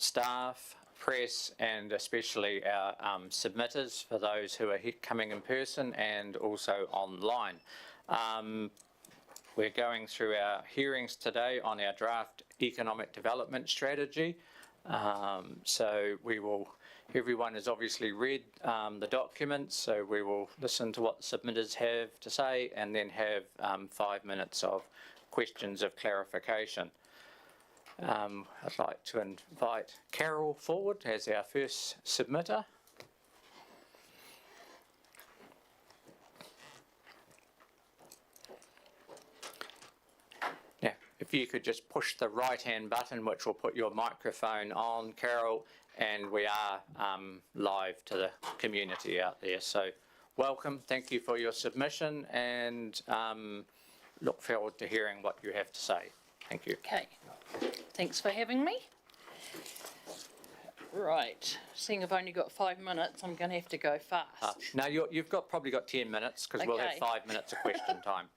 staff, press, and especially our submitters for those who are coming in person and also online. We're going through our hearings today on our draft economic development strategy. So everyone has obviously read the documents, so we will listen to what the submitters have to say and then have 5 minutes of questions of clarification. I'd like to invite Carol forward as our first submitter. Now, if you could just push the right-hand button, which will put your microphone on, Carol, and we are live to the community out there. So welcome, thank you for your submission, and look forward to hearing what you have to say. Thank you. Okay, thanks for having me. Right, seeing I've only got 5 minutes, I'm going to have to go fast. No, you've probably got 10 minutes because we'll have 5 minutes of question time.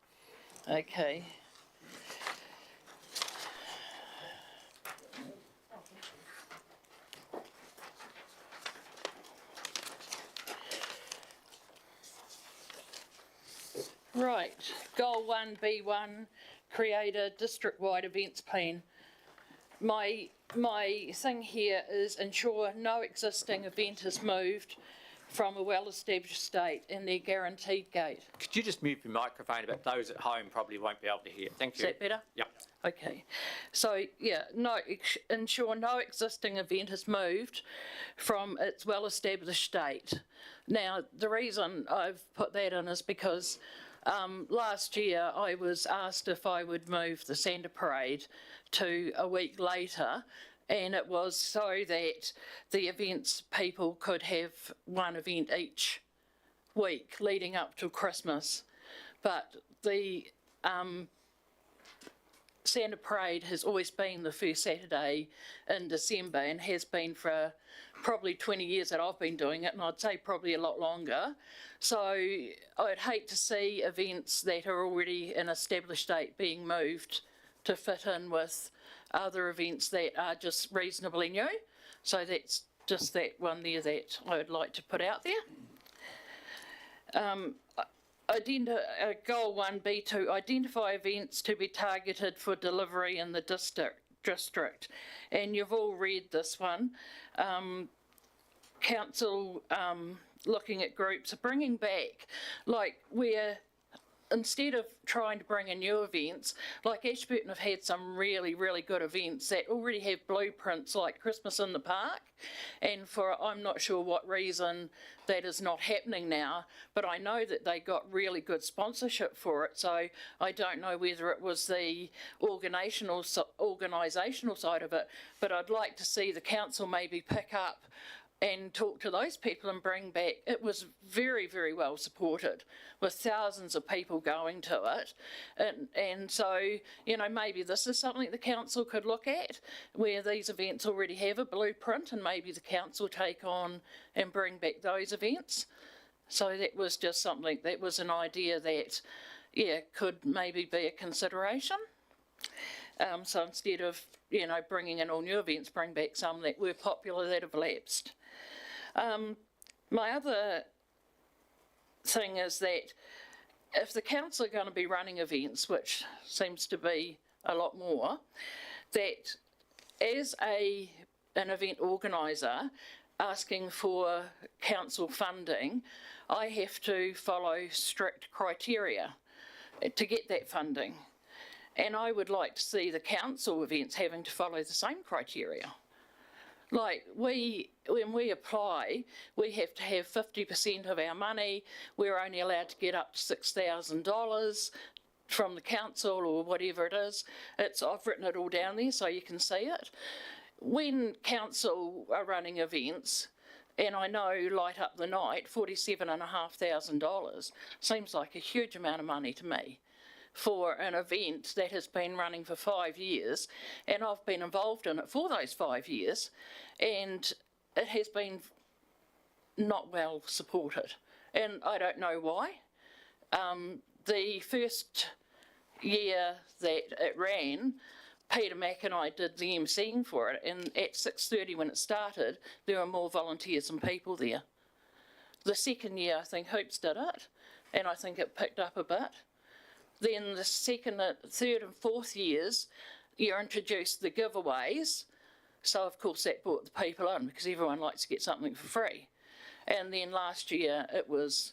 Okay. Right, Goal 1B1, create a district-wide events plan. My thing here is ensure no existing event is moved from a well-established state in their guaranteed gate. Could you just move your microphone a bit? Those at home probably won't be able to hear. Thank you. Is that better? Yep. Okay. So, yeah, ensure no existing event is moved from its well-established state. Now, the reason I've put that in is because last year I was asked if I would move the Santa Parade to a week later, and it was so that the events people could have one event each week leading up to Christmas. But the Santa Parade has always been the first Saturday in December and has been for probably 20 years that I've been doing it, and I'd say probably a lot longer. So I'd hate to see events that are already in established state being moved to fit in with other events that are just reasonably new. So that's just that one there that I would like to put out there. Goal 1B2, identify events to be targeted for delivery in the district. And you've all read this one. Council looking at groups, bringing back, like where instead of trying to bring in new events, like Ashburton have had some really, really good events that already have blueprints like Christmas in the Park, and for I'm not sure what reason that is not happening now, but I know that they got really good sponsorship for it, so I don't know whether it was the organisational side of it, but I'd like to see the council maybe pick up and talk to those people and bring back. It was very, very well supported with thousands of people going to it. And so, you know, maybe this is something the council could look at, where these events already have a blueprint and maybe the council take on and bring back those events. So that was just something, that was an idea that, yeah, could maybe be a consideration. So instead of, you know, bringing in all new events, bring back some that were popular that have lapsed. My other thing is that if the council are going to be running events, which seems to be a lot more, that as an event organiser asking for council funding, I have to follow strict criteria to get that funding. And I would like to see the council events having to follow the same criteria. Like when we apply, we have to have 50% of our money. We're only allowed to get up to $6,000 from the council or whatever it is. I've written it all down there so you can see it. When council are running events, and I know Light Up the Night, $47,500 seems like a huge amount of money to me for an event that has been running for 5 years, and I've been involved in it for those 5 years, and it has been not well supported, and I don't know why. The first year that it ran, Peter Mack and I did the emceeing for it, and at 6:30 when it started, there were more volunteers than people there. The second year, I think Hoops did it, and I think it picked up a bit. Then the second, third and fourth years, you introduced the giveaways. So of course that brought the people in because everyone likes to get something for free. And then last year it was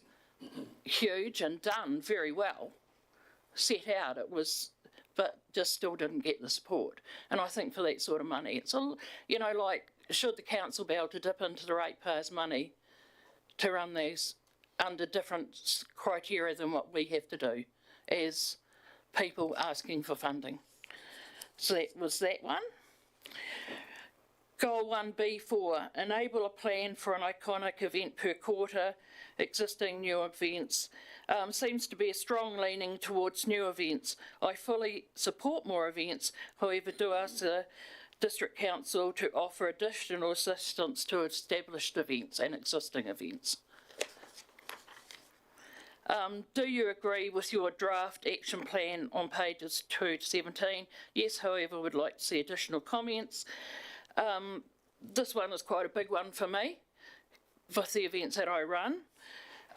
huge and done very well. Set out, it was, but just still didn't get the support. And I think for that sort of money, it's all, you know, like, should the council be able to dip into the ratepayers' money to run these under different criteria than what we have to do as people asking for funding? So that was that one. Goal 1B4, enable a plan for an iconic event per quarter, existing new events. Seems to be a strong leaning towards new events. I fully support more events, however do ask the District Council to offer additional assistance to established events and existing events. Do you agree with your draft action plan on pages 2 to 17? Yes, however, would like to see additional comments. This one is quite a big one for me, with the events that I run.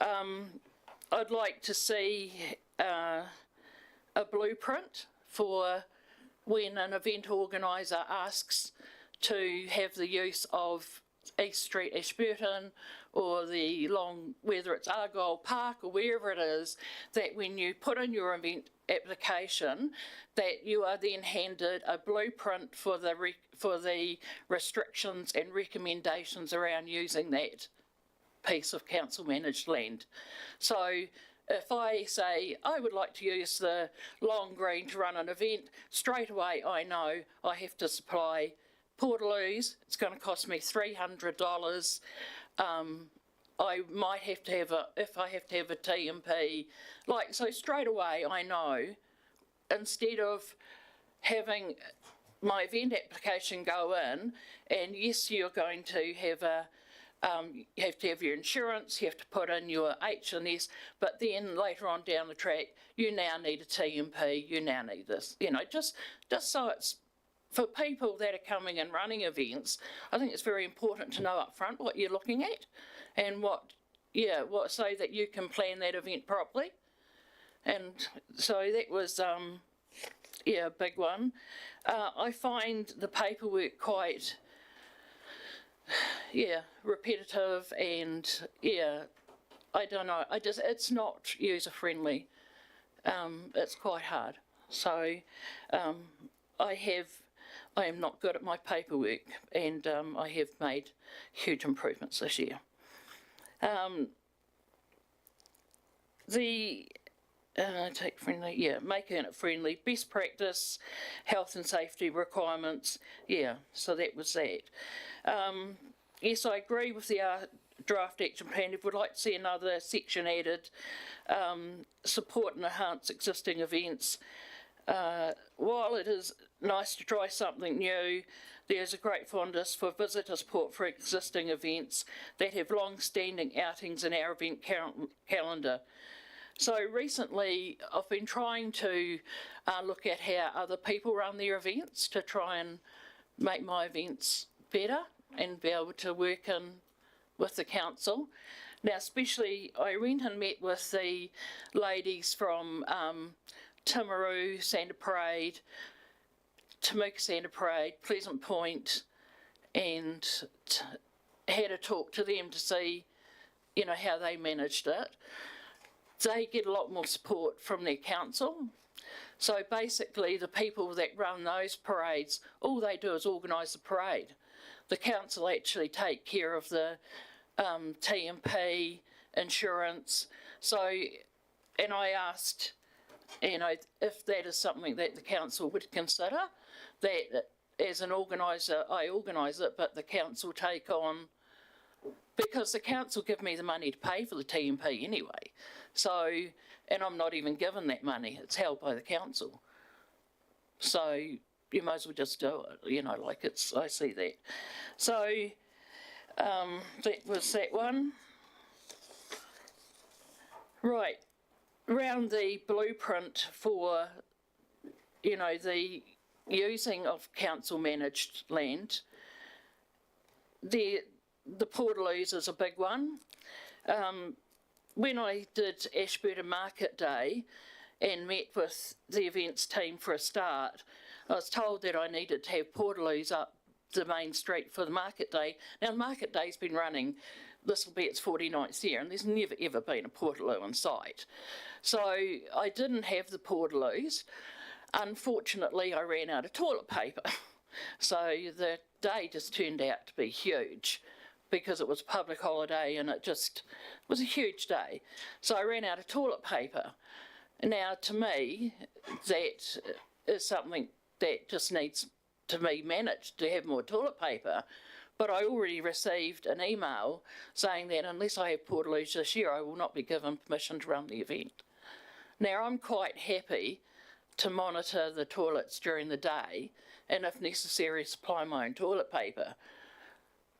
I'd like to see a blueprint for when an event organiser asks to have the use of East Street, Ashburton, or the long, whether it's Argyle Park or wherever it is, that when you put in your event application, that you are then handed a blueprint for the restrictions and recommendations around using that piece of council managed land. So if I say I would like to use the Long Green to run an event, straight away I know I have to supply portaloos. It's going to cost me $300. I might have to have if I have to have a T&P, like, so straight away I know, instead of having my event application go in, and yes, you're going to have you have to have your insurance, you have to put in your H&S, but then later on down the track, you now need a T&P, you now need this, you know, just so it's, for people that are coming and running events, I think it's very important to know up front what you're looking at and what so that you can plan that event properly. And so that was, a big one. I find the paperwork quite, repetitive and, I don't know, it's not user-friendly. It's quite hard. So I am not good at my paperwork, and I have made huge improvements this year. Take friendly, making it friendly, best practice, health and safety requirements, so that was that. Yes, I agree with the draft action plan. If we'd like to see another section added, support and enhance existing events. While it is nice to try something new, there's a great fondness for visitor support for existing events that have long-standing outings in our event calendar. So recently I've been trying to look at how other people run their events to try and make my events better and be able to work in with the council. Now especially I went and met with the ladies from Timaru, Santa Parade, Temuka Santa Parade, Pleasant Point, and had a talk to them to see, how they managed it. They get a lot more support from their council. So basically the people that run those parades, all they do is organise the parade. The council actually take care of the T&P, insurance. So, and I asked, if that is something that the council would consider, that as an organiser, I organise it, but the council take on, because the council give me the money to pay for the T&P anyway. So, and I'm not even given that money, it's held by the council. So you might as well just do it, I see that. So that was that one. Right. Around the blueprint for, the using of council managed land, the Portaloos is a big one. When I did Ashburton Market Day and met with the events team for a start, I was told that I needed to have Portaloos up the main street for the market day. Now, the market day's been running, this will be its 49th year, and there's never ever been a Portaloo in sight. So I didn't have the Portaloos. Unfortunately, I ran out of toilet paper. So the day just turned out to be huge because it was a public holiday and it just was a huge day. So I ran out of toilet paper. Now, to me, that is something that just needs to be managed, to have more toilet paper. But I already received an email saying that unless I have Portaloos this year, I will not be given permission to run the event. Now, I'm quite happy to monitor the toilets during the day and, if necessary, supply my own toilet paper.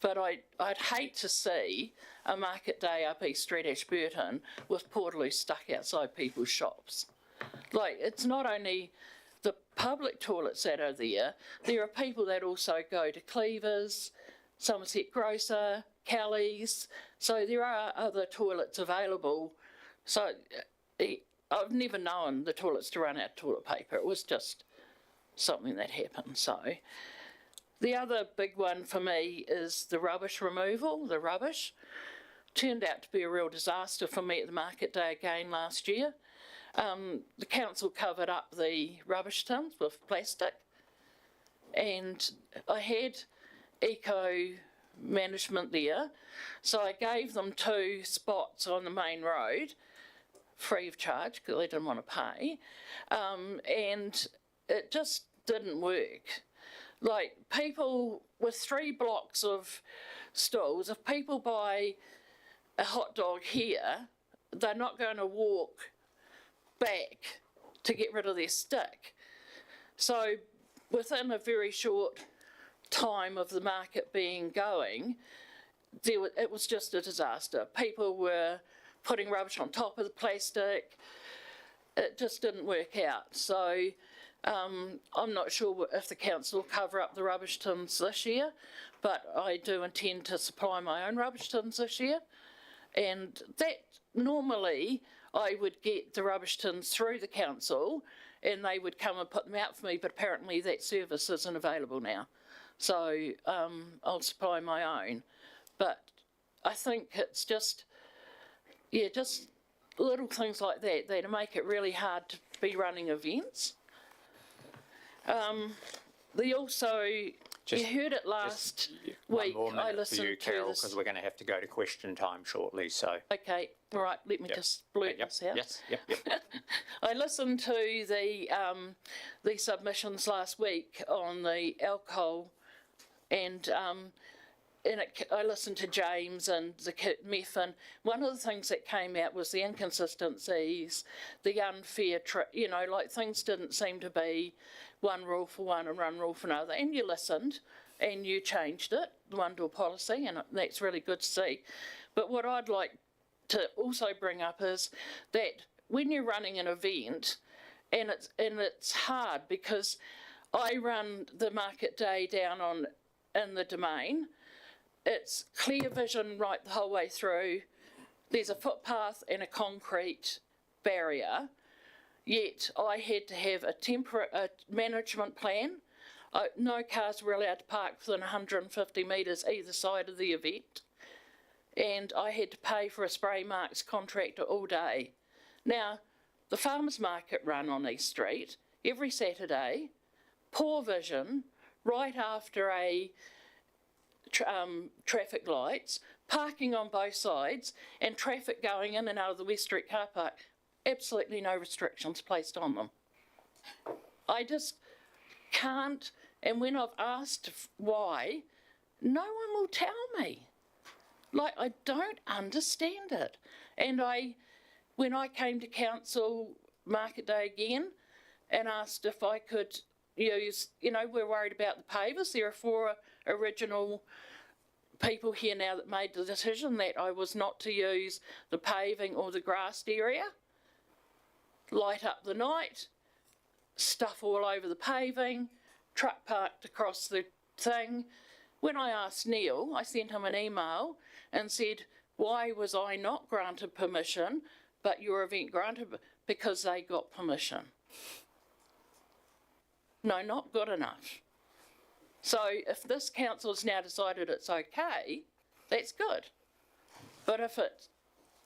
But I'd hate to see a market day up East Street, Ashburton, with Portaloos stuck outside people's shops. Like, it's not only the public toilets that are there, there are people that also go to Cleavers, Somerset Grocer, Kelly's, so there are other toilets available. So I've never known the toilets to run out of toilet paper. It was just something that happened. So the other big one for me is the rubbish removal. The rubbish turned out to be a real disaster for me at the market day again last year. The council covered up the rubbish tins with plastic, and I had eco management there, so I gave them 2 spots on the main road free of charge because they didn't want to pay, and it just didn't work. Like, people with 3 blocks of stalls, if people buy a hot dog here, they're not going to walk back to get rid of their stick. So within a very short time of the market being going, it was just a disaster. People were putting rubbish on top of the plastic. It just didn't work out. So I'm not sure if the council will cover up the rubbish tins this year, but I do intend to supply my own rubbish tins this year. And that normally I would get the rubbish tins through the council and they would come and put them out for me, but apparently that service isn't available now. So I'll supply my own. But I think it's just little things like that that make it really hard to be running events. They also, you heard it last week. One more minute I listened for you, Carol, to this. because we're going to have to go to question time shortly. So Okay, all right, let me just blurt this out. Yes, yep. I listened to the submissions last week on the alcohol, and I listened to James and the Meth, and one of the things that came out was the inconsistencies, the unfair, like things didn't seem to be one rule for one and one rule for another. And you listened and you changed it, the one door policy, and that's really good to see. But what I'd like to also bring up is that when you're running an event, and it's hard because I run the market day down in the Domain. It's clear vision right the whole way through. There's a footpath and a concrete barrier, yet I had to have a management plan. No cars were allowed to park within 150 metres either side of the event, and I had to pay for a spray marks contractor all day. Now, the farmers market run on East Street every Saturday, poor vision, right after a traffic lights, parking on both sides, and traffic going in and out of the West Street car park. Absolutely no restrictions placed on them. I just can't, and when I've asked why, no one will tell me. Like, I don't understand it. And when I came to council market day again and asked if I could use, we're worried about the pavers. There are 4 original people here now that made the decision that I was not to use the paving or the grassed area. Light up the night, stuff all over the paving, truck parked across the thing. When I asked Neil, I sent him an email and said, why was I not granted permission, but your event granted? Because they got permission. No, not good enough. So if this council's now decided it's okay, that's good. But if it,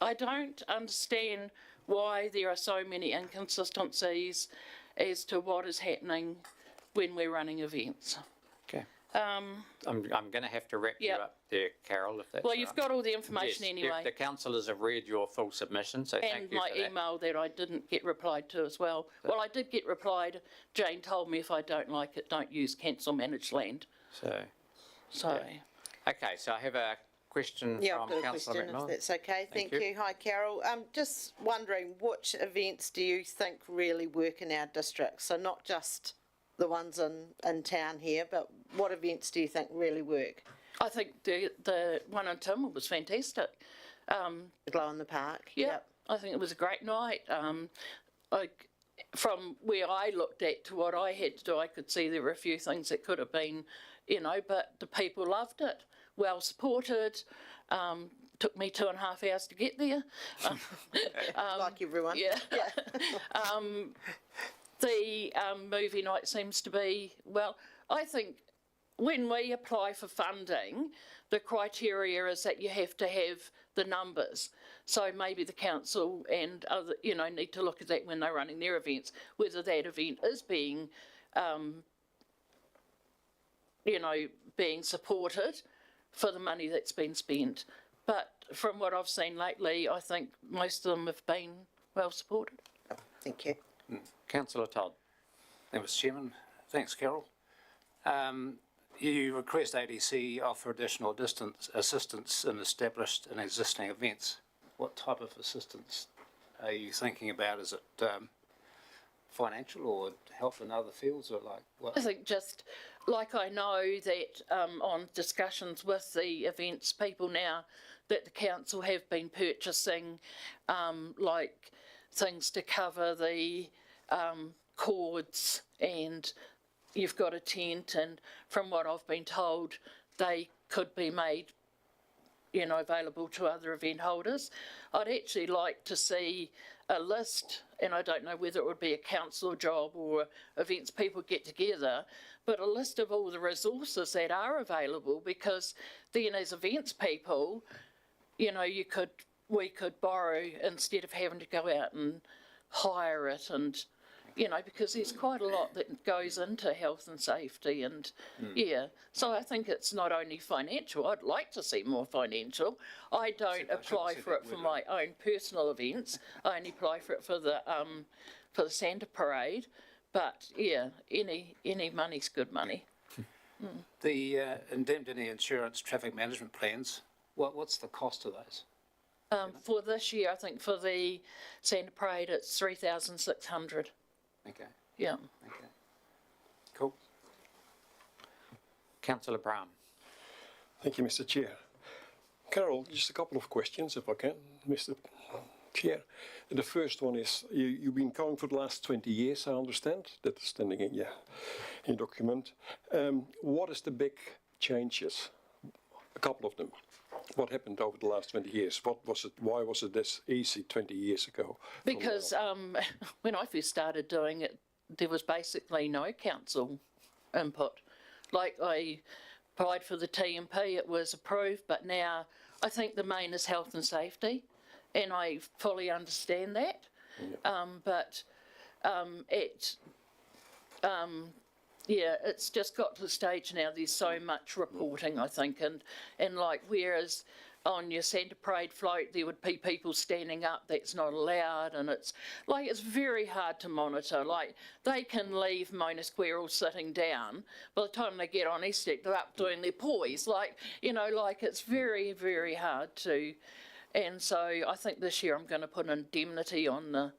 I don't understand why there are so many inconsistencies as to what is happening when we're running events. Okay. I'm going to have to wrap you Yep. up there, Carol, if that's Well, all you've right. got all the information Yes, anyway. The councillors have read your full submission, so thank And you my for that. email that I didn't get replied to as well. Well, I did get replied. Jane told me if I don't like it, don't use council managed land. So, So, okay, so I have a question Yeah, I've from got a Councillor question, if McMillan. that's okay. Thank Thank you. you. Hi, Carol. Just wondering, which events do you think really work in our district? So not just the ones in town here, but what events do you think really work? I think the one in Timor was fantastic. The Glow in the Park? Yeah, I think it was a great night. From where I looked at to what I had to do, I could see there were a few things that could have been, but the people loved it. Well supported. Took me 2.5 hours to get there. Like everyone? Yeah. The movie night seems to be, well, I think when we apply for funding, the criteria is that you have to have the numbers. So maybe the council and other, need to look at that when they're running their events, whether that event is being, being supported for the money that's been spent. But from what I've seen lately, I think most of them have been well supported. Thank you. Councillor Todd. Thanks, Mr. Chairman. Thanks, Carol. You request ADC offer additional assistance in established and existing events. What type of assistance are you thinking about? Is it financial or help in other fields, or like what? I think just like I know that on discussions with the events people now that the council have been purchasing like things to cover the cords, and you've got a tent, and from what I've been told they could be made available to other event holders. I'd actually like to see a list, and I don't know whether it would be a council job or events people get together, but a list of all the resources that are available, because then as events people, we could borrow instead of having to go out and hire it, and because there's quite a lot that goes into health and safety, and so I think it's not only financial. I'd like to see more financial. I don't apply for it for my own personal events. I only apply for it for the Santa Parade. But any money's good money. The indemnity insurance traffic management plans, what's the cost of those? For this year, I think for the Santa Parade, it's 3,600. Okay, Yeah. okay. Cool. Councillor Brown. Thank you, Mr. Chair. Carol, just a couple of questions, if I can, Mr. Chair. The first one is, you've been going for the last 20 years, I understand. That's standing in your document. What is the big changes? A couple of them. What happened over the last 20 years? What was it? Why was it this easy 20 years ago? Because when I first started doing it, there was basically no council input. Like, I applied for the TMP, it was approved, but now I think the main is health and safety, and I fully understand that. It's just got to the stage now, there's so much reporting, I think, and like, whereas on your Santa Parade float there would be people standing up, that's not allowed, and it's very hard to monitor. Like, they can leave Mona Square all sitting down, by the time they get on East they're up doing their poise, it's very, very hard to, and so I think this year I'm going to put indemnity on the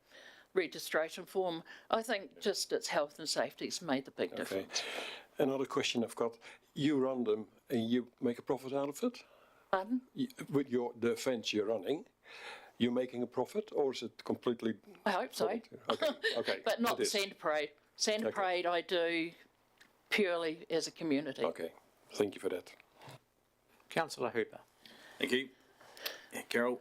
registration form. I think just it's health and safety's made the big difference. Another question I've got, you run them and you make a profit out of it? Pardon? With the events you're running, you're making a profit, or is it completely... I hope so. Okay, But not it the is. Santa Parade. Santa Okay. Parade I do purely as a community. Okay, thank you for that. Councillor Hooper. Thank you. Yeah, Carol,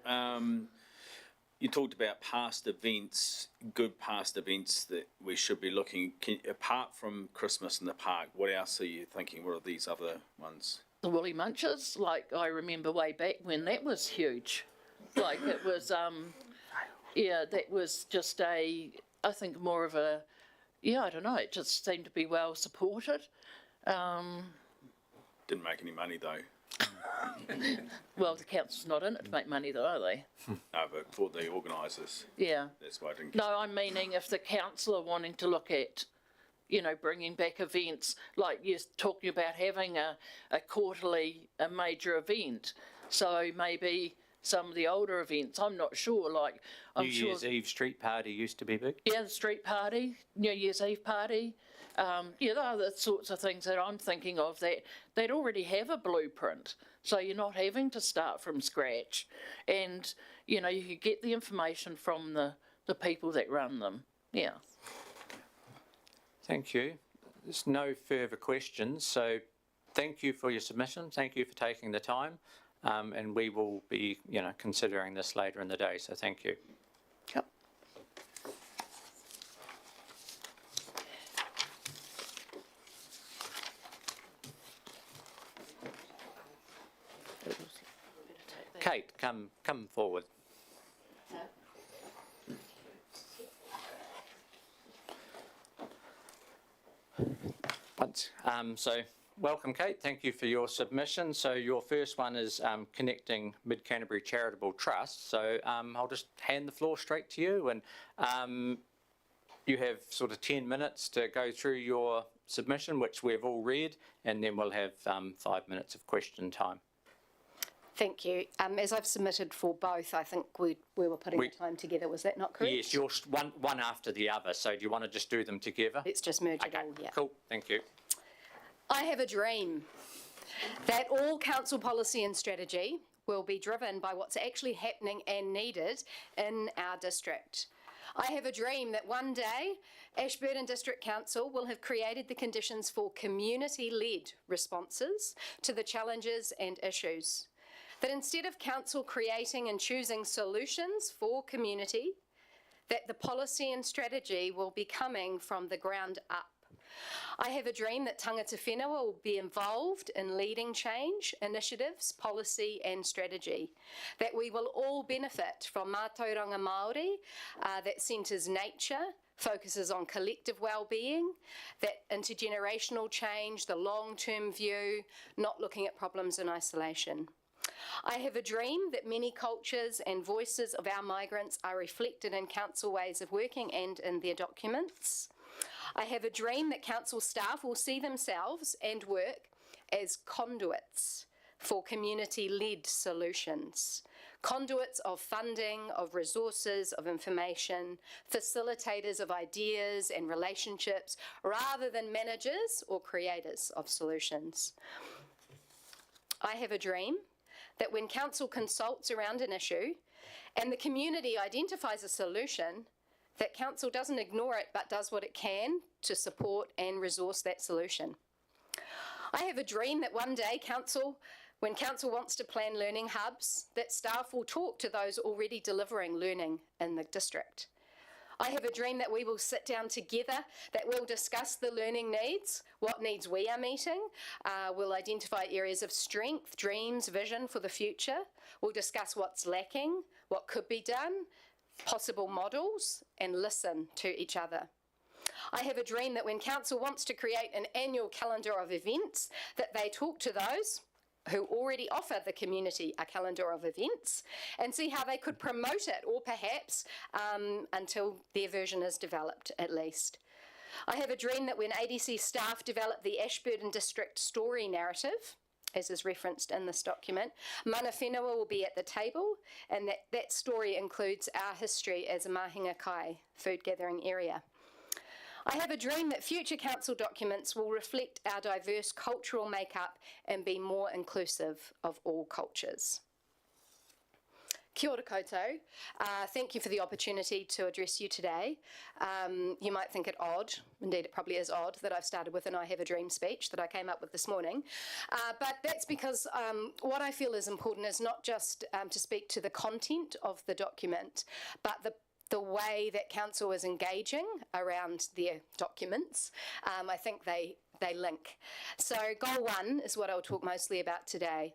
you talked about past events, good past events that we should be looking, apart from Christmas in the park, what else are you thinking? What are these other ones? The Woolly Munches, like I remember way back when that was huge. Like it was, that was just I think more of a, I don't know, it just seemed to be well supported. Didn't make any money though. Well, the council's not in it to make money though, are they? No, but for the organisers, Yeah. that's why I didn't. No, I'm meaning if the council are wanting to look at, bringing back events, like you're talking about having a quarterly, a major event. So maybe some of the older events, I'm not sure, like, I'm New sure. Year's Eve street party used to be big. Yeah, the street party, New Year's Eve party. There are the sorts of things that I'm thinking of that they'd already have a blueprint. So you're not having to start from scratch. And, you could get the information from the people that run them. Yeah. Thank you. There's no further questions, so thank you for your submission. Thank you for taking the time. And we will be, considering this later in the day, so thank you. Yep. Kate, come forward. So welcome, Kate. Thank you for your submission. So your first one is connecting Mid Canterbury Charitable Trust. So I'll just hand the floor straight to you, and you have sort of 10 minutes to go through your submission, which we've all read, and then we'll have 5 minutes of question time. Thank you. As I've submitted for both, I think we were putting the time together. Was that not correct? Yes, you're one after the other. So do you want to just do them together? Let's just merge it Okay, all, yeah. cool. Thank you. I have a dream that all council policy and strategy will be driven by what's actually happening and needed in our district. I have a dream that one day Ashburton District Council will have created the conditions for community-led responses to the challenges and issues. That instead of council creating and choosing solutions for community, that the policy and strategy will be coming from the ground up. I have a dream that tangata whenua will be involved in leading change, initiatives, policy and strategy. That we will all benefit from mātauranga Māori that centres nature, focuses on collective well-being, that intergenerational change, the long-term view, not looking at problems in isolation. I have a dream that many cultures and voices of our migrants are reflected in council ways of working and in their documents. I have a dream that council staff will see themselves and work as conduits for community-led solutions. Conduits of funding, of resources, of information, facilitators of ideas and relationships, rather than managers or creators of solutions. I have a dream that when council consults around an issue and the community identifies a solution, that council doesn't ignore it but does what it can to support and resource that solution. I have a dream that one day when council wants to plan learning hubs, that staff will talk to those already delivering learning in the district. I have a dream that we will sit down together, that we'll discuss the learning needs, what needs we are meeting. We'll identify areas of strength, dreams, vision for the future. We'll discuss what's lacking, what could be done, possible models, and listen to each other. I have a dream that when council wants to create an annual calendar of events, that they talk to those who already offer the community a calendar of events and see how they could promote it, or perhaps until their version is developed at least. I have a dream that when ADC staff develop the Ashburton District story narrative, as is referenced in this document, mana whenua will be at the table, and that story includes our history as a mahinga kai food gathering area. I have a dream that future council documents will reflect our diverse cultural makeup and be more inclusive of all cultures. Kia ora koutou. Thank you for the opportunity to address you today. You might think it odd, indeed it probably is odd, that I've started with an I Have a Dream speech that I came up with this morning. But that's because what I feel is important is not just to speak to the content of the document, but the way that council is engaging around their documents. I think they link. So goal 1 is what I'll talk mostly about today.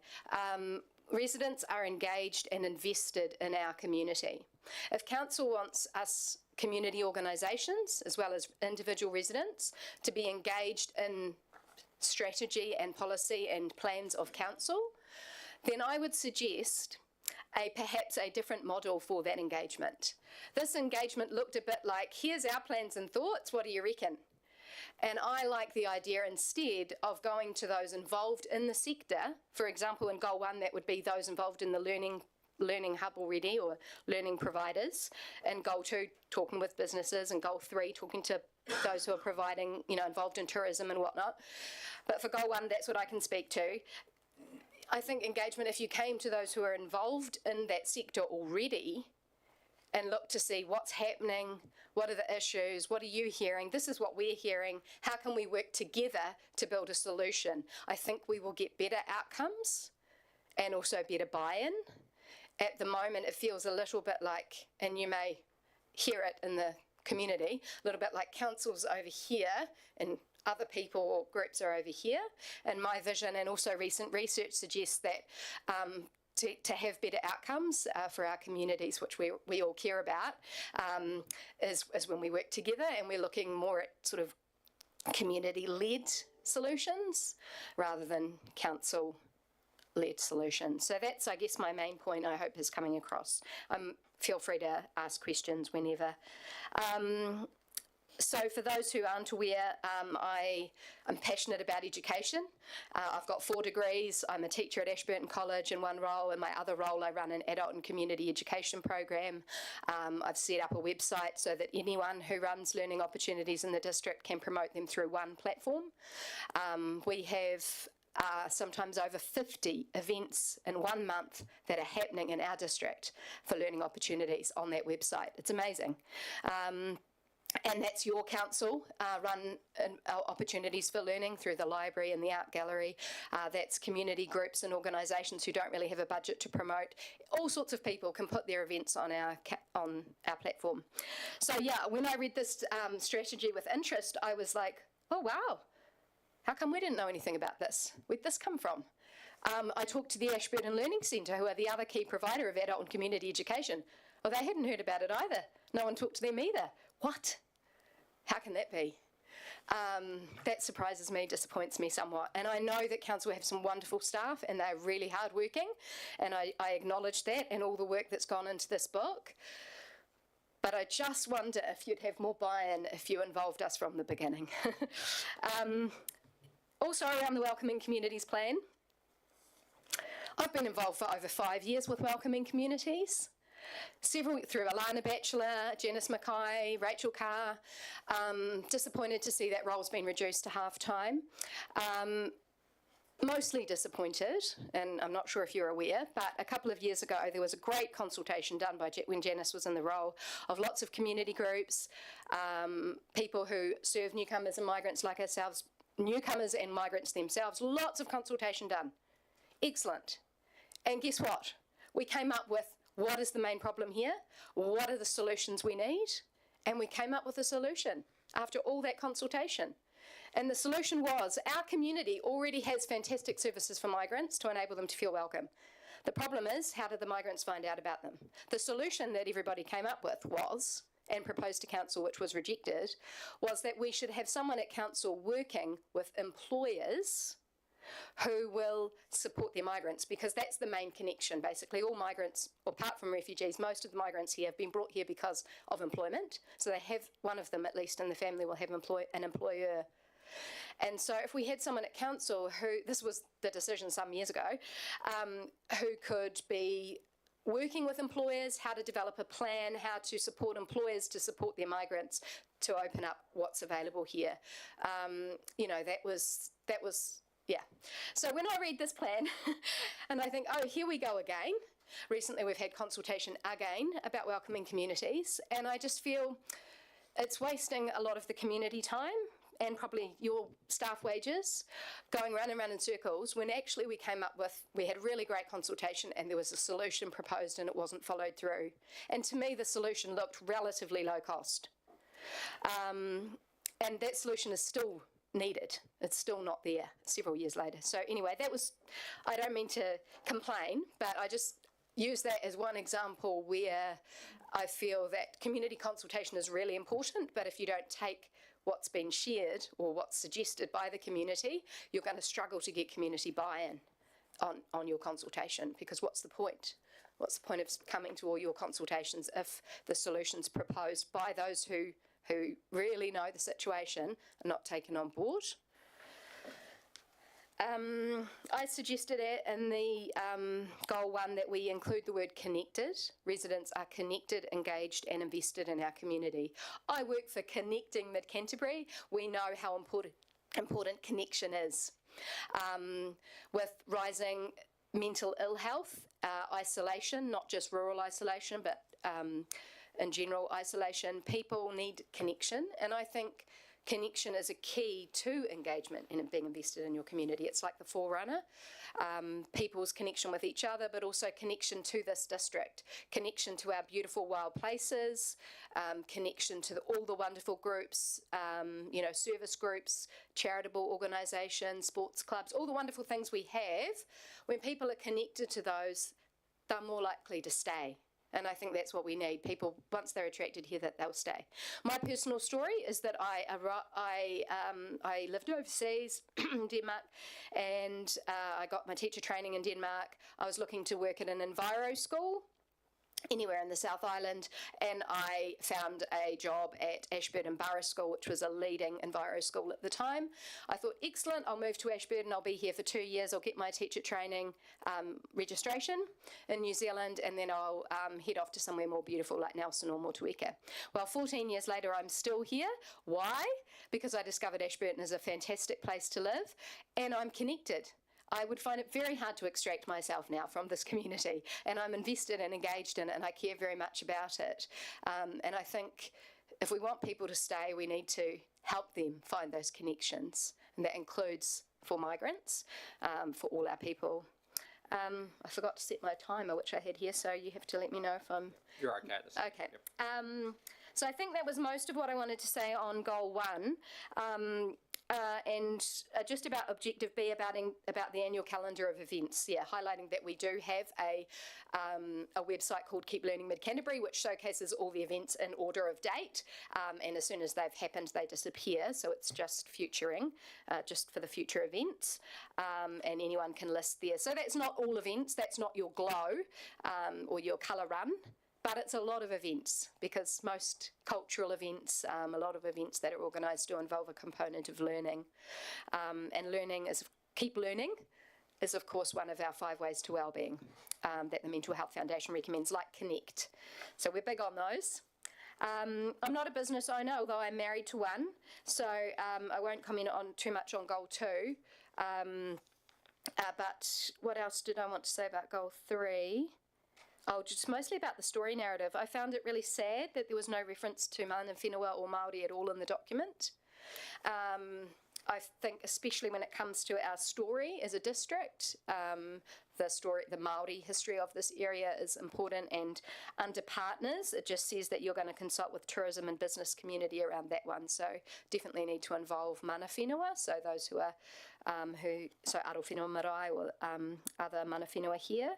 Residents are engaged and invested in our community. If council wants us community organisations as well as individual residents to be engaged in strategy and policy and plans of council, then I would suggest perhaps a different model for that engagement. This engagement looked a bit like, here's our plans and thoughts, what do you reckon? And I like the idea instead of going to those involved in the sector. For example, in goal 1, that would be those involved in the learning hub already or learning providers. And goal 2, talking with businesses. And goal 3, talking to those who are providing, involved in tourism and whatnot. But for goal 1, that's what I can speak to. I think engagement, if you came to those who are involved in that sector already and look to see what's happening, what are the issues, what are you hearing, this is what we're hearing, how can we work together to build a solution? I think we will get better outcomes and also better buy-in. At the moment, it feels a little bit like, and you may hear it in the community, a little bit like council's over here and other people or groups are over here. And my vision and also recent research suggests that to have better outcomes for our communities, which we all care about, is when we work together and we're looking more at sort of community-led solutions rather than council-led solutions. So that's, I guess, my main point, I hope, is coming across. Feel free to ask questions whenever. So for those who aren't aware, I'm passionate about education. I've got 4 degrees. I'm a teacher at Ashburton College in one role. In my other role, I run an adult and community education program. I've set up a website so that anyone who runs learning opportunities in the district can promote them through one platform. We have sometimes over 50 events in 1 month that are happening in our district for learning opportunities on that website. It's amazing. And that's your council run opportunities for learning through the library and the art gallery. That's community groups and organisations who don't really have a budget to promote. All sorts of people can put their events on our platform. So yeah, when I read this strategy with interest, I was like, oh wow, how come we didn't know anything about this? Where'd this come from? I talked to the Ashburton Learning Centre, who are the other key provider of adult and community education. Well, they hadn't heard about it either. No one talked to them either. What? How can that be? That surprises me, disappoints me somewhat. And I know that council have some wonderful staff and they're really hardworking, and I acknowledge that and all the work that's gone into this book. But I just wonder if you'd have more buy-in if you involved us from the beginning. Also around the Welcoming Communities Plan, I've been involved for over 5 years with Welcoming Communities. Several through Alana Batchelor, Janice Mackay, Rachel Carr. Disappointed to see that role's been reduced to half-time. Mostly disappointed, and I'm not sure if you're aware, but a couple of years ago there was a great consultation done by when Janice was in the role of lots of community groups, people who serve newcomers and migrants like ourselves, newcomers and migrants themselves, lots of consultation done. Excellent. And guess what? We came up with what is the main problem here? What are the solutions we need? And we came up with a solution after all that consultation. And the solution was our community already has fantastic services for migrants to enable them to feel welcome. The problem is, how did the migrants find out about them? The solution that everybody came up with was, and proposed to council, which was rejected, was that we should have someone at council working with employers who will support their migrants, because that's the main connection. Basically, all migrants, apart from refugees, most of the migrants here have been brought here because of employment. So they have, one of them at least in the family will have an employer. And so if we had someone at council who, this was the decision some years ago, who could be working with employers, how to develop a plan, how to support employers to support their migrants to open up what's available here. That was yeah. So when I read this plan and I think, oh, here we go again, Recently we've had consultation again about welcoming communities, and I just feel it's wasting a lot of the community time and probably your staff wages going round and round in circles when actually we had a really great consultation and there was a solution proposed and it wasn't followed through. And to me the solution looked relatively low cost. And that solution is still needed. It's still not there several years later. So anyway, I don't mean to complain, but I just use that as one example where I feel that community consultation is really important, but if you don't take what's been shared or what's suggested by the community, you're going to struggle to get community buy-in on your consultation, because what's the point? What's the point of coming to all your consultations if the solutions proposed by those who really know the situation are not taken on board? I suggested in the goal 1 that we include the word connected. Residents are connected, engaged and invested in our community. I work for Connecting Mid Canterbury. We know how important connection is. With rising mental ill health, isolation, not just rural isolation, but in general isolation, people need connection, and I think connection is a key to engagement and being invested in your community. It's like the forerunner. People's connection with each other, but also connection to this district, connection to our beautiful wild places, connection to all the wonderful groups, service groups, charitable organisations, sports clubs, all the wonderful things we have. When people are connected to those, they're more likely to stay. And I think that's what we need. People, once they're attracted here, that they'll stay. My personal story is that I lived overseas in Denmark, and I got my teacher training in Denmark. I was looking to work at an enviro school anywhere in the South Island, and I found a job at Ashburton Borough School, which was a leading enviro school at the time. I thought, excellent, I'll move to Ashburton, I'll be here for 2 years, I'll get my teacher training registration in New Zealand, and then I'll head off to somewhere more beautiful like Nelson or Motueka. Well, 14 years later, I'm still here. Why? Because I discovered Ashburton is a fantastic place to live, and I'm connected. I would find it very hard to extract myself now from this community, and I'm invested and engaged in it, and I care very much about it. And I think if we want people to stay, we need to help them find those connections, and that includes for migrants, for all our people. I forgot to set my timer, which I had here, so you have to let me know if I'm... You're okay. Okay. Yep. So I think that was most of what I wanted to say on Goal 1. And just about Objective B, about the annual calendar of events, highlighting that we do have a website called Keep Learning Mid Canterbury, which showcases all the events in order of date, and as soon as they've happened, they disappear, so it's just futuring, just for the future events, and anyone can list there. So that's not all events, that's not your glow or your colour run. But it's a lot of events, because most cultural events, a lot of events that are organised do involve a component of learning. And keep learning is of course one of our 5 ways to wellbeing that the Mental Health Foundation recommends, like Connect. So we're big on those. I'm not a business owner, although I'm married to one, so I won't comment on too much on Goal 2. But what else did I want to say about Goal 3? Oh, just mostly about the story narrative. I found it really sad that there was no reference to mana whenua or Māori at all in the document. I think especially when it comes to our story as a district, the Māori history of this area is important, and under partners, it just says that you're going to consult with tourism and business community around that one. So definitely need to involve mana whenua, so those who are, so Aro Whenua Marae or other mana whenua here.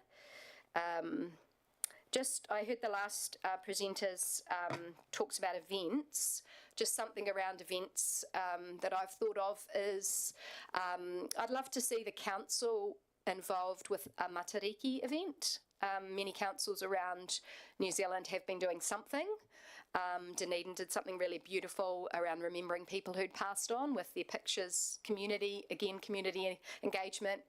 I heard the last presenters talks about events. Just something around events that I've thought of is I'd love to see the council involved with a matariki event. Many councils around New Zealand have been doing something. Dunedin did something really beautiful around remembering people who'd passed on with their pictures, community engagement,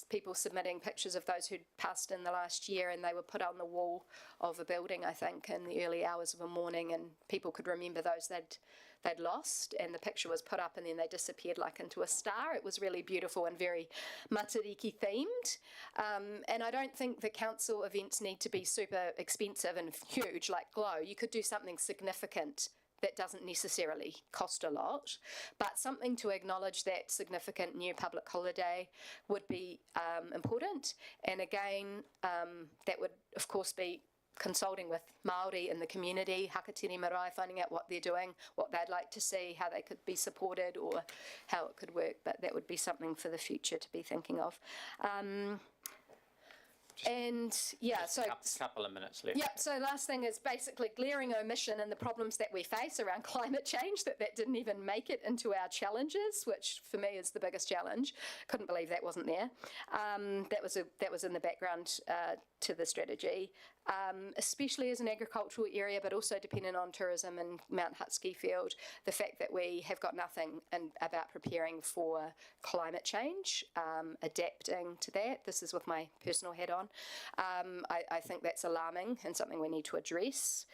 people submitting pictures of those who'd passed in the last year, and they were put on the wall of a building, I think, in the early hours of a morning, and people could remember those they'd lost, and the picture was put up and then they disappeared like into a star. It was really beautiful and very Matariki themed. And I don't think the council events need to be super expensive and huge like Glow. You could do something significant that doesn't necessarily cost a lot, but something to acknowledge that significant new public holiday would be important. And again, that would of course be consulting with Māori in the community, Hakatiri Marae, finding out what they're doing, what they'd like to see, how they could be supported or how it could work, but that would be something for the future to be thinking of. And yeah, so Couple of minutes left. yep. So last thing is basically glaring omission and the problems that we face around climate change. That didn't even make it into our challenges, which for me is the biggest challenge. Couldn't believe that wasn't there. That was in the background to the strategy, especially as an agricultural area, but also dependent on tourism and Mount Hutt ski field. The fact that we have got nothing about preparing for climate change, adapting to that. This is with my personal hat on. I think that's alarming and something we need to address.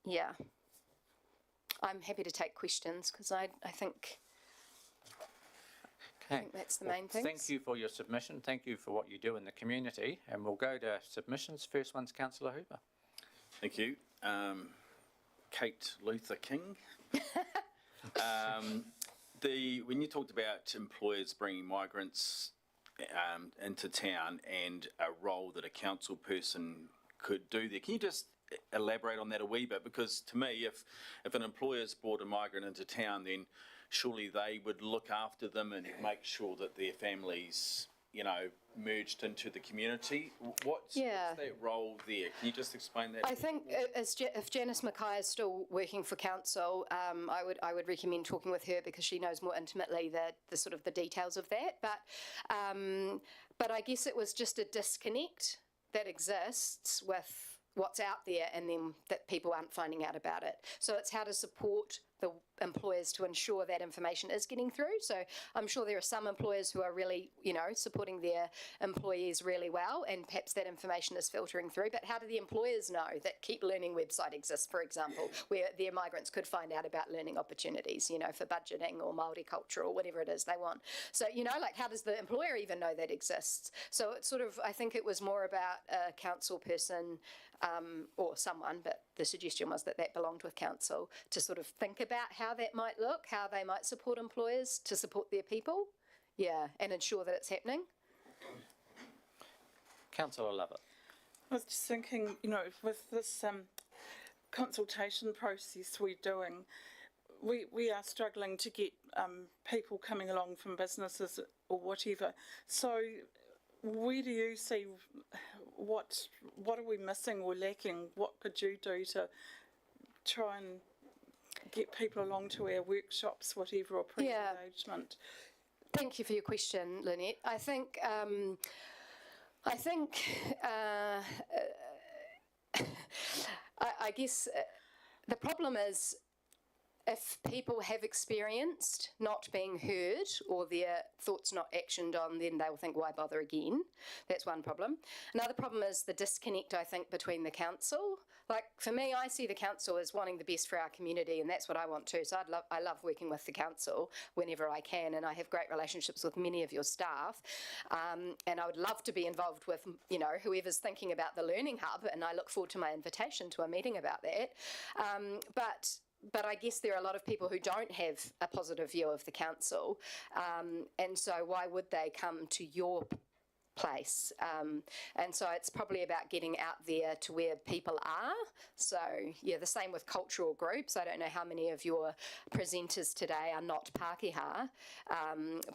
Yeah, I'm happy to take questions because I think that's the main thing. Thank you for your submission. Thank you for what you do in the community. And we'll go to submissions. First one's Councillor Hooper. Thank you. Kate Luther King. When you talked about employers bringing migrants into town and a role that a council person could do there, can you just elaborate on that a wee bit? Because to me, if an employer's brought a migrant into town, then surely they would look after them and make sure that their families, merged into the community. What's that role there? Can you just explain that? I think if Janice Mackay is still working for council, I would recommend talking with her because she knows more intimately the sort of the details of that. But I guess it was just a disconnect that exists with what's out there and then that people aren't finding out about it. So it's how to support the employers to ensure that information is getting through. So I'm sure there are some employers who are really, supporting their employees really well, and perhaps that information is filtering through. But how do the employers know that Keep Learning website exists, for example, where their migrants could find out about learning opportunities, for budgeting or Māori culture or whatever it is they want? So, how does the employer even know that exists? So it's sort of, I think it was more about a council person or someone, but the suggestion was that belonged with council to sort of think about how that might look, how they might support employers to support their people, and ensure that it's happening. Councillor Lovett. I was just thinking, with this consultation process we're doing, we are struggling to get people coming along from businesses or whatever. So where do you see what are we missing or lacking? What could you do to try and get people along to our workshops, whatever, or pre-engagement? Thank you for your question, Lynette. I think I guess the problem is if people have experienced not being heard or their thoughts not actioned on, then they will think, why bother again? That's one problem. Another problem is the disconnect, I think, between the council. Like, for me, I see the council as wanting the best for our community, and that's what I want too. So I love working with the council whenever I can, and I have great relationships with many of your staff. And I would love to be involved with, whoever's thinking about the Learning Hub, and I look forward to my invitation to a meeting about that. But I guess there are a lot of people who don't have a positive view of the council, and so why would they come to your place? And so it's probably about getting out there to where people are. So the same with cultural groups. I don't know how many of your presenters today are not Pākehā,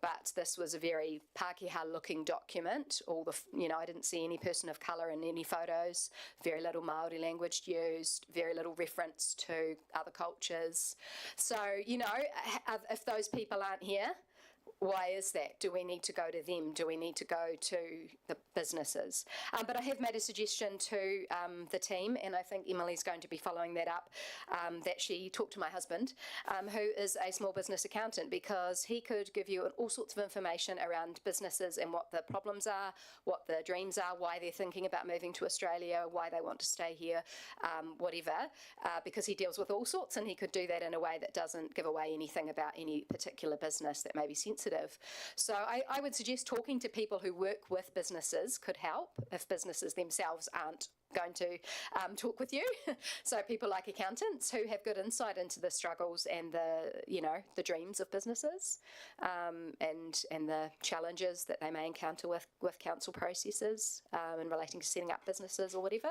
but this was a very Pākehā looking document. I didn't see any person of colour in any photos, very little Māori language used, very little reference to other cultures. So, if those people aren't here, why is that? Do we need to go to them? Do we need to go to the businesses? But I have made a suggestion to the team, and I think Emily's going to be following that up, that she talk to my husband, who is a small business accountant, because he could give you all sorts of information around businesses and what the problems are, what the dreams are, why they're thinking about moving to Australia, why they want to stay here, whatever, because he deals with all sorts, and he could do that in a way that doesn't give away anything about any particular business that may be sensitive. So I would suggest talking to people who work with businesses could help if businesses themselves aren't going to talk with you. So people like accountants who have good insight into the struggles and the dreams of businesses, and the challenges that they may encounter with council processes in relating to setting up businesses or whatever.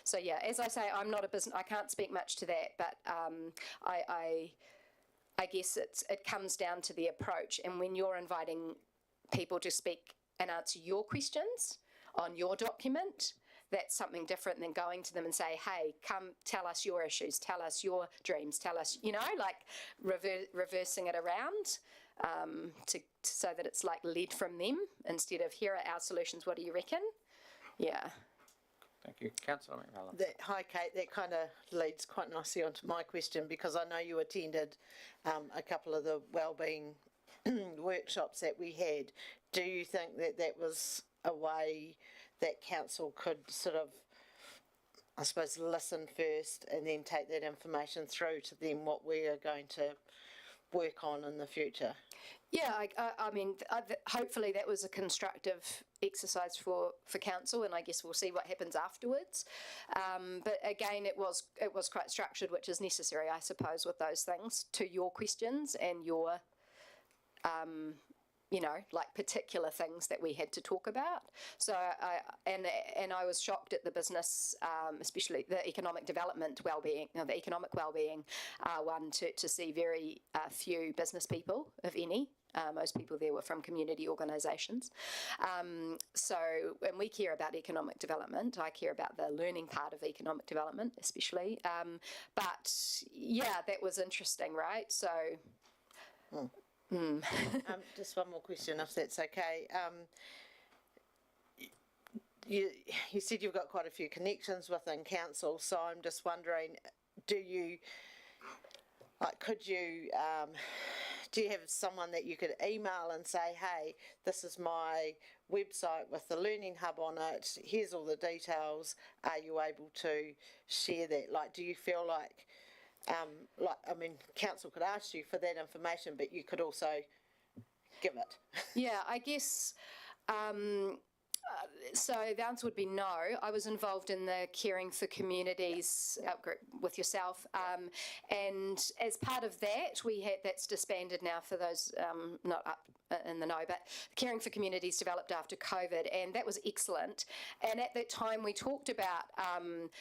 So yeah, as I say, I'm not a business, I can't speak much to that, but I guess it comes down to the approach, and when you're inviting people to speak and answer your questions on your document, that's something different than going to them and say, hey, come tell us your issues, tell us your dreams, tell us, like reversing it around so that it's like led from them instead of here are our solutions, what do you reckon? Yeah. Thank you. Councillor McMillan. Hi, Kate. That kind of leads quite nicely onto my question, because I know you attended a couple of the wellbeing workshops that we had. Do you think that was a way that council could sort of, I suppose, listen first and then take that information through to them what we are going to work on in the future? Yeah, I mean, hopefully that was a constructive exercise for council, and I guess we'll see what happens afterwards. But again, it was quite structured, which is necessary, I suppose, with those things, to your questions and your like particular things that we had to talk about. So I was shocked at the business, especially the economic development wellbeing, the economic wellbeing one, to see very few business people, if any. Most people there were from community organisations. And we care about economic development. I care about the learning part of economic development, especially. But yeah, that was interesting, right? So. Just one more question, if that's okay. You said you've got quite a few connections within council, so I'm just wondering, do you have someone that you could email and say, hey, this is my website with the Learning Hub on it, here's all the details, are you able to share that? Like, do you feel like, council could ask you for that information, but you could also give it? Yeah, I guess, so the answer would be no. I was involved in the Caring for Communities group with yourself, and as part of that, that's disbanded now for those not up in the know, but Caring for Communities developed after COVID, and that was excellent. And at that time, we talked about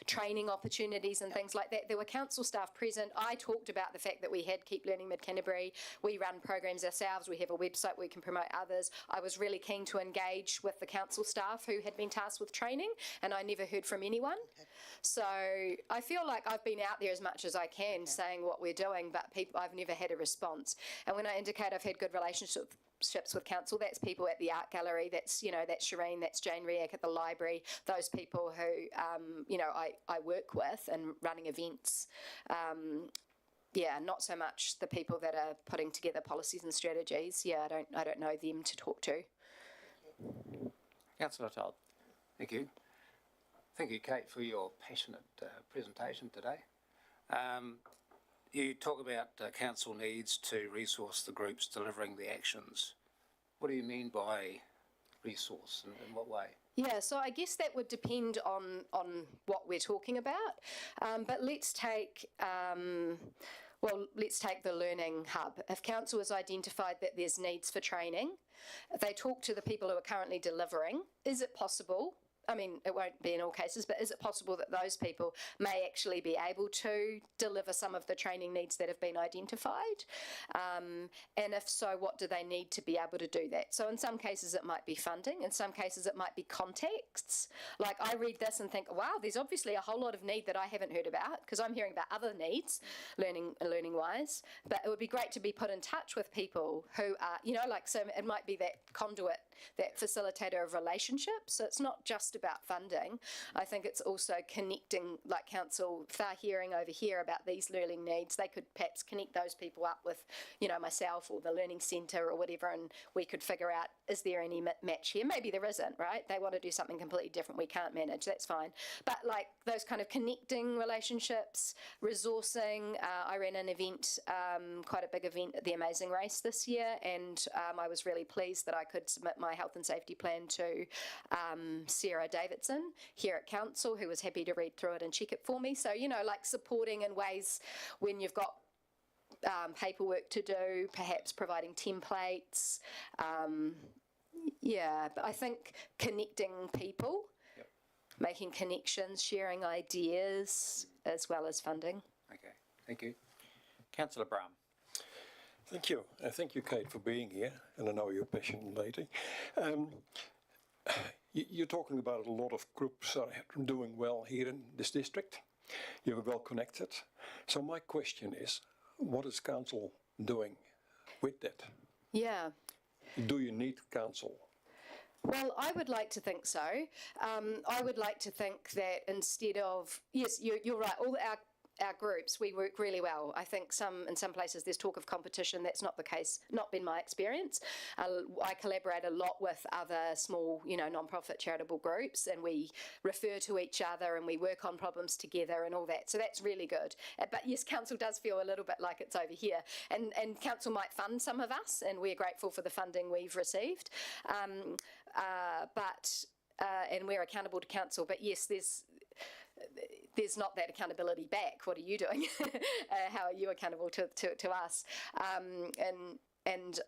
training opportunities and things like that. There were council staff present. I talked about the fact that we had Keep Learning Mid Canterbury. We run programs ourselves. We have a website where we can promote others. I was really keen to engage with the council staff who had been tasked with training, and I never heard from anyone. Okay. So I feel like I've been out there as much as I can saying what we're doing, but I've never had a response. And when I indicate I've had good relationships with council, that's people at the art gallery, that's that's Shireen, that's Jane Riak at the library, those people who I work with and running events. Not so much the people that are putting together policies and strategies. I don't know them to talk to. Councillor Todd. Thank you. Thank you, Kate, for your passionate presentation today. You talk about council needs to resource the groups delivering the actions. What do you mean by resource, and in what way? Yeah, so I guess that would depend on what we're talking about. But let's take the Learning Hub. If council has identified that there's needs for training, they talk to the people who are currently delivering. Is it possible I mean, it won't be in all cases, but is it possible that those people may actually be able to deliver some of the training needs that have been identified? And if so, what do they need to be able to do that? So in some cases it might be funding, in some cases it might be contexts. Like I read this and think, wow, there's obviously a whole lot of need that I haven't heard about, because I'm hearing about other needs, learning wise. But it would be great to be put in touch with people who are, you know, like, so it might be that conduit, that facilitator of relationships. So it's not just about funding. I think it's also connecting, like Council Whā hearing over here about these learning needs. They could perhaps connect those people up with, you know, myself or the Learning Centre or whatever, and we could figure out, is there any match here? Maybe there isn't, right? They want to do something completely different we can't manage, that's fine. But like those kind of connecting relationships, resourcing. I ran an event, quite a big event at the Amazing Race this year, and I was really pleased that I could submit my health and safety plan to Sarah Davidson here at Council, who was happy to read through it and check it for me. So, you know, like supporting in ways when you've got paperwork to do, perhaps providing templates. Yeah, but I think connecting people, making connections, sharing ideas, as well as funding. Okay, thank you. Councillor Brown. Thank you. Thank you, Kate, for being here, and I know you're a passionate lady. You're talking about a lot of groups are doing well here in this district. You're well connected. So my question is, what is council doing with that? Yeah. Do you need council? Well, I would like to think so. I would like to think that instead of, yes, you're right, all our groups, we work really well. I think in some places there's talk of competition. That's not the case, not been my experience. I collaborate a lot with other small, you know, non-profit charitable groups, and we refer to each other and we work on problems together and all that. So that's really good. But yes, council does feel a little bit like it's over here. And council might fund some of us, and we're grateful for the funding we've received. And we're accountable to council. But yes, there's not that accountability back. What are you doing? How are you accountable to us? And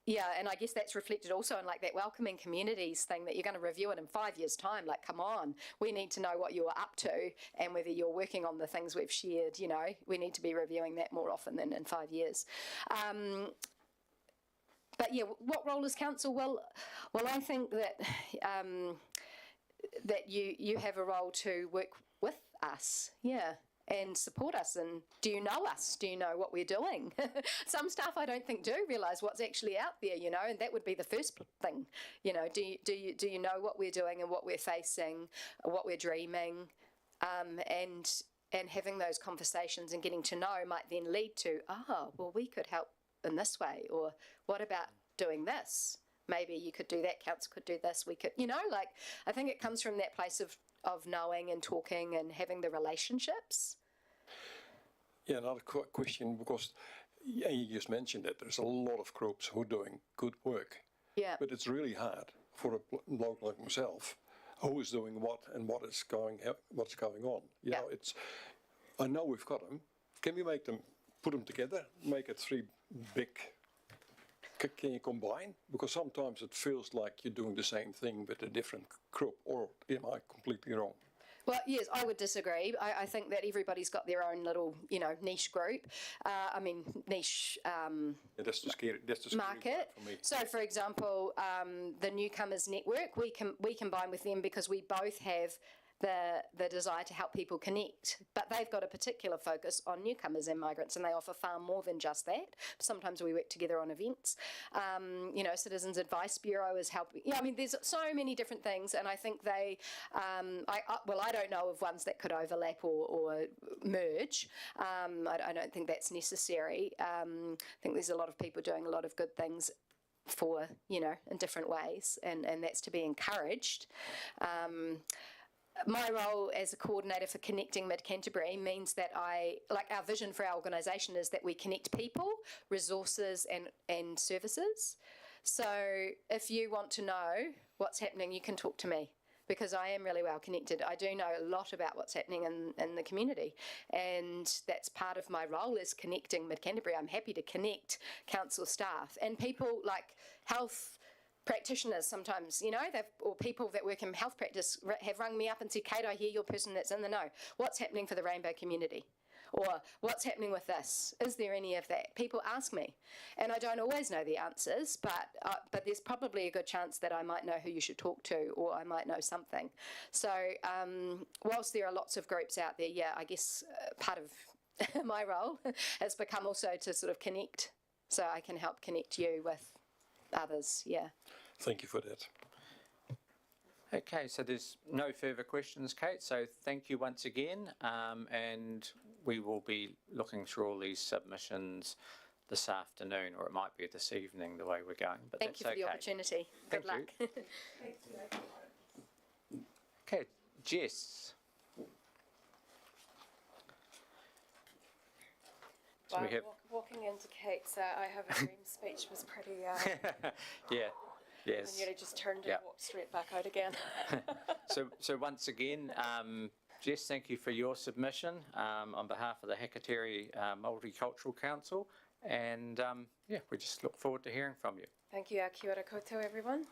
I guess that's reflected also in like that welcoming communities thing, that you're going to review it in 5 years' time. Like, come on, we need to know what you're up to and whether you're working on the things we've shared. You know, we need to be reviewing that more often than in 5 years. But yeah, what role is council? Well, I think that that you have a role to work with us, yeah, and support us. And do you know us? Do you know what we're doing? Some staff I don't think do realise what's actually out there, you know, and that would be the first thing. You know, do you know what we're doing and what we're facing, what we're dreaming, and having those conversations and getting to know might then lead to, well, we could help in this way, or what about doing this? Maybe you could do that, council could do this, we could, you know, like, I think it comes from that place of knowing and talking and having the relationships. Yeah, another question, because you just mentioned that there's a lot of groups who are doing good work. Yeah. But it's really hard for a bloke like myself, who is doing what and what's going on. You know, I know we've got them. Can we put them together, make it three big? Can you combine? Because sometimes it feels like you're doing the same thing with a different group, or am I completely wrong? Well, yes, I would disagree. I think that everybody's got their own little, you know, niche group. Niche That's the scary market. For me. So, for example, the Newcomers Network, we combine with them because we both have the desire to help people connect, but they've got a particular focus on newcomers and migrants, and they offer far more than just that. Sometimes we work together on events. You know, Citizens Advice Bureau is helping. Yeah, I mean, there's so many different things, and I think they, I don't know of ones that could overlap or merge. I don't think that's necessary. I think there's a lot of people doing a lot of good things for, you know, in different ways, and that's to be encouraged. My role as a coordinator for Connecting Mid-Canterbury means that our vision for our organisation is that we connect people, resources and services. So if you want to know what's happening, you can talk to me, because I am really well connected. I do know a lot about what's happening in the community, and that's part of my role, is connecting Mid-Canterbury. I'm happy to connect council staff and people like health practitioners sometimes, or people that work in health practice have rung me up and said, Kate, I hear you're a person that's in the know. What's happening for the rainbow community? Or what's happening with this? Is there any of that? People ask me, and I don't always know the answers, but there's probably a good chance that I might know who you should talk to, or I might know something. So whilst there are lots of groups out there, I guess part of my role has become also to sort of connect, so I can help connect you with others, Thank you for that. Okay, so there's no further questions, Kate, so thank you once again, and we will be looking through all these submissions this afternoon, or it might be this evening the way we're going, but Thank that's you for the okay. opportunity. Thank Good you. luck. Okay, Jess. So we have, Walking into Kate's I have a dream speech was pretty, yeah, I yes. nearly just turned and Yeah. walked straight back out again. So once again, Jess, thank you for your submission on behalf of the Hakateri Multicultural Council, and we just look forward to hearing from you. Thank you. Kia ora koutou, everyone.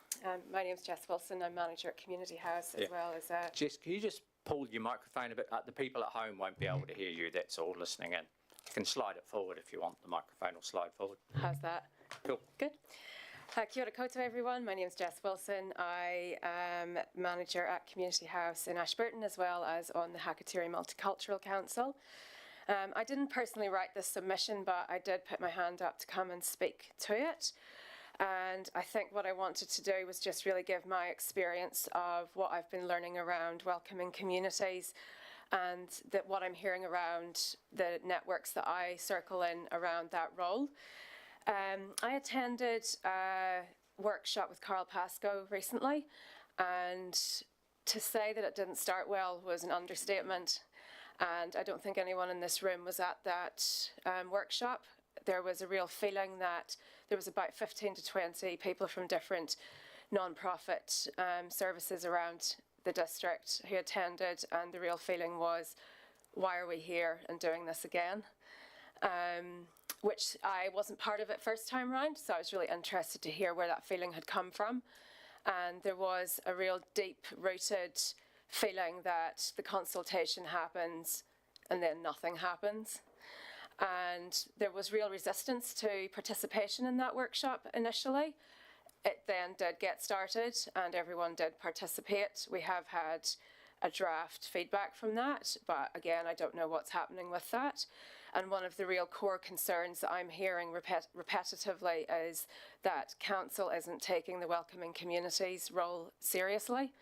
My name's Jess Wilson. I'm manager at Community House as well as Jess, can you just pull your microphone a bit? The people at home won't be able to hear you, that's all, listening in. You can slide it forward if you want, the microphone will slide forward. how's that? Cool. Good. Kia ora koutou, everyone. My name's Jess Wilson. I am manager at Community House in Ashburton as well as on the Hakateri Multicultural Council. I didn't personally write this submission, but I did put my hand up to come and speak to it. And I think what I wanted to do was just really give my experience of what I've been learning around welcoming communities and that what I'm hearing around the networks that I circle in around that role. I attended a workshop with Carl Pascoe recently, and to say that it didn't start well was an understatement. And I don't think anyone in this room was at that workshop. There was a real feeling that there was about 15 to 20 people from different non-profit services around the district who attended, and the real feeling was, why are we here and doing this again? Which I wasn't part of it first time round, so I was really interested to hear where that feeling had come from. And there was a real deep-rooted feeling that the consultation happens and then nothing happens. And there was real resistance to participation in that workshop initially. It then did get started and everyone did participate. We have had a draft feedback from that, but again, I don't know what's happening with that. And one of the real core concerns that I'm hearing repetitively is that council isn't taking the welcoming communities role seriously.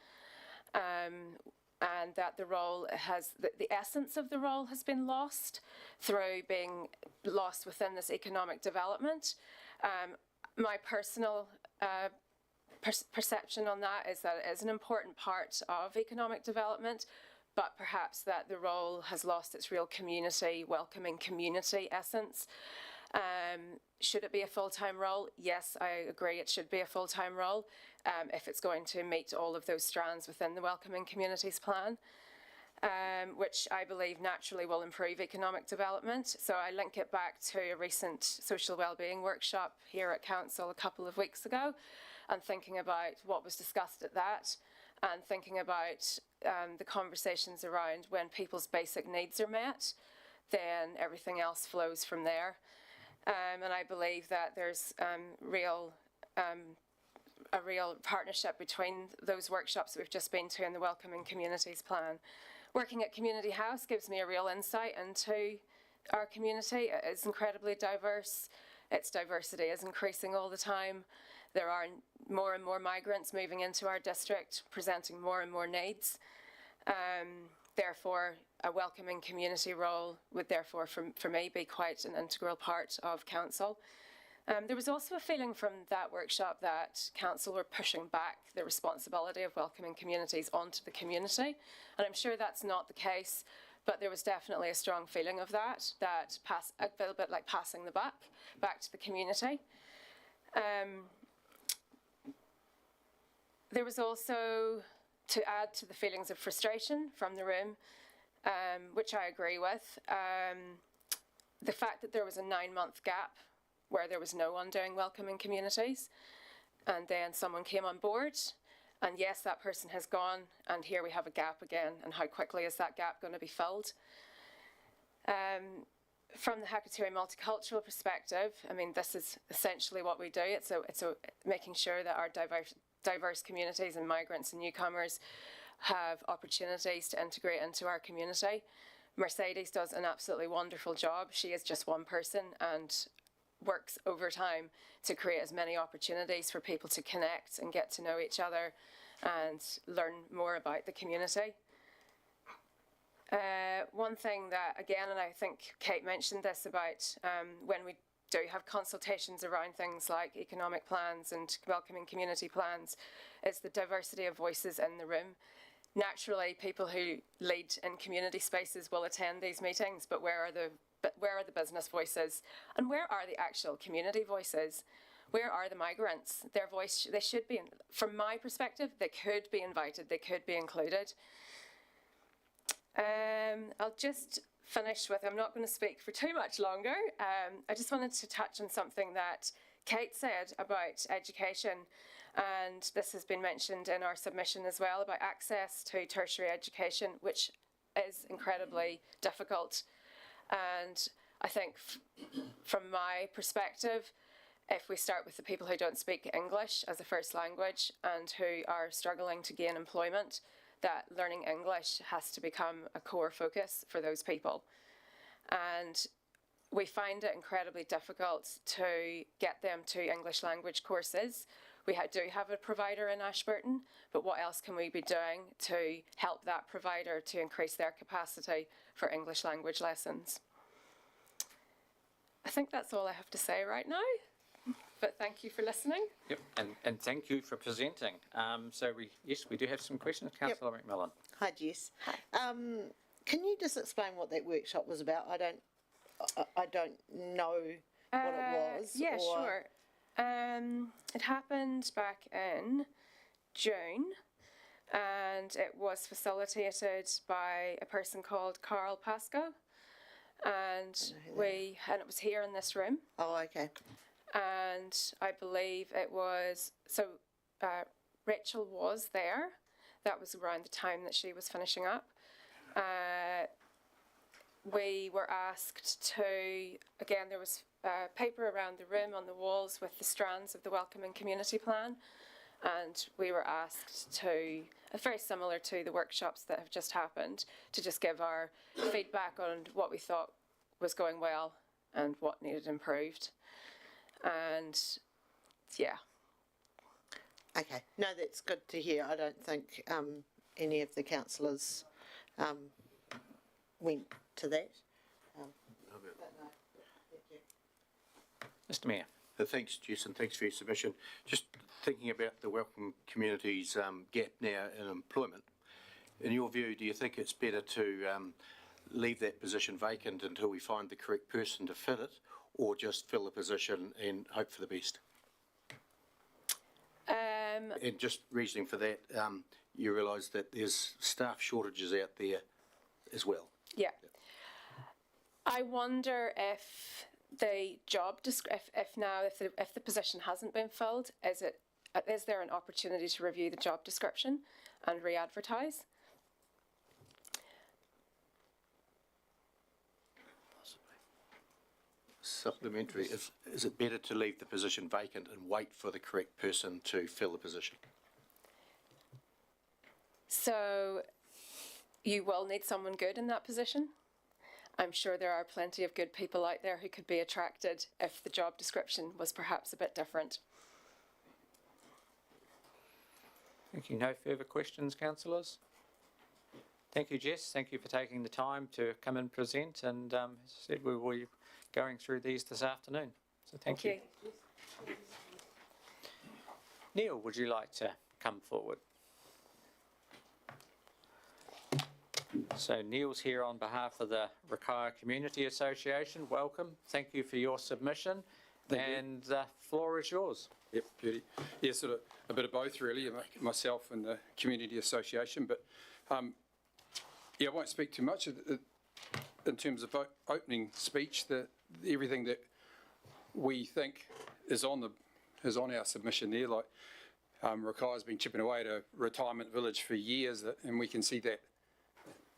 And that the role has, the essence of the role has been lost through being lost within this economic development. My personal perception on that is that it is an important part of economic development, but perhaps that the role has lost its real community, welcoming community essence. Should it be a full-time role? Yes, I agree it should be a full-time role if it's going to meet all of those strands within the Welcoming Communities Plan, which I believe naturally will improve economic development. So I link it back to a recent social wellbeing workshop here at Council a couple of weeks ago, and thinking about what was discussed at that, and thinking about the conversations around when people's basic needs are met, then everything else flows from there. And I believe that there's a real partnership between those workshops that we've just been to and the Welcoming Communities Plan. Working at Community House gives me a real insight into our community. It is incredibly diverse. Its diversity is increasing all the time. There are more and more migrants moving into our district, presenting more and more needs. Therefore, a welcoming community role would therefore, for me, be quite an integral part of council. There was also a feeling from that workshop that council were pushing back the responsibility of welcoming communities onto the community. And I'm sure that's not the case, but there was definitely a strong feeling of that a little bit like passing the buck back to the community. There was also, to add to the feelings of frustration from the room, which I agree with, the fact that there was a 9-month gap where there was no one doing welcoming communities. and then someone came on board, and yes, that person has gone, and here we have a gap again, and how quickly is that gap going to be filled? From the Hakatiri multicultural perspective, I mean, this is essentially what we do. It's making sure that our diverse communities and migrants and newcomers have opportunities to integrate into our community. Mercedes does an absolutely wonderful job. She is just one person and works overtime to create as many opportunities for people to connect and get to know each other and learn more about the community. One thing that, again, and I think Kate mentioned this about when we do have consultations around things like economic plans and welcoming community plans, is the diversity of voices in the room. Naturally, people who lead in community spaces will attend these meetings, but where are the business voices, and where are the actual community voices? Where are the migrants? Their voice, they should be, from my perspective, they could be invited, they could be included. I'll just finish with, I'm not going to speak for too much longer. I just wanted to touch on something that Kate said about education, and this has been mentioned in our submission as well, about access to tertiary education, which is incredibly difficult. And I think from my perspective, if we start with the people who don't speak English as a first language and who are struggling to gain employment, that learning English has to become a core focus for those people. And we find it incredibly difficult to get them to English language courses. We do have a provider in Ashburton, but what else can we be doing to help that provider to increase their capacity for English language lessons? I think that's all I have to say right now, but thank you for listening. Yep, and thank you for presenting. So we do have some questions. Councillor McMillan. Hi, Jess. Can you just explain what that workshop was about? I don't know what it was. Yeah, sure. It happened back in June, and it was facilitated by a person called Carl Pascoe, and it was here in this room. Oh, okay. And I believe it was, Rachel was there. That was around the time that she was finishing up. We were asked to, again, there was paper around the room on the walls with the strands of the Welcoming Community Plan, and we were asked to, very similar to the workshops that have just happened, to just give our feedback on what we thought was going well and what needed improved. And yeah. Okay. No, that's good to hear. I don't think any of the councillors went to that. Mr Mayor. Thanks, Jess, and thanks for your submission. Just thinking about the Welcome Communities gap now in employment. In your view, do you think it's better to leave that position vacant until we find the correct person to fill it, or just fill the position and hope for the best? And just reasoning for that, you realise that there's staff shortages out there as well. Yeah. I wonder if the job if the position hasn't been filled, is there an opportunity to review the job description and re-advertise? Supplementary, is it better to leave the position vacant and wait for the correct person to fill the position? So you will need someone good in that position. I'm sure there are plenty of good people out there who could be attracted if the job description was perhaps a bit different. Thank you. No further questions, councillors? Thank you, Jess. Thank you for taking the time to come and present. And as I said, we will be going through these this afternoon. So thank you. Neil, would you like to come forward? So Neil's here on behalf of the Rakaia Community Association. Welcome. Thank you for your submission. And the floor is yours. Yep, beauty. Yeah, sort of a bit of both really, myself and the Community Association, but yeah, I won't speak too much in terms of opening speech. Everything that we think is on the is on our submission there, like Rakai's been chipping away at a retirement village for years, and we can see that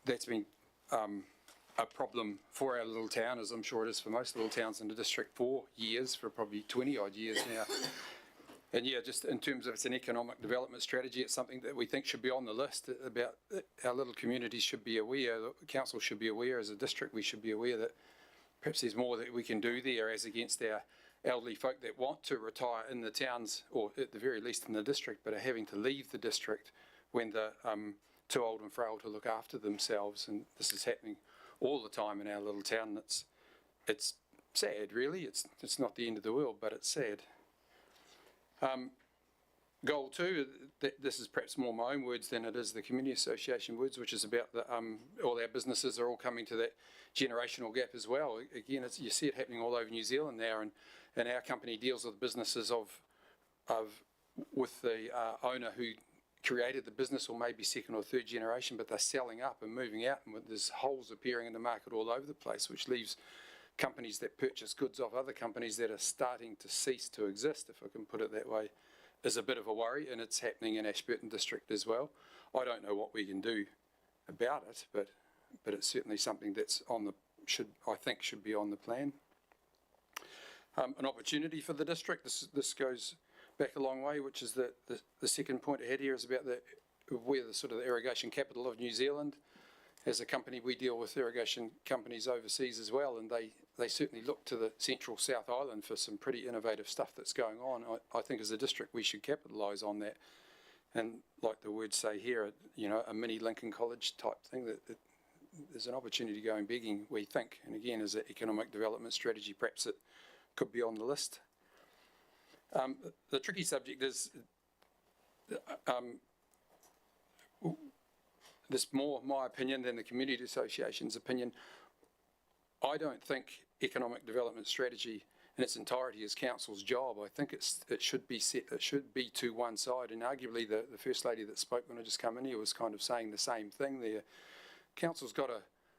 that's been a problem for our little town, as I'm sure it is for most little towns in the district, for years, for probably 20 odd years now. And yeah, just in terms of it's an economic development strategy, it's something that we think should be on the list. About our little communities should be aware, the council should be aware, as a district we should be aware that perhaps there's more that we can do there as against our elderly folk that want to retire in the towns, or at the very least in the district, but are having to leave the district when they're too old and frail to look after themselves. And this is happening all the time in our little town. It's sad, really. It's not the end of the world, but it's sad. Goal 2, this is perhaps more my own words than it is the Community Association words, which is about all our businesses are all coming to that generational gap as well. Again, you see it happening all over New Zealand now, and our company deals with businesses with the owner who created the business, or maybe second or third generation, but they're selling up and moving out, and there's holes appearing in the market all over the place, which leaves companies that purchase goods off other companies that are starting to cease to exist, if I can put it that way, is a bit of a worry, and it's happening in Ashburton District as well. I don't know what we can do about it, but it's certainly something that's I think should be on the plan. An opportunity for the district. This goes back a long way, which is the second point ahead here is about we're the sort of the irrigation capital of New Zealand. As a company, we deal with irrigation companies overseas as well, and they certainly look to the central South Island for some pretty innovative stuff that's going on. I think as a district we should capitalise on that, and like the words say here, a mini Lincoln College type thing, that there's an opportunity going begging, we think, and again as an economic development strategy perhaps it could be on the list. The tricky subject is this more my opinion than the Community Association's opinion. I don't think economic development strategy in its entirety is council's job. I think it should be set. It should be to one side. And arguably, the First Lady that spoke when I just come in here was kind of saying the same thing there. Council's got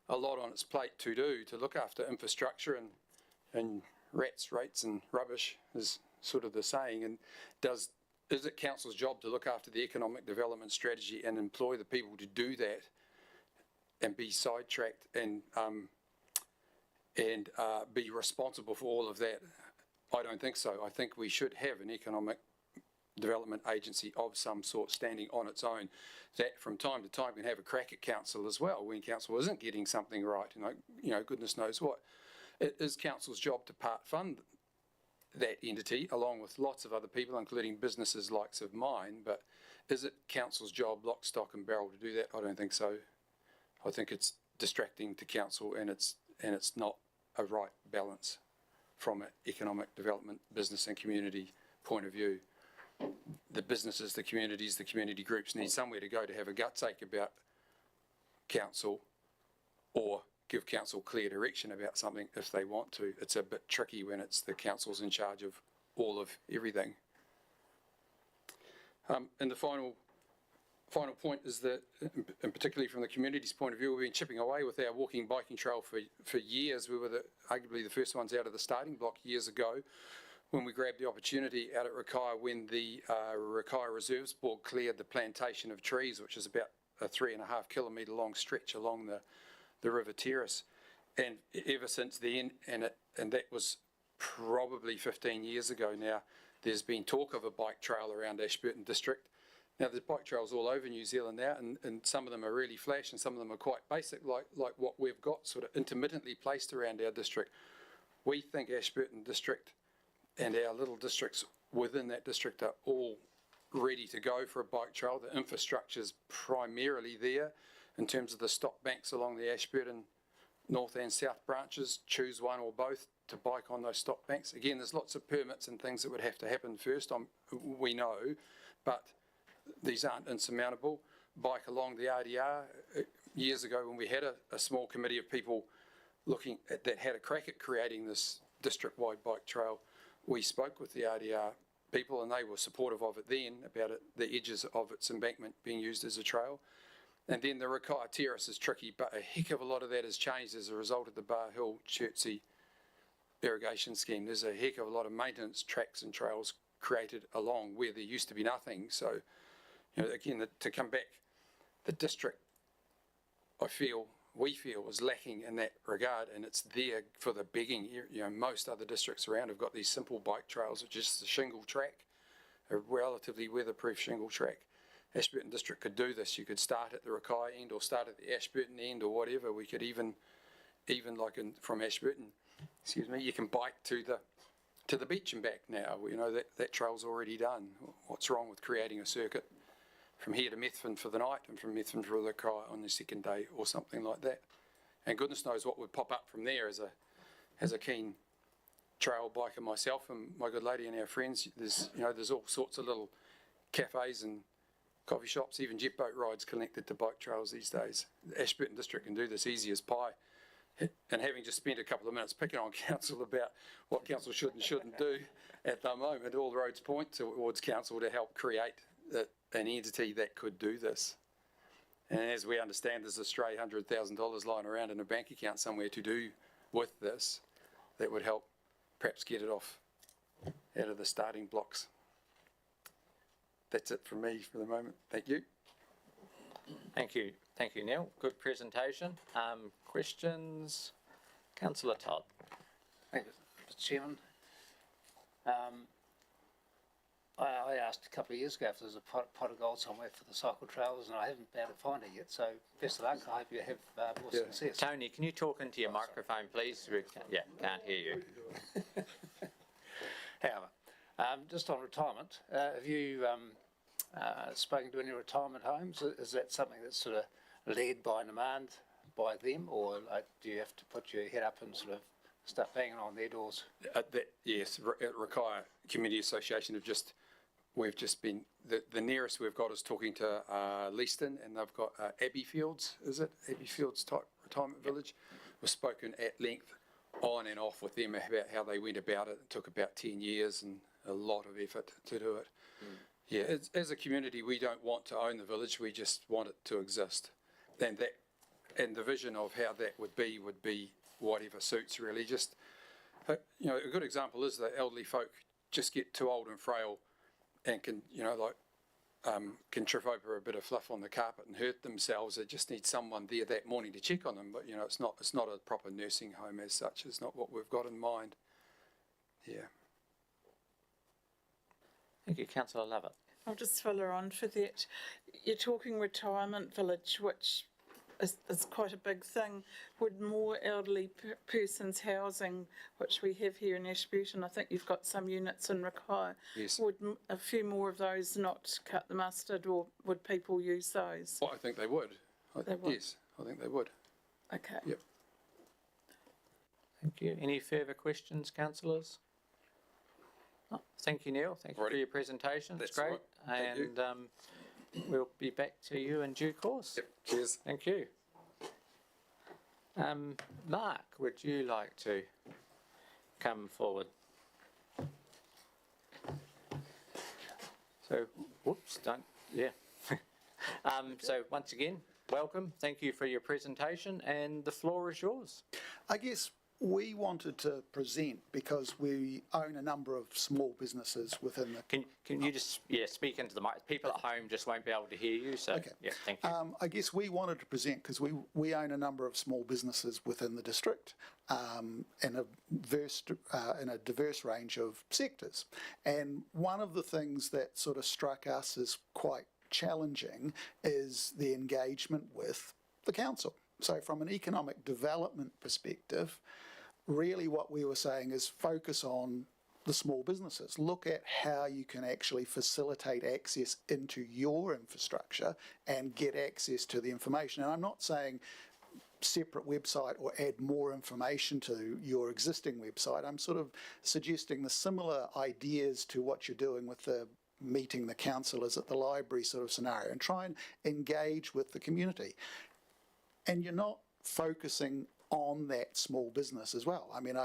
a lot on its plate to do, to look after infrastructure and rats, rates and rubbish is sort of the saying. And is it council's job to look after the economic development strategy and employ the people to do that and be sidetracked and be responsible for all of that? I don't think so. I think we should have an economic development agency of some sort standing on its own that from time to time can have a crack at council as well when council isn't getting something right. Goodness knows what. It is council's job to part fund that entity along with lots of other people, including businesses likes of mine, but is it council's job, lock, stock and barrel, to do that? I don't think so. I think it's distracting to council, and it's not a right balance from an economic development, business and community point of view. The businesses, the communities, the community groups need somewhere to go to have a guts ache about council, or give council clear direction about something if they want to. It's a bit tricky when it's the council's in charge of all of everything. And the final point is that, and particularly from the community's point of view, we've been chipping away with our walking biking trail for years. We were arguably the first ones out of the starting block years ago when we grabbed the opportunity out at Rakaya when the Rakaya Reserves Board cleared the plantation of trees, which is about a 3.5 kilometre long stretch along the River Terrace. And ever since then, and that was probably 15 years ago now, there's been talk of a bike trail around Ashburton District. Now there's bike trails all over New Zealand now, and some of them are really flash and some of them are quite basic, like what we've got sort of intermittently placed around our district. We think Ashburton District and our little districts within that district are all ready to go for a bike trail. The infrastructure's primarily there in terms of the stop banks along the Ashburton north and south branches. Choose one or both to bike on those stop banks. Again, there's lots of permits and things that would have to happen first, we know, but these aren't insurmountable. Bike along the RDR. Years ago when we had a small committee of people looking at that had a crack at creating this district-wide bike trail, we spoke with the RDR people and they were supportive of it then, about the edges of its embankment being used as a trail. And then the Rakaya Terrace is tricky, but a heck of a lot of that has changed as a result of the Bar Hill Chertsey irrigation scheme. There's a heck of a lot of maintenance tracks and trails created along where there used to be nothing. So, again, to come back, the district, we feel is lacking in that regard, and it's there for the begging. Most other districts around have got these simple bike trails, which is just a shingle track, a relatively weatherproof shingle track. Ashburton District could do this. You could start at the Rakai end or start at the Ashburton end or whatever. We could even like from Ashburton, you can bike to the beach and back now. That trail's already done. What's wrong with creating a circuit from here to Methven for the night and from Methven for the Rakai on the second day or something like that? And goodness knows what would pop up from there as a keen trail biker myself and my good lady and our friends. There's all sorts of little cafes and coffee shops, even jet boat rides connected to bike trails these days. The Ashburton District can do this easy as pie. And having just spent a couple of minutes picking on council about what council should and shouldn't do at the moment, all the roads point towards council to help create an entity that could do this. And as we understand, there's a stray $100,000 lying around in a bank account somewhere to do with this that would help perhaps get it off out of the starting blocks. That's it from me for the moment. Thank you. Thank you. Thank you, Neil. Good presentation. Questions? Councillor Todd. Thank you, Mr. Chairman. I asked a couple of years ago if there's a pot of gold somewhere for the cycle trails, and I haven't been able to find it yet. So best of luck. I hope you have more success. Tony, can you talk into your microphone, please? Can't hear you. However, just on retirement, have you spoken to any retirement homes? Is that something that's sort of led by demand by them, or do you have to put your head up and sort of start banging on their doors? Yes, at Rakai Community Association we've just been, the nearest we've got is talking to Leaston, and they've got Abbeyfields, is it? Abbeyfields type retirement village. We've spoken at length on and off with them about how they went about it. It took about 10 years and a lot of effort to do it. Yeah, as a community, we don't want to own the village, we just want it to exist. And the vision of how that would be whatever suits, really. Just, a good example is the elderly folk just get too old and frail and can trip over a bit of fluff on the carpet and hurt themselves. They just need someone there that morning to check on them. But it's not a proper nursing home as such. It's not what we've got in mind. Yeah. Thank you, Councillor Lovett. I'll just follow on for that. You're talking retirement village, which is quite a big thing. Would more elderly persons housing, which we have here in Ashburton, I think you've got some units in Rakai. Yes. Would a few more of those not cut the mustard, or would people use those? Well, I think they would. They would? Yes, I think they would. Okay. Yep. Thank you. Any further questions, councillors? Oh, thank you, Neil. Thank you for your presentation. It's great. Right. And we'll be back to you in due course. Yep. Cheers. Thank you. Mark, would you like to come forward? So, so once again, welcome. Thank you for your presentation, and the floor is yours. I guess we wanted to present because we own a number of small businesses within the... Can you just speak into the mic? People at home just won't be able to hear you, so Okay. yeah, thank you. I guess we wanted to present because we own a number of small businesses within the district in a diverse range of sectors. And one of the things that sort of struck us as quite challenging is the engagement with the council. So from an economic development perspective, really what we were saying is focus on the small businesses. Look at how you can actually facilitate access into your infrastructure and get access to the information. And I'm not saying separate website or add more information to your existing website. I'm sort of suggesting the similar ideas to what you're doing with the meeting the councillors at the library sort of scenario, and try and engage with the community. And you're not focusing on that small business as well. I mean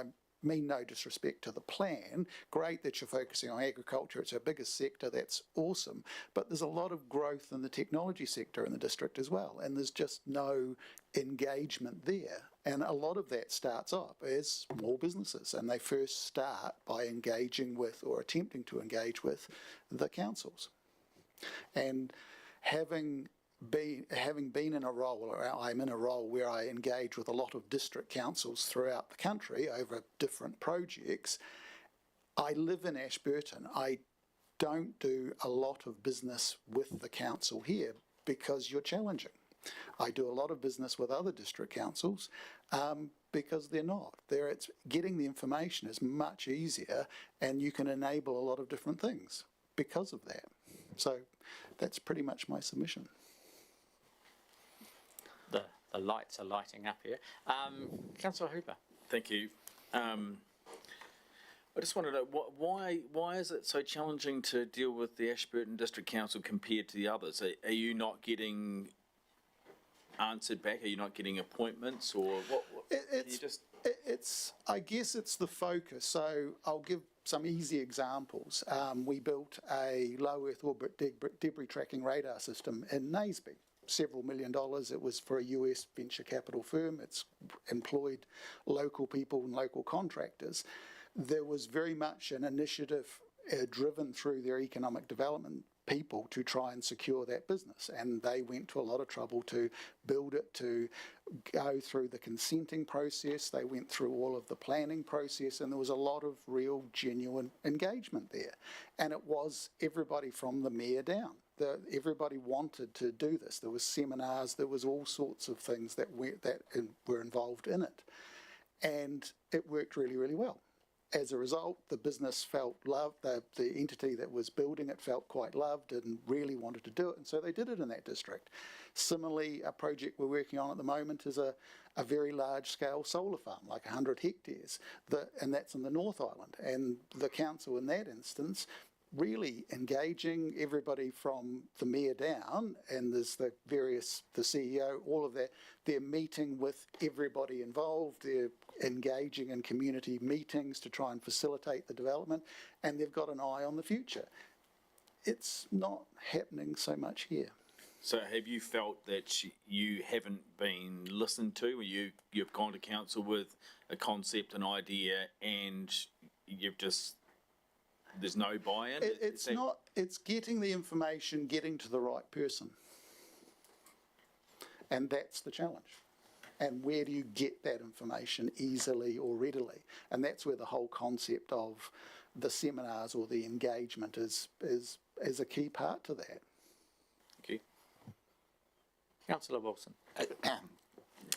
no disrespect to the plan. Great that you're focusing on agriculture. It's our biggest sector. That's awesome. But there's a lot of growth in the technology sector in the district as well. And there's just no engagement there. And a lot of that starts up as small businesses, and they first start by engaging with or attempting to engage with the councils. And having been in a role, or I'm in a role where I engage with a lot of district councils throughout the country over different projects, I live in Ashburton. I don't do a lot of business with the council here because you're challenging. I do a lot of business with other district councils because they're not. It's getting the information is much easier, and you can enable a lot of different things because of that. So that's pretty much my submission. The lights are lighting up here. Councillor Hooper. Thank you. I just want to know why is it so challenging to deal with the Ashburton District Council compared to the others? Are you not getting answered back? Are you not getting appointments, or what? I guess it's the focus. So I'll give some easy examples. We built a low Earth orbit debris tracking radar system in Naseby. Several $1 million. It was for a US venture capital firm. It's employed local people and local contractors. There was very much an initiative driven through their economic development people to try and secure that business, and they went to a lot of trouble to build it, to go through the consenting process. They went through all of the planning process, and there was a lot of real genuine engagement there. And it was everybody from the mayor down. Everybody wanted to do this. There was seminars, there was all sorts of things that were involved in it, and it worked really, really well. As a result, the business felt loved, the entity that was building it felt quite loved and really wanted to do it, and so they did it in that district. Similarly, a project we're working on at the moment is a very large-scale solar farm, like 100 hectares, and that's in the North Island. And the council in that instance really engaging everybody from the mayor down, and there's the CEO, all of that. They're meeting with everybody involved. They're engaging in community meetings to try and facilitate the development, and they've got an eye on the future. It's not happening so much here. So have you felt that you haven't been listened to, or you've gone to council with a concept, an idea, and there's no buy-in? It's getting the information, getting to the right person. And that's the challenge. And where do you get that information easily or readily? And that's where the whole concept of the seminars or the engagement is a key part to that. Thank you. Councillor Wilson.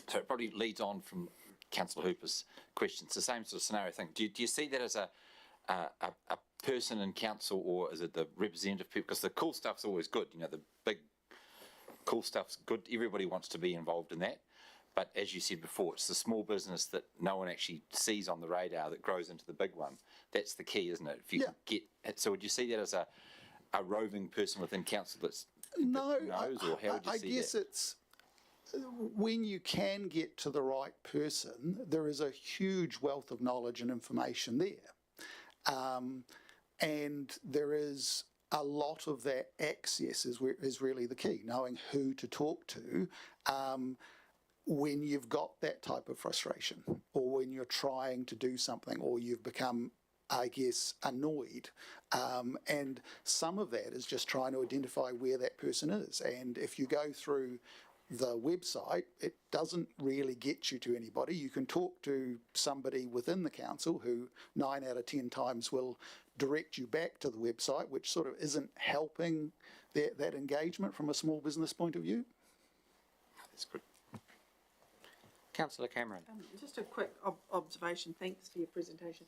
So it probably leads on from Councillor Hooper's question. It's the same sort of scenario thing. Do you see that as a person in council, or is it the representative people? Because the cool stuff's always good, the big cool stuff's good. Everybody wants to be involved in that. But as you said before, it's the small business that no one actually sees on the radar that grows into the big one. That's the key, isn't it? If you get so, would you see that as a roving person within council that knows, or how would you see that? I guess it's when you can get to the right person, there is a huge wealth of knowledge and information there. And there is a lot of that access is really the key, knowing who to talk to when you've got that type of frustration, or when you're trying to do something, or you've become, I guess, annoyed. And some of that is just trying to identify where that person is. And if you go through the website, it doesn't really get you to anybody. You can talk to somebody within the council who 9 out of 10 times will direct you back to the website, which sort of isn't helping that engagement from a small business point of view. That's good. Councillor Cameron. Just a quick observation. Thanks for your presentation.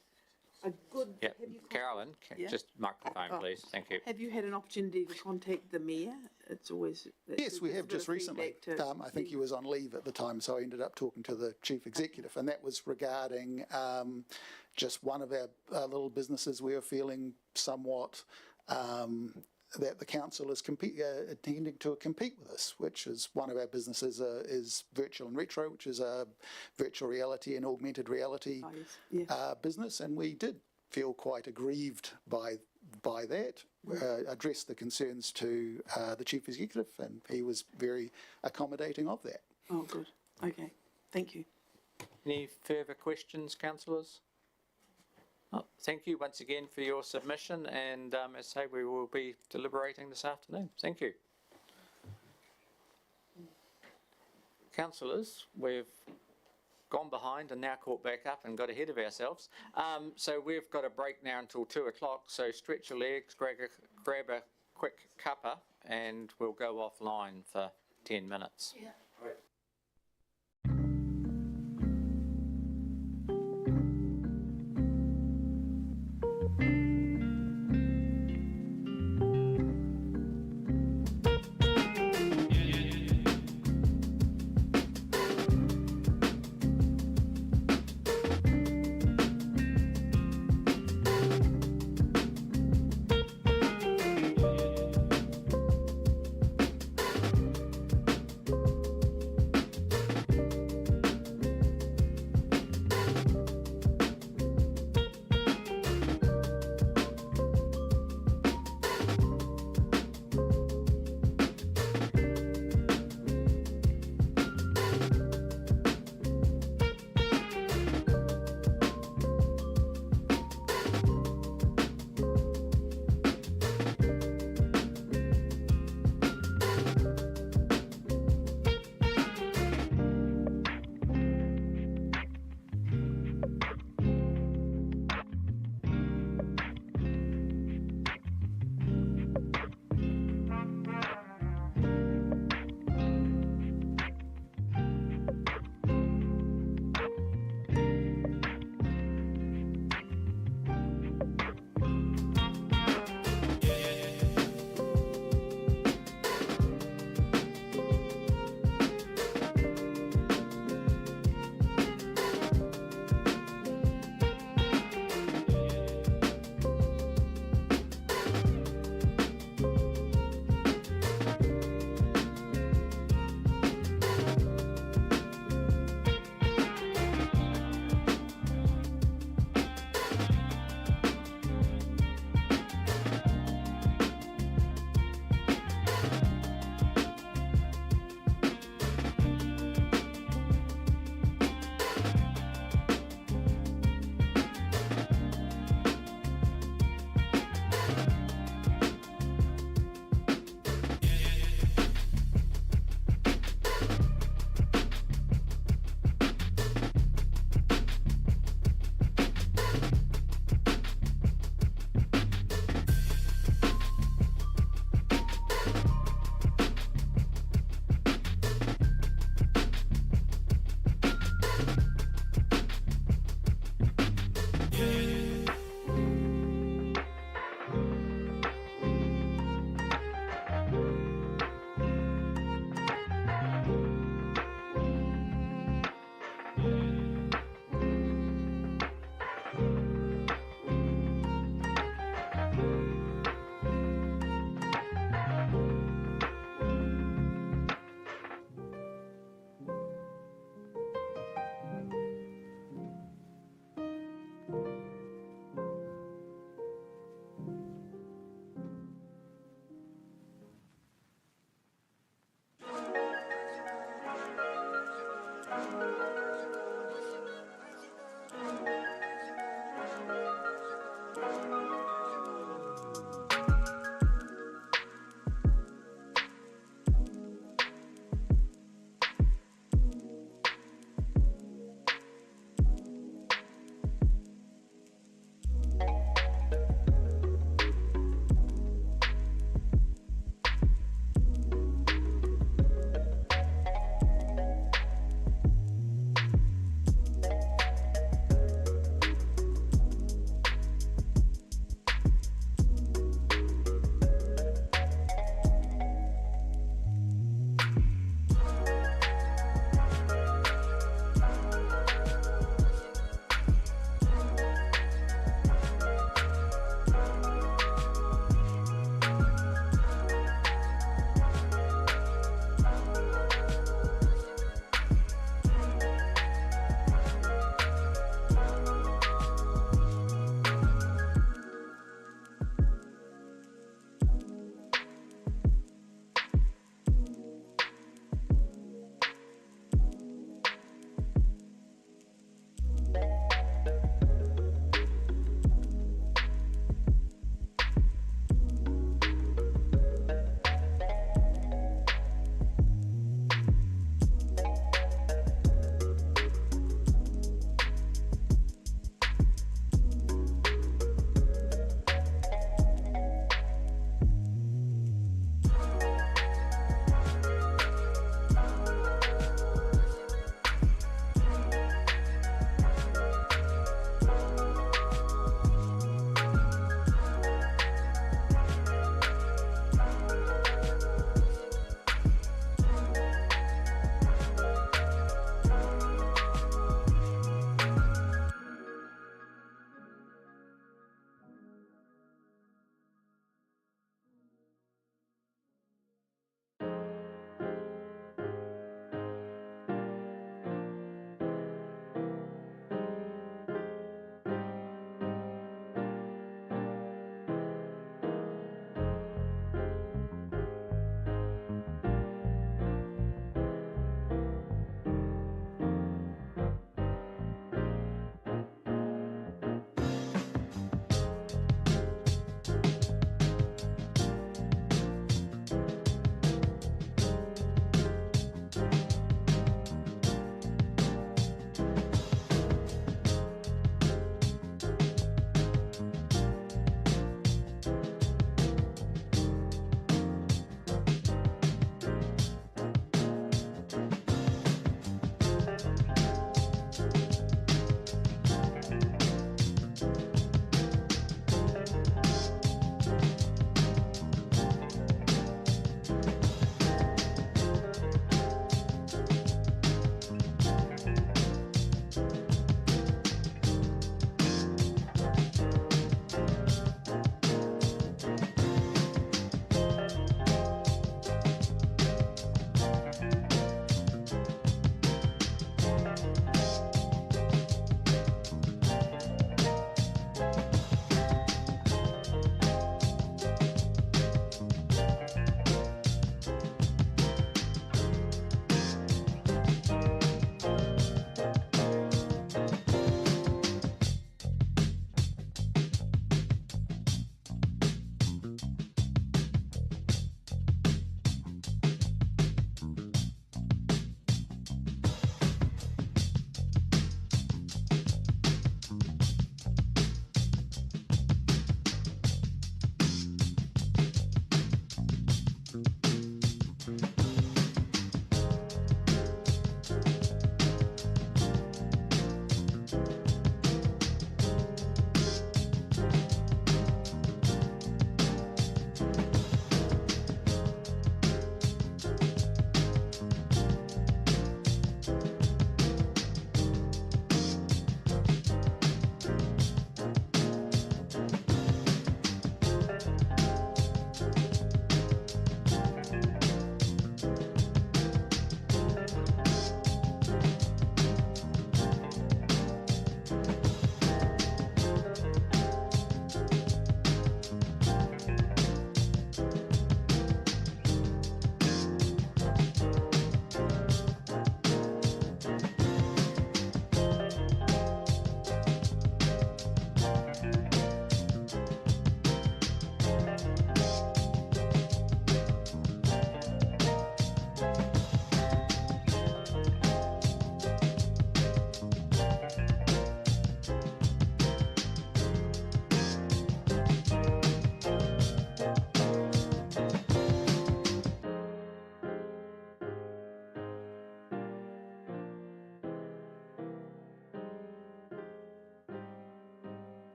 A good. Yeah, Carolyn, just microphone, please. Thank you. Have you had an opportunity to contact the mayor? It's always. Yes, we have just recently. I think he was on leave at the time, so I ended up talking to the chief executive, and that was regarding just one of our little businesses we are feeling somewhat that the council is intending to compete with us, which is one of our businesses is Virtual and Retro, which is a virtual reality and augmented reality business, and we did feel quite aggrieved by that, addressed the concerns to the chief executive, and he was very accommodating of that. Oh, good. Okay. Thank you. Any further questions, councillors? Oh, thank you once again for your submission, and as I say, we will be deliberating this afternoon. Thank you. Councillors, we've gone behind and now caught back up and got ahead of ourselves. So we've got a break now until 2 o'clock, so stretch your legs, grab a quick cuppa, and we'll go offline for 10 minutes. Yeah.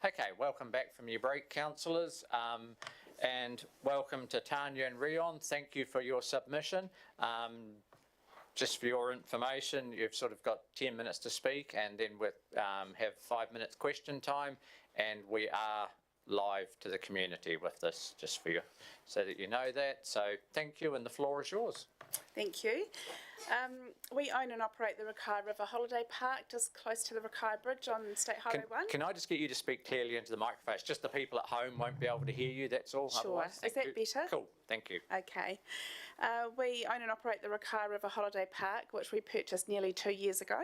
Okay, welcome back from your break, councillors, and welcome to Tanya and Rion. Thank you for your submission. Just for your information, you've sort of got 10 minutes to speak, and then we have 5 minutes question time, and we are live to the community with this, just for you, so that you know that. So thank you, and the floor is yours. Thank you. We own and operate the Rakai River Holiday Park, just close to the Rakai Bridge on State Highway 1. Can I just get you to speak clearly into the microphone? It's just the people at home won't be able to hear you, that's all. Sure. Otherwise, Is that better? Cool, thank you. Okay. We own and operate the Rakai River Holiday Park, which we purchased nearly 2 years ago.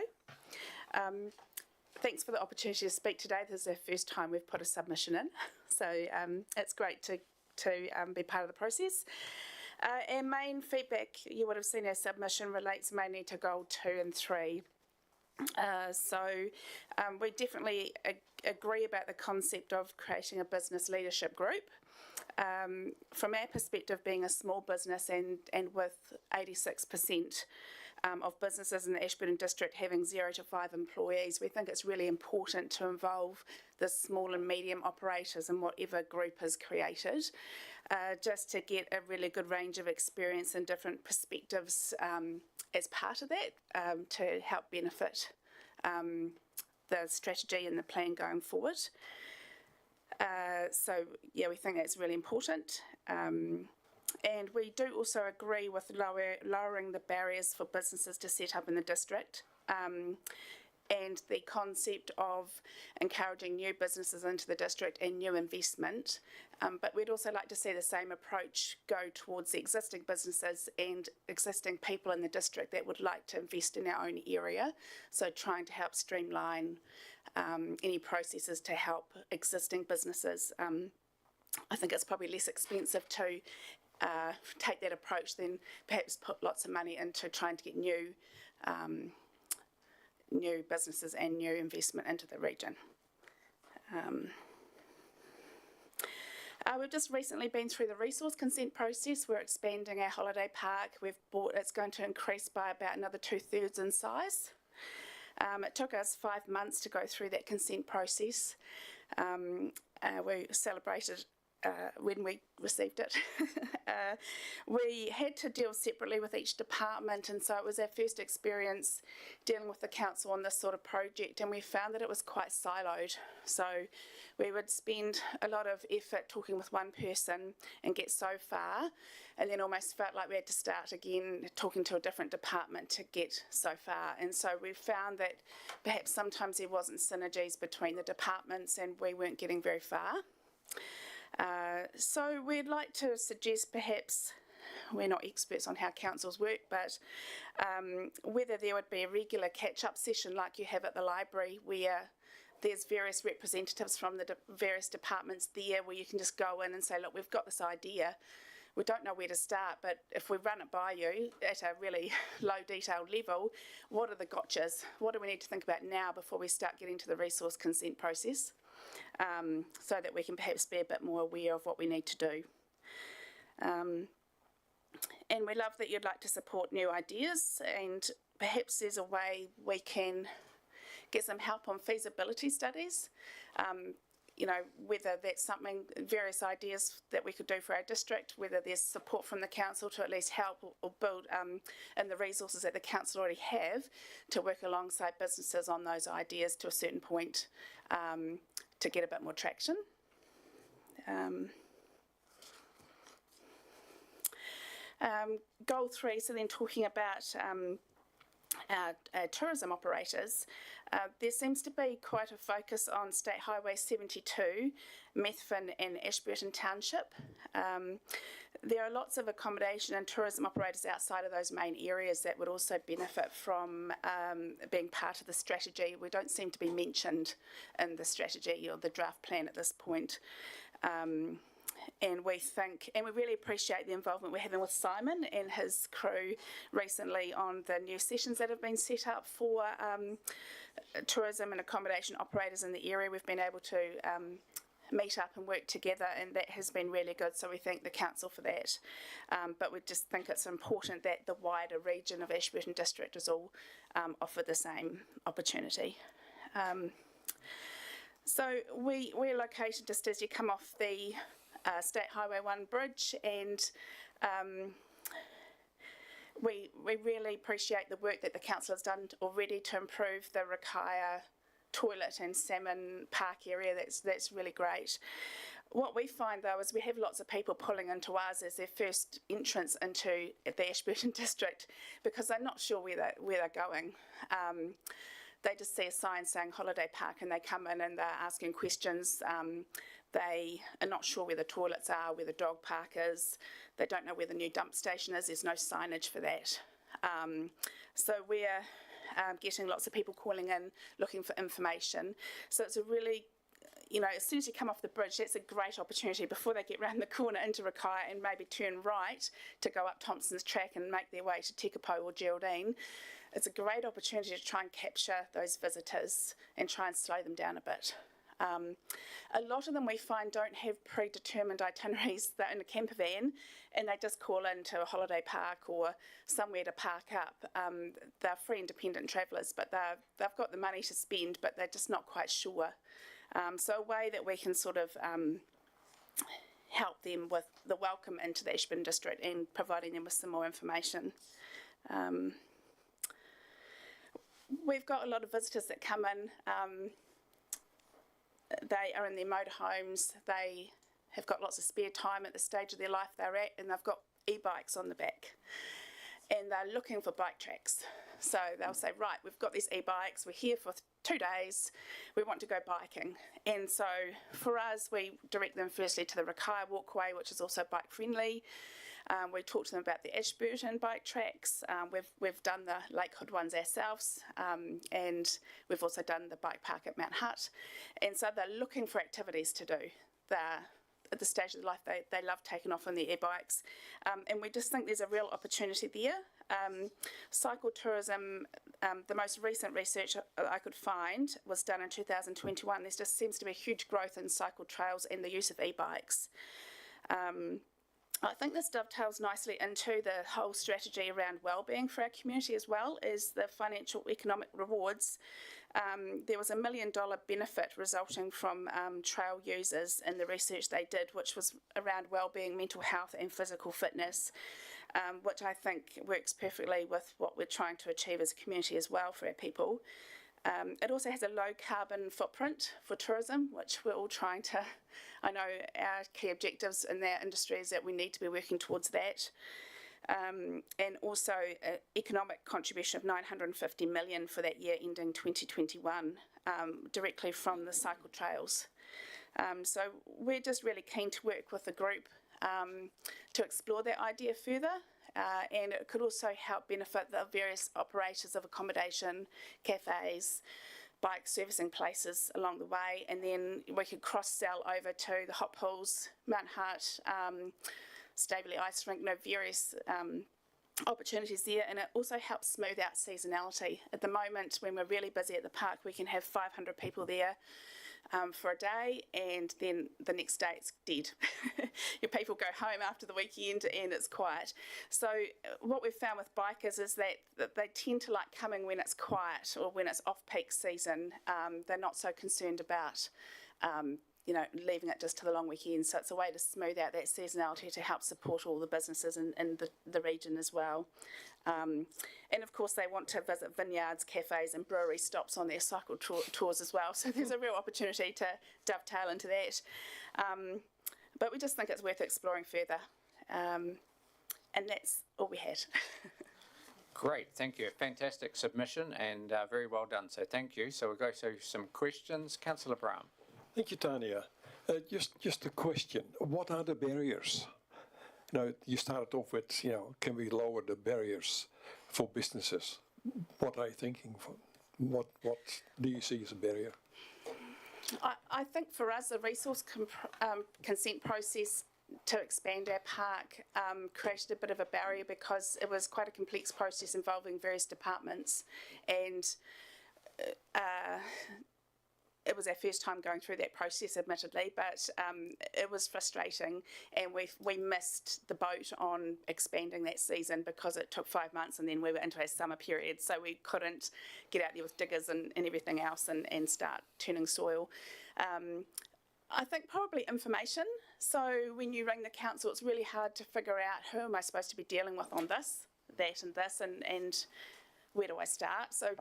Thanks for the opportunity to speak today. This is the first time we've put a submission in, so it's great to be part of the process. Our main feedback, you would have seen our submission, relates mainly to goal 2 and 3. We definitely agree about the concept of creating a business leadership group. From our perspective, being a small business and with 86% of businesses in the Ashburton district having 0 to 5 employees, we think it's really important to involve the small and medium operators in whatever group is created, just to get a really good range of experience and different perspectives as part of that, to help benefit the strategy and the plan going forward. We think that's really important. And we do also agree with lowering the barriers for businesses to set up in the district, and the concept of encouraging new businesses into the district and new investment. But we'd also like to see the same approach go towards the existing businesses and existing people in the district that would like to invest in our own area. So trying to help streamline any processes to help existing businesses. I think it's probably less expensive to take that approach than perhaps put lots of money into trying to get new businesses and new investment into the region. We've just recently been through the resource consent process. We're expanding our holiday park. It's going to increase by about another 2/3 in size. It took us 5 months to go through that consent process. We celebrated when we received it. We had to deal separately with each department, and so it was our first experience dealing with the council on this sort of project, and we found that it was quite siloed. So we would spend a lot of effort talking with one person and get so far, and then almost felt like we had to start again talking to a different department to get so far. And so we found that perhaps sometimes there wasn't synergies between the departments and we weren't getting very far. So we'd like to suggest, perhaps, we're not experts on how councils work, but whether there would be a regular catch-up session like you have at the library, where there's various representatives from the various departments there, where you can just go in and say, look, we've got this idea, we don't know where to start, but if we run it by you at a really low detailed level, what are the gotchas? What do we need to think about now before we start getting to the resource consent process? So that we can perhaps be a bit more aware of what we need to do. And we love that you'd like to support new ideas, and perhaps there's a way we can get some help on feasibility studies. Whether that's something, various ideas that we could do for our district, whether there's support from the council to at least help or build in the resources that the council already have to work alongside businesses on those ideas to a certain point, to get a bit more traction. Goal 3, so then talking about tourism operators, there seems to be quite a focus on State Highway 72, Methven and Ashburton Township. There are lots of accommodation and tourism operators outside of those main areas that would also benefit from being part of the strategy. We don't seem to be mentioned in the strategy or the draft plan at this point. And we really appreciate the involvement we're having with Simon and his crew recently on the new sessions that have been set up for tourism and accommodation operators in the area. We've been able to meet up and work together, and that has been really good, so we thank the council for that. But we just think it's important that the wider region of Ashburton District is all offered the same opportunity. So we're located just as you come off the State Highway 1 bridge, and we really appreciate the work that the council has done already to improve the Rakaya toilet and salmon park area. That's really great. What we find though is we have lots of people pulling into ours as their first entrance into the Ashburton district because they're not sure where they're going. They just see a sign saying holiday park and they come in and they're asking questions. They are not sure where the toilets are, where the dog park is. They don't know where the new dump station is. There's no signage for that. So we're getting lots of people calling in looking for information. So it's a really, as soon as you come off the bridge, that's a great opportunity before they get round the corner into Rakaya and maybe turn right to go up Thompson's Track and make their way to Tekapo or Geraldine. It's a great opportunity to try and capture those visitors and try and slow them down a bit. A lot of them we find don't have predetermined itineraries. They're in a camper van and they just call into a holiday park or somewhere to park up. They're free independent travellers, but they've got the money to spend, but they're just not quite sure. So a way that we can sort of help them with the welcome into the Ashburton district and providing them with some more information. We've got a lot of visitors that come in. They are in their motorhomes. They have got lots of spare time at the stage of their life they're at, and they've got e-bikes on the back. And they're looking for bike tracks. So they'll say, right, we've got these e-bikes. We're here for 2 days. We want to go biking. And so for us, we direct them firstly to the Rakaya walkway, which is also bike friendly. We talk to them about the Ashburton bike tracks. We've done the Lakehood ones ourselves, and we've also done the bike park at Mount Hutt. And so they're looking for activities to do. They're at the stage of their life they love taking off on their e-bikes, and we just think there's a real opportunity there. Cycle tourism, the most recent research I could find was done in 2021. There just seems to be a huge growth in cycle trails and the use of e-bikes. I think this dovetails nicely into the whole strategy around wellbeing for our community as well as the financial economic rewards. There was $1 million benefit resulting from trail users in the research they did, which was around wellbeing, mental health and physical fitness, which I think works perfectly with what we're trying to achieve as a community as well for our people. It also has a low carbon footprint for tourism, which we're all trying to, I know our key objectives in that industry is that we need to be working towards that. And also an economic contribution of $950 million for that year ending 2021, directly from the cycle trails. So we're just really keen to work with the group to explore that idea further. And it could also help benefit the various operators of accommodation, cafes, bike servicing places along the way, and then we could cross-sell over to the hot pools, Mount Hutt, Staveley Ice Rink, various opportunities there, and it also helps smooth out seasonality. At the moment, when we're really busy at the park, we can have 500 people there for a day, and then the next day it's dead. Your people go home after the weekend and it's quiet. So what we've found with bikers is that they tend to like coming when it's quiet or when it's off-peak season. They're not so concerned about leaving it just to the long weekend. So it's a way to smooth out that seasonality to help support all the businesses in the region as well. And of course they want to visit vineyards, cafes and brewery stops on their cycle tours as well. So there's a real opportunity to dovetail into that. But we just think it's worth exploring further. And that's all we had. Great, thank you. Fantastic submission and very well done. So thank you. So we'll go through some questions. Councillor Brown. Thank you, Tanya. Just a question. What are the barriers? Now, you started off with, can we lower the barriers for businesses? What are you thinking? What do you see as a barrier? I think for us, the resource consent process to expand our park created a bit of a barrier because it was quite a complex process involving various departments, and it was our first time going through that process, admittedly, but it was frustrating, and we missed the boat on expanding that season because it took 5 months and then we were into our summer period, so we couldn't get out there with diggers and everything else and start turning soil. I think probably information. So when you ring the council, it's really hard to figure out who am I supposed to be dealing with on this, that and this, and where do I start? So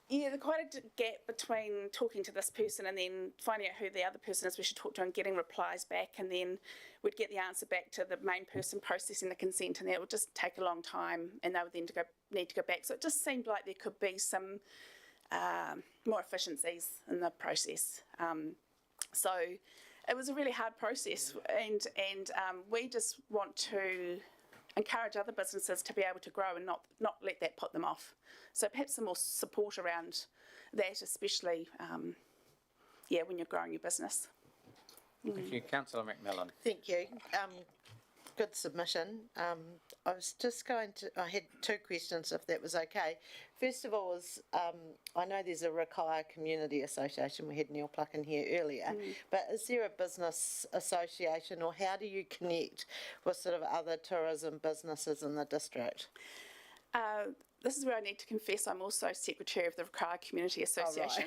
yeah, there's quite a gap between talking to this person and then finding out who the other person is we should talk to and getting replies back, and then we'd get the answer back to the main person processing the consent, and that would just take a long time, and they would then need to go back. So it just seemed like there could be some more efficiencies in the process. So it was a really hard process, and we just want to encourage other businesses to be able to grow and not let that put them off. So perhaps some more support around that, especially when you're growing your business. Thank you. Councillor McMillan. Thank you. Good submission. I was just I had two questions, if that was okay. First of all is, I know there's a Rakaia Community Association, we had Neil Pluck in here earlier, but is there a business association, or how do you connect with sort of other tourism businesses in the district? This is where I need to confess I'm also Secretary of the Rakaia Community Association,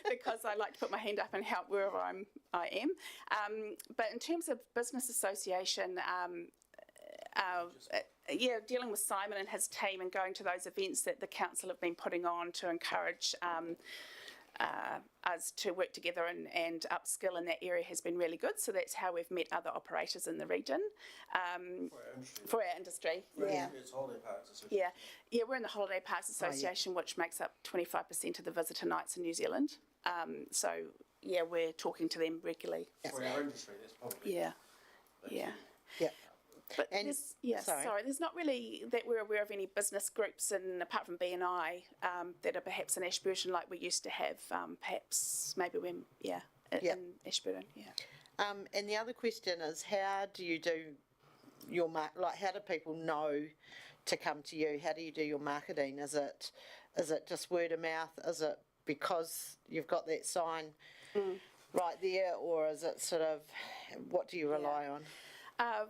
because I like to put my hand up and help wherever I am. But in terms of business association, dealing with Simon and his team and going to those events that the council have been putting on to encourage us to work together and upskill in that area has been really good. So that's how we've met other operators in the region. For our industry. Yeah. It's Holiday Parks Association. Yeah, we're in the Holiday Parks Association, which makes up 25% of the visitor nights in New Zealand. So yeah, we're talking to them regularly. For our industry, that's probably. Yeah. But there's not really that we're aware of any business groups, and apart from BNI, that are perhaps in Ashburton like we used to have, perhaps maybe when, in Ashburton, And the other question is, how do you do your how do people know to come to you? How do you do your marketing? Is it just word of mouth? Is it because you've got that sign right there, or is it sort of, what do you rely on?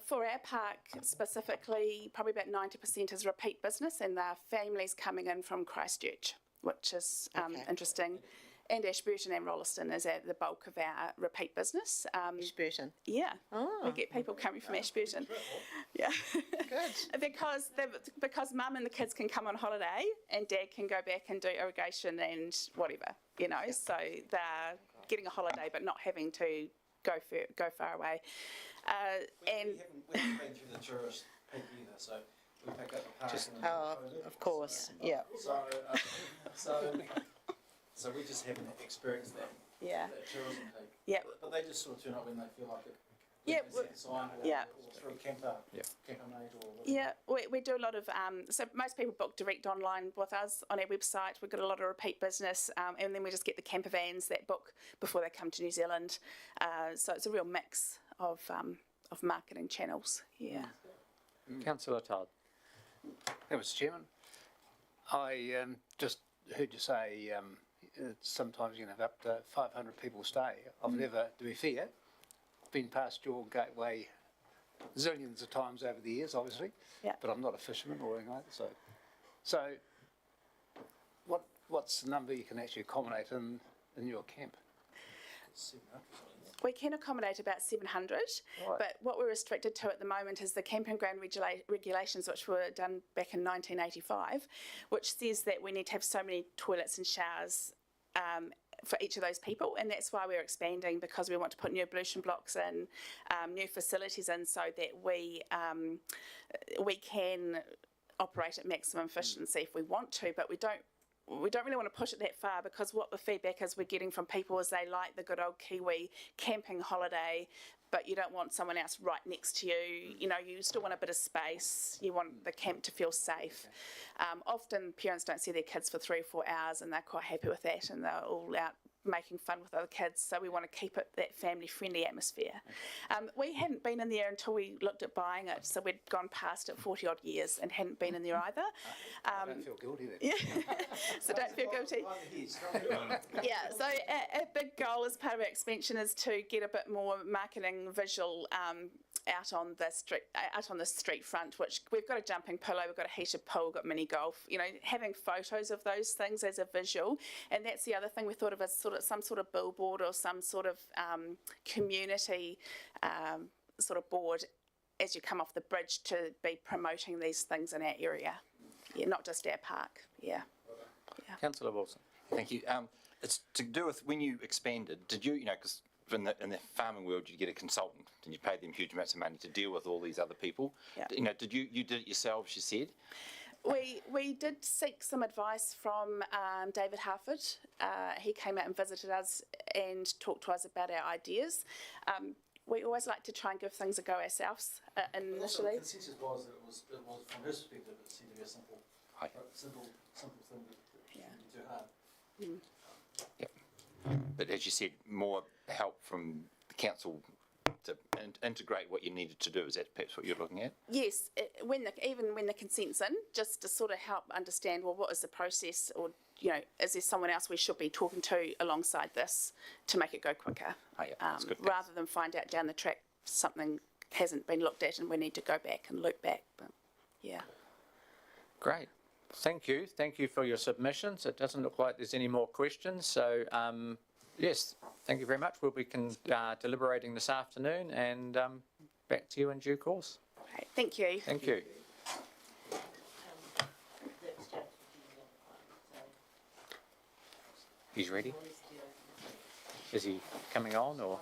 For our park specifically, probably about 90% is repeat business, and they're families coming in from Christchurch, which is interesting. And Ashburton and Rolleston is at the bulk of our repeat business. Ashburton? Yeah. We get people coming from Ashburton. Yeah. Good. because mum and the kids can come on holiday and dad can go back and do irrigation and whatever, so they're getting a holiday but not having to go far away. We haven't been through the tourist peak either, so we pick up the park. Of course, yeah. So we just haven't experienced that. Yeah. That tourism peak. Yeah. But they just sort of turn up when they feel like it. Yeah. Sign or through Camper Mate or whatever. Yeah, we do a lot of, so most people book direct online with us on our website. We've got a lot of repeat business, and then we just get the camper vans that book before they come to New Zealand. So it's a real mix of marketing channels, Councillor Todd. Thank you, Mr. Chairman. I just heard you say sometimes you can have up to 500 people stay. I've never, to be fair, been past your gateway zillions of times over the years, obviously, but I'm not a fisherman or anything like that. So what's the number you can actually accommodate in your camp? 700. We can accommodate about 700, but what we're restricted to at the moment is the camping ground regulations, which were done back in 1985, which says that we need to have so many toilets and showers for each of those people, and that's why we're expanding, because we want to put new ablution blocks in, new facilities in, so that we can operate at maximum efficiency if we want to, but we don't really want to push it that far, because what the feedback is we're getting from people is they like the good old Kiwi camping holiday, but you don't want someone else right next to you. You still want a bit of space. You want the camp to feel safe. Often parents don't see their kids for 3 or 4 hours, and they're quite happy with that, and they're all out making fun with other kids, so we want to keep it that family-friendly atmosphere. We hadn't been in there until we looked at buying it, so we'd gone past it 40 odd years and hadn't been in there either. I don't feel guilty then. Yeah, so don't feel guilty. Yeah, so a big goal as part of our expansion is to get a bit more marketing visual out on the street front, which we've got a jumping pillow, we've got a heated pool, we've got mini golf, you know, having photos of those things as a visual. And that's the other thing we thought of as some sort of billboard or some sort of community sort of board as you come off the bridge to be promoting these things in our area. Yeah, not just our park. Yeah. Councillor Wilson. Thank you. It's to do with when you expanded, did you, because in the farming world, you get a consultant and you pay them huge amounts of money to deal with all these other people. Yeah. Did you did it yourselves, you said? We did seek some advice from David Harford. He came out and visited us and talked to us about our ideas. We always like to try and give things a go ourselves initially. Also, the consensus was that it was from his perspective, it seemed to be a simple thing that shouldn't be too hard. Yep. But as you said, more help from the council to integrate what you needed to do. Is that perhaps what you're looking at? Yes, even when the consent's in, just to sort of help understand, well, what is the process, or is there someone else we should be talking to alongside this to make it go quicker? That's good. Rather than find out down the track something hasn't been looked at and we need to go back and loop back. But yeah. Great. Thank you. Thank you for your submissions. It doesn't look like there's any more questions. So, yes, thank you very much. We'll be deliberating this afternoon and back to you in due course. Right, thank you. Thank you. He's ready? Is he coming on or?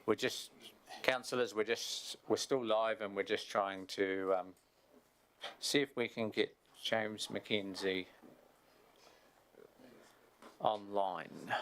We're just, councillors, we're still live and we're just trying to see if we can get James Mackenzie online.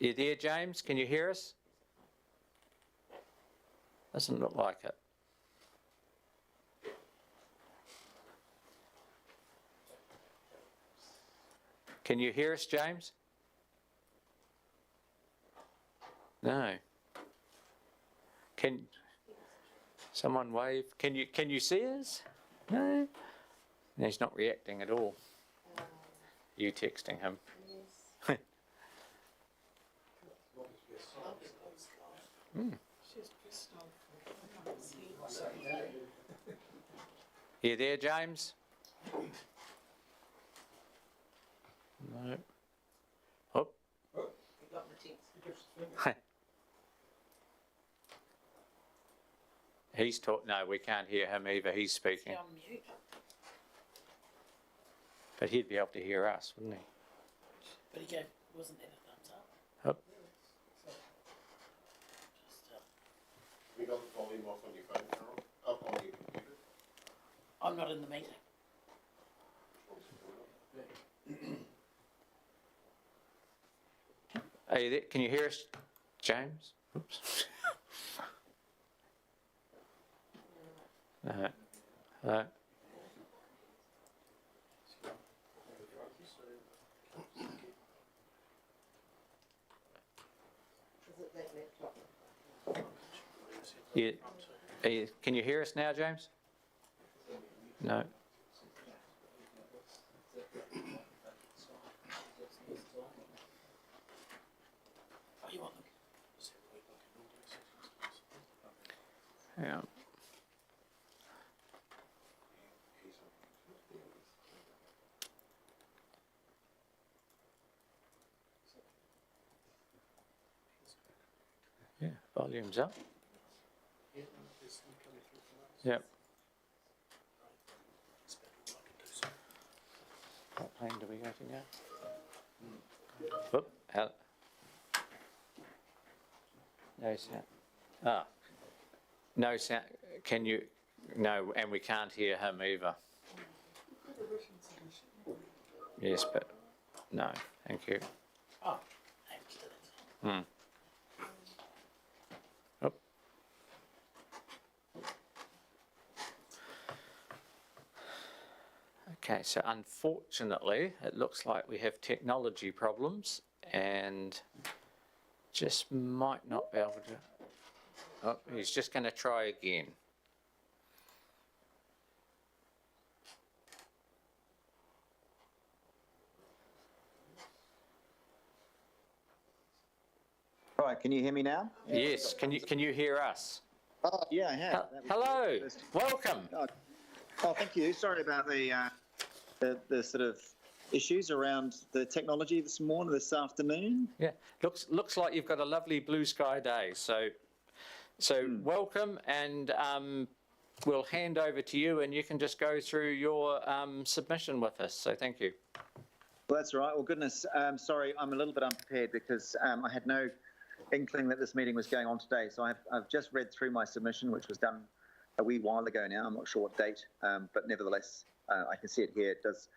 You there, James? Can you hear us? Doesn't look like it. Can you hear us, James? No. Someone wave. Can you see us? No. He's not reacting at all. You texting him. You there, James? No. Oh. He's no, we can't hear him either. He's speaking. But he'd be able to hear us, wouldn't he? But he wasn't that a thumbs up? Oh. We got the volume off on your phone, Carol? Up on your computer? I'm not in the meeting. Are you there? Can you hear us, James? Oops. No. No. Can you hear us now, James? No. Yeah. Yeah, volume's up. Yep. What plane do we go to now? Whoop, out. No sound. Ah. No sound. Can you? No, and we can't hear him either. Yes, but no, thank you. Oh, Hmm. Oh. Okay, so unfortunately, it looks like we have technology problems and just might not be able to. Oh, he's just going to try again. Right, can you hear me now? Yes, can you hear us? Oh, yeah, I have. Hello, welcome. Oh, thank you. Sorry about the sort of issues around the technology this afternoon. Yeah, looks like you've got a lovely blue sky day. So welcome, and we'll hand over to you, and you can just go through your submission with us. So thank you. Well, that's all right. Well, goodness, sorry, I'm a little bit unprepared because I had no inkling that this meeting was going on today. So I've just read through my submission, which was done a wee while ago now. I'm not sure what date, but nevertheless, I can see it here. It does.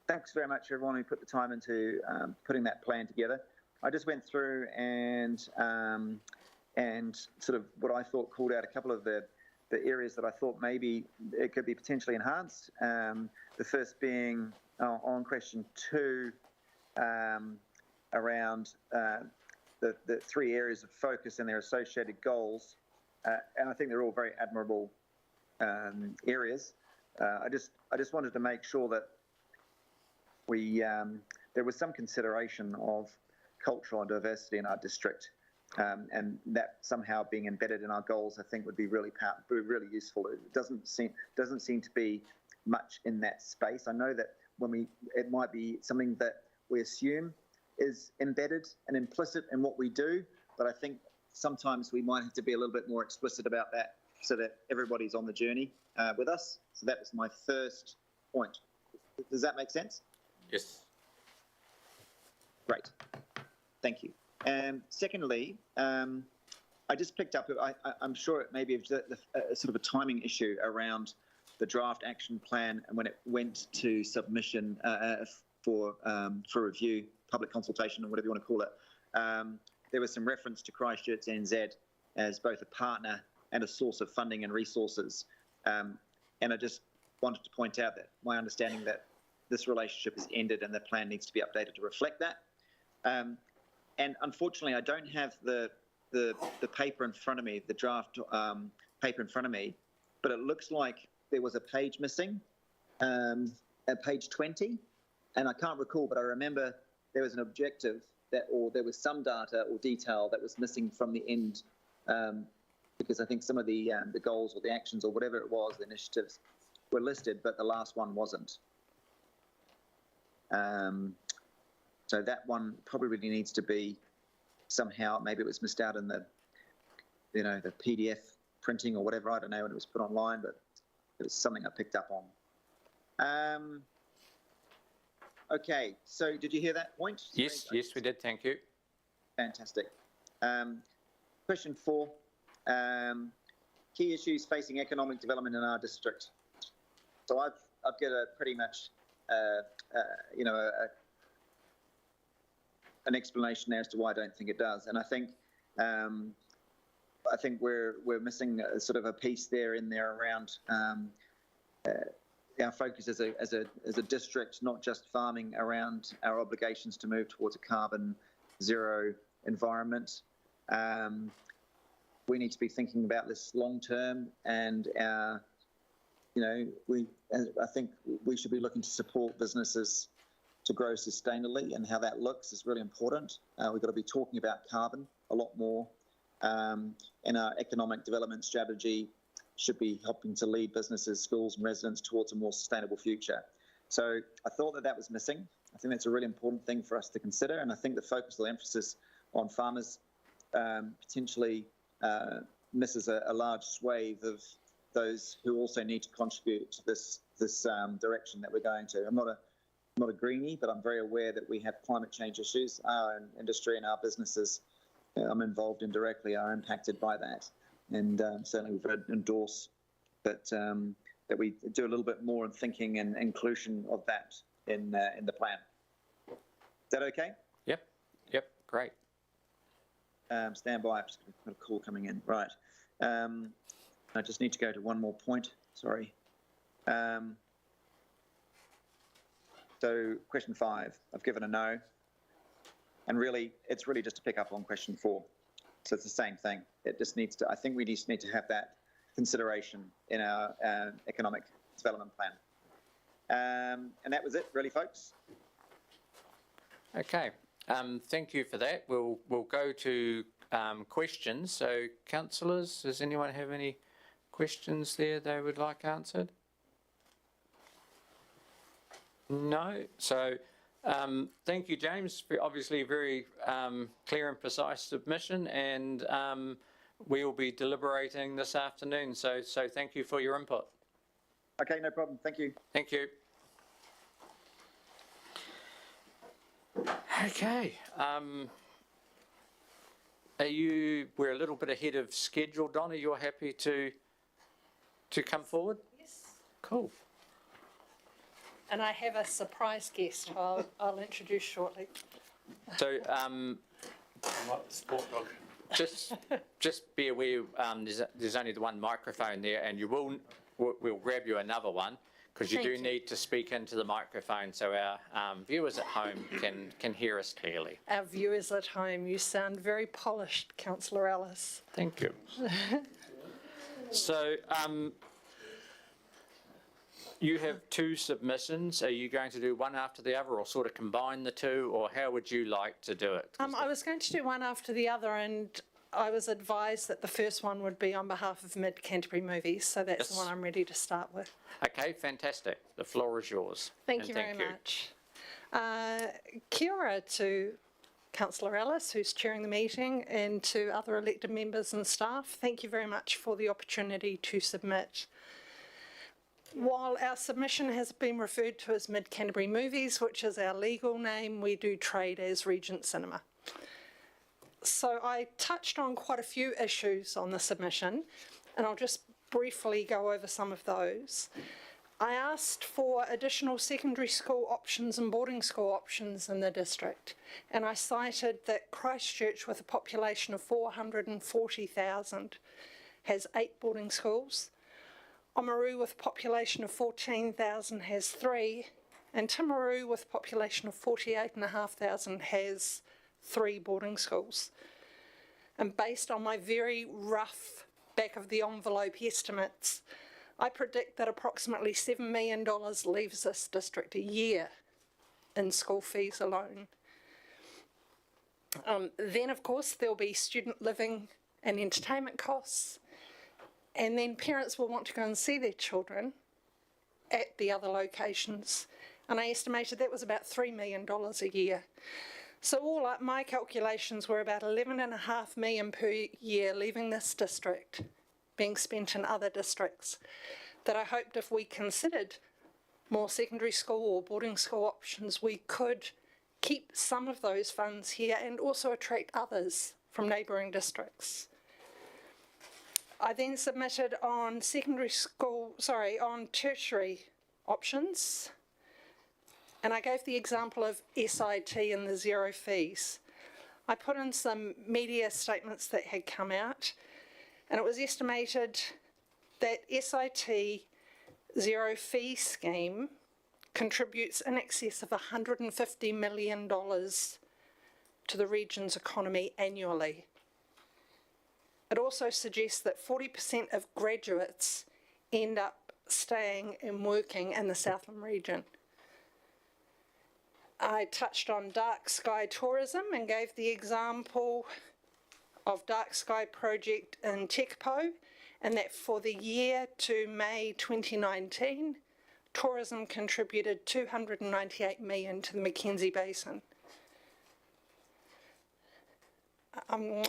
Thanks very much, everyone who put the time into putting that plan together. I just went through and sort of what I thought called out a couple of the areas that I thought maybe it could be potentially enhanced. The first being on question 2 around the 3 areas of focus and their associated goals. And I think they're all very admirable areas. I just wanted to make sure that there was some consideration of cultural diversity in our district, and that somehow being embedded in our goals, I think, would be really useful. It doesn't seem to be much in that space. I know that it might be something that we assume is embedded and implicit in what we do, but I think sometimes we might have to be a little bit more explicit about that so that everybody's on the journey with us. So that was my first point. Does that make sense? Yes. Great. Thank you. And secondly, I just picked up, I'm sure it may be a sort of a timing issue around the draft action plan and when it went to submission for review, public consultation, or whatever you want to call it. There was some reference to Christchurch NZ as both a partner and a source of funding and resources. And I just wanted to point out that my understanding that this relationship is ended and the plan needs to be updated to reflect that. And unfortunately, I don't have the the paper in front of me, the draft paper in front of me, but it looks like there was a page missing, at page 20, and I can't recall, but I remember there was an objective or there was some data or detail that was missing from the end, because I think some of the goals or the actions or whatever it was, the initiatives were listed, but the last one wasn't. So that one probably really needs to be somehow, maybe it was missed out in the PDF printing or whatever, I don't know when it was put online, but it was something I picked up on. Okay, so did you hear that point? Yes, we did, thank you. Fantastic. Question 4, key issues facing economic development in our district. So I've got a pretty much, an explanation there as to why I don't think it does, and I think we're missing sort of a piece there around our focus as a district, not just farming, around our obligations to move towards a carbon zero environment. We need to be thinking about this long term, and I think we should be looking to support businesses to grow sustainably, and how that looks is really important. We've got to be talking about carbon a lot more, and our economic development strategy should be helping to lead businesses, schools and residents towards a more sustainable future. So I thought that was missing. I think that's a really important thing for us to consider, and I think the focus or emphasis on farmers potentially misses a large swathe of those who also need to contribute to this direction that we're going to. I'm not a greenie, but I'm very aware that we have climate change issues. Our industry and our businesses I'm involved in directly are impacted by that. And certainly we've endorse that we do a little bit more in thinking and inclusion of that in the plan. Is that okay? Yep, great. Stand by, I've just got a call coming in. Right. I just need to go to one more point, sorry. So question 5, I've given a no. And really, it's really just to pick up on question 4. So it's the same thing. It just needs to, I think we just need to have that consideration in our economic development plan. And that was it, really, folks. Okay, thank you for that. We'll go to questions. So, councillors, does anyone have any questions there they would like answered? No? So, thank you, James, for obviously a very clear and precise submission, and we will be deliberating this afternoon. So thank you for your input. Okay, no problem. Thank you. Thank you. Okay. We're a little bit ahead of schedule, Donna. You're happy to come forward? Yes. Cool. And I have a surprise guest who I'll introduce shortly. So, just be aware, there's only the one microphone there, and we'll grab you another one, because you do need to speak into the microphone so our viewers at home can hear us clearly. Our viewers at home, you sound very polished, Councillor Ellis. Thank you. So, you have 2 submissions. Are you going to do one after the other, or sort of combine the 2, or how would you like to do it? I was going to do one after the other, and I was advised that the first one would be on behalf of Mid Canterbury Movies, so that's the one I'm ready to start with. Okay, fantastic. The floor is yours. Thank you very much. Kia ora to Councillor Ellis, who's chairing the meeting, and to other elected members and staff. Thank you very much for the opportunity to submit. While our submission has been referred to as Mid Canterbury Movies, which is our legal name, we do trade as Regent Cinema. So I touched on quite a few issues on the submission, and I'll just briefly go over some of those. I asked for additional secondary school options and boarding school options in the district, and I cited that Christchurch, with a population of 440,000, has 8 boarding schools. Oamaru, with a population of 14,000, has 3, and Timaru, with a population of 48,500, has 3 boarding schools. And based on my very rough back of the envelope estimates, I predict that approximately $7 million leaves this district a year in school fees alone. Then, of course, there'll be student living and entertainment costs, and then parents will want to go and see their children at the other locations. And I estimated that was about $3 million a year. So all up, my calculations were about $11.5 million per year leaving this district, being spent in other districts, that I hoped if we considered more secondary school or boarding school options, we could keep some of those funds here and also attract others from neighbouring districts. I then submitted on on tertiary options, and I gave the example of SIT and the zero fees. I put in some media statements that had come out, and it was estimated that SIT zero fee scheme contributes in excess of $150 million to the region's economy annually. It also suggests that 40% of graduates end up staying and working in the Southland region. I touched on dark sky tourism and gave the example of dark sky project in Tekapo, and that for the year to May 2019, tourism contributed $298 million to the Mackenzie Basin.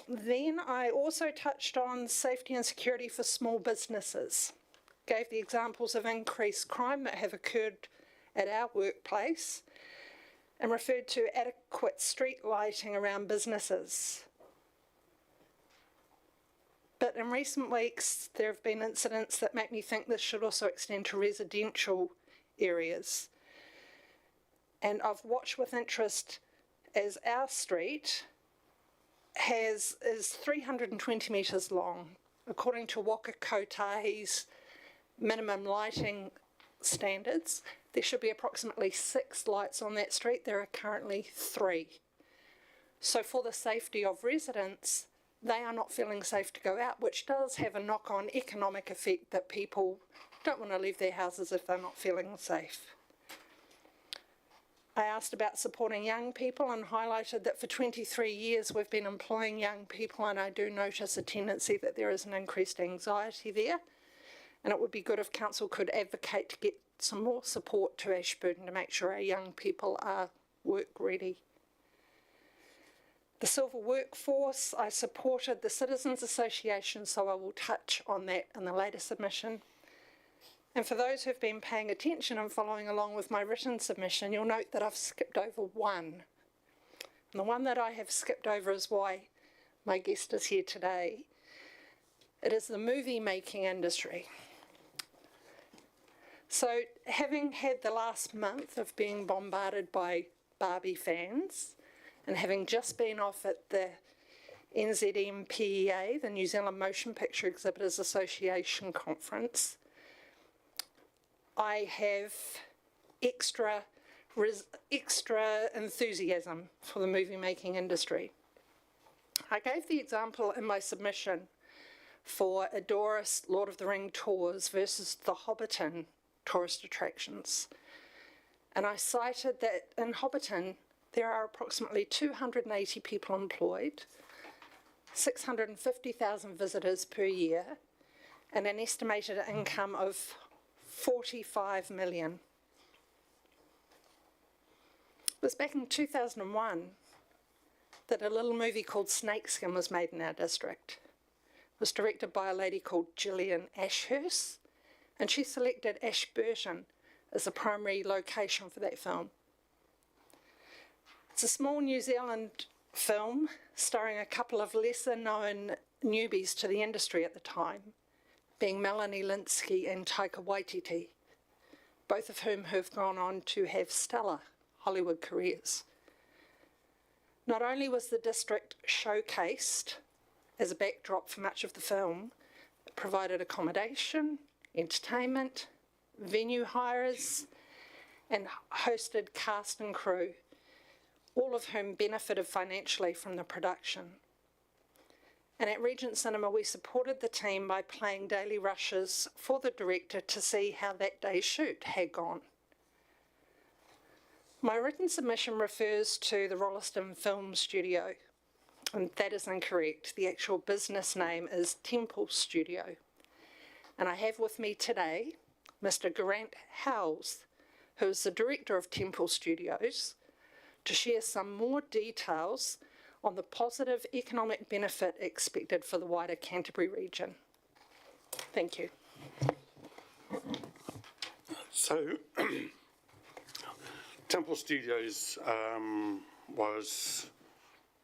Then I also touched on safety and security for small businesses. Gave the examples of increased crime that have occurred at our workplace and referred to adequate street lighting around businesses. But in recent weeks, there have been incidents that make me think this should also extend to residential areas. And I've watched with interest as our street is 320 metres long. According to Waka Kotahi's minimum lighting standards, there should be approximately 6 lights on that street. There are currently 3. So for the safety of residents, they are not feeling safe to go out, which does have a knock-on economic effect that people don't want to leave their houses if they're not feeling safe. I asked about supporting young people and highlighted that for 23 years we've been employing young people, and I do notice a tendency that there is an increased anxiety there, and it would be good if council could advocate to get some more support to Ashburton to make sure our young people are work ready. The silver workforce, I supported the Citizens Association, so I will touch on that in the later submission. And for those who've been paying attention and following along with my written submission, you'll note that I've skipped over one. And the one that I have skipped over is why my guest is here today. It is the movie making industry. So having had the last month of being bombarded by Barbie fans, and having just been off at the NZMPEA, the New Zealand Motion Picture Exhibitors Association conference, I have extra enthusiasm for the movie making industry. I gave the example in my submission for Adoris Lord of the Ring tours versus the Hobbiton tourist attractions. And I cited that in Hobbiton, there are approximately 280 people employed, 650,000 visitors per year, and an estimated income of 45 million. It was back in 2001 that a little movie called Snakeskin was made in our district. It was directed by a lady called Gillian Ashurst, and she selected Ashburton as the primary location for that film. It's a small New Zealand film starring a couple of lesser known newbies to the industry at the time, being Melanie Lynskey and Taika Waititi, both of whom have gone on to have stellar Hollywood careers. Not only was the district showcased as a backdrop for much of the film, it provided accommodation, entertainment, venue hires, and hosted cast and crew, all of whom benefited financially from the production. And at Regent Cinema, we supported the team by playing daily rushes for the director to see how that day's shoot had gone. My written submission refers to the Rolleston Film Studio, and that is incorrect. The actual business name is Temple Studio. And I have with me today Mr. Grant Howells, who is the director of Temple Studios, to share some more details on the positive economic benefit expected for the wider Canterbury region. Thank you. So, Temple Studios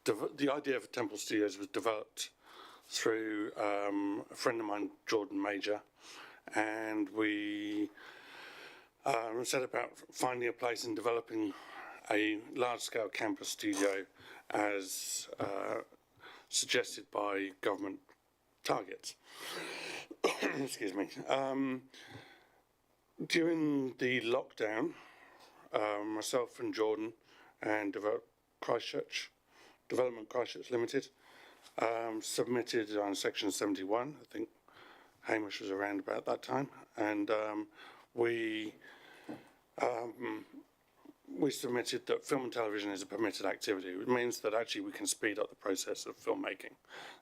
the idea for Temple Studios was developed through a friend of mine, Jordan Major, and we set about finding a place and developing a large-scale campus studio as suggested by government targets. Excuse me. During the lockdown, myself and Jordan and Development Christchurch Limited submitted on Section 71. I think Hamish was around about that time, and we submitted that film and television is a permitted activity. It means that actually we can speed up the process of filmmaking.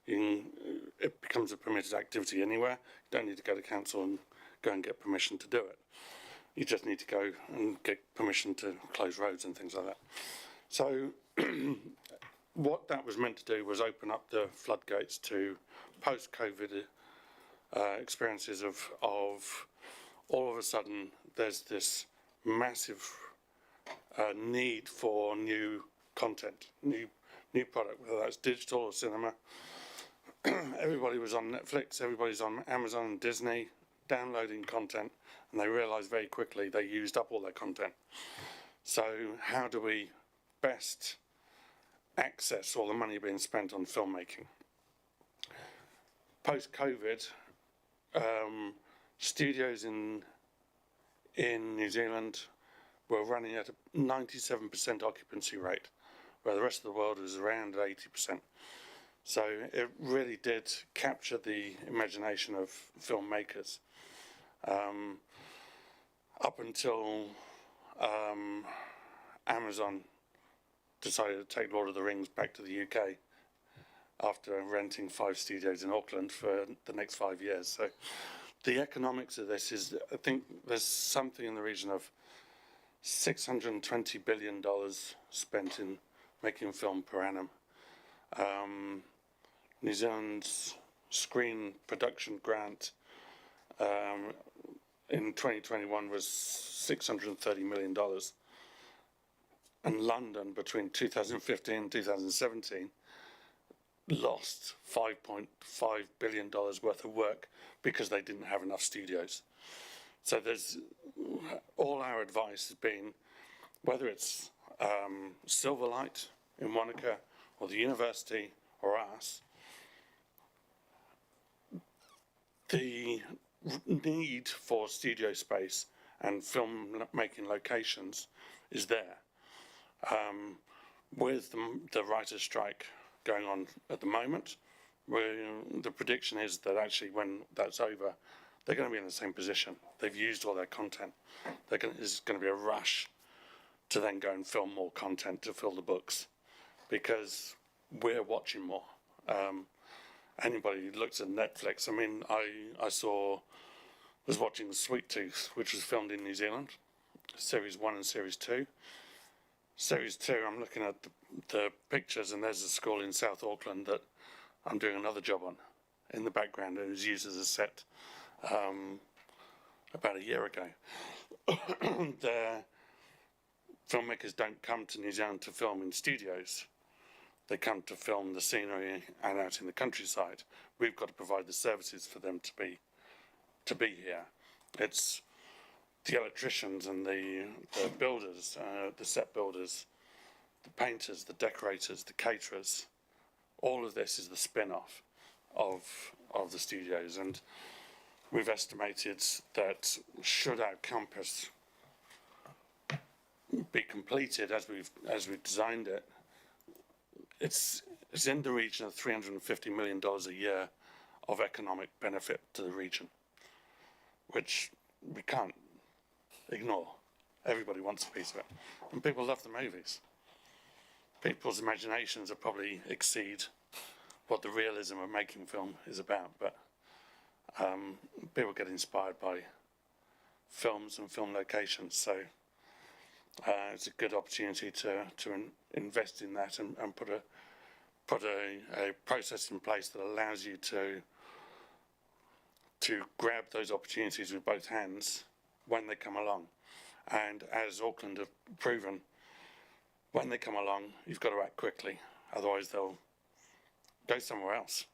It becomes a permitted activity anywhere. You don't need to go to council and go and get permission to do it. You just need to go and get permission to close roads and things like that. So what that was meant to do was open up the floodgates to post-COVID experiences of all of a sudden there's this massive need for new content, new product, whether that's digital or cinema. Everybody was on Netflix, everybody's on Amazon and Disney, downloading content, and they realised very quickly they used up all their content. So how do we best access all the money being spent on filmmaking? Post-COVID, studios in New Zealand were running at a 97% occupancy rate, where the rest of the world was around 80%. So it really did capture the imagination of filmmakers. Up until Amazon decided to take Lord of the Rings back to the UK after renting 5 studios in Auckland for the next 5 years. So the economics of this is, I think there's something in the region of $620 billion spent in making film per annum. New Zealand's screen production grant in 2021 was $630 million. And London, between 2015 and 2017, lost $5.5 billion worth of work because they didn't have enough studios. So there's all our advice has been, whether it's Silverlight in Wanaka or the university or us, the need for studio space and film making locations is there. With the writer's strike going on at the moment, the prediction is that actually when that's over, they're going to be in the same position. They've used all their content. There's going to be a rush to then go and film more content to fill the books, because we're watching more. Anybody who looks at Netflix, I mean, I was watching Sweet Tooth, which was filmed in New Zealand, Series 1 and Series 2. Series 2, I'm looking at the pictures, and there's a school in South Auckland that I'm doing another job on in the background, and it was used as a set about a year ago. The filmmakers don't come to New Zealand to film in studios. They come to film the scenery and out in the countryside. We've got to provide the services for them to be here. It's the electricians and the builders, the set builders, the painters, the decorators, the caterers. All of this is the spin-off of the studios, and we've estimated that should our campus be completed as we've designed it, It's in the region of $350 million a year of economic benefit to the region, which we can't ignore. Everybody wants a piece of it. And people love the movies. People's imaginations will probably exceed what the realism of making film is about, but people get inspired by films and film locations, so it's a good opportunity to invest in that and put a process in place that allows you to grab those opportunities with both hands when they come along. And as Auckland have proven, when they come along, you've got to act quickly, otherwise they'll go somewhere else.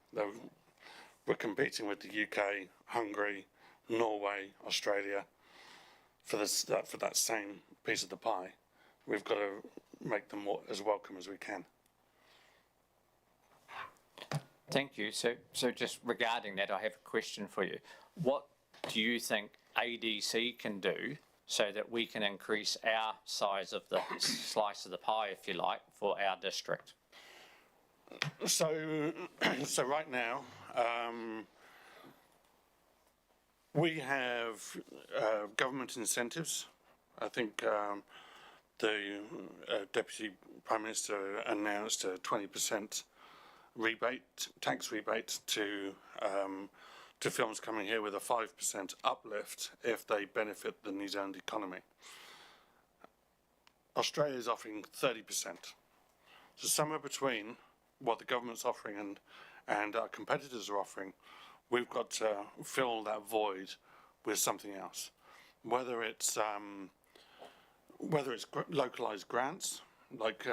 We're competing with the UK, Hungary, Norway, Australia for that same piece of the pie. We've got to make them as welcome as we can. Thank you. So just regarding that, I have a question for you. What do you think ADC can do so that we can increase our size of the slice of the pie, if you like, for our district? So right now, we have government incentives. I think the Deputy Prime Minister announced a 20% tax rebate to films coming here, with a 5% uplift if they benefit the New Zealand economy. Australia is offering 30%. So somewhere between what the government's offering and our competitors are offering, we've got to fill that void with something else. Whether it's localised grants, like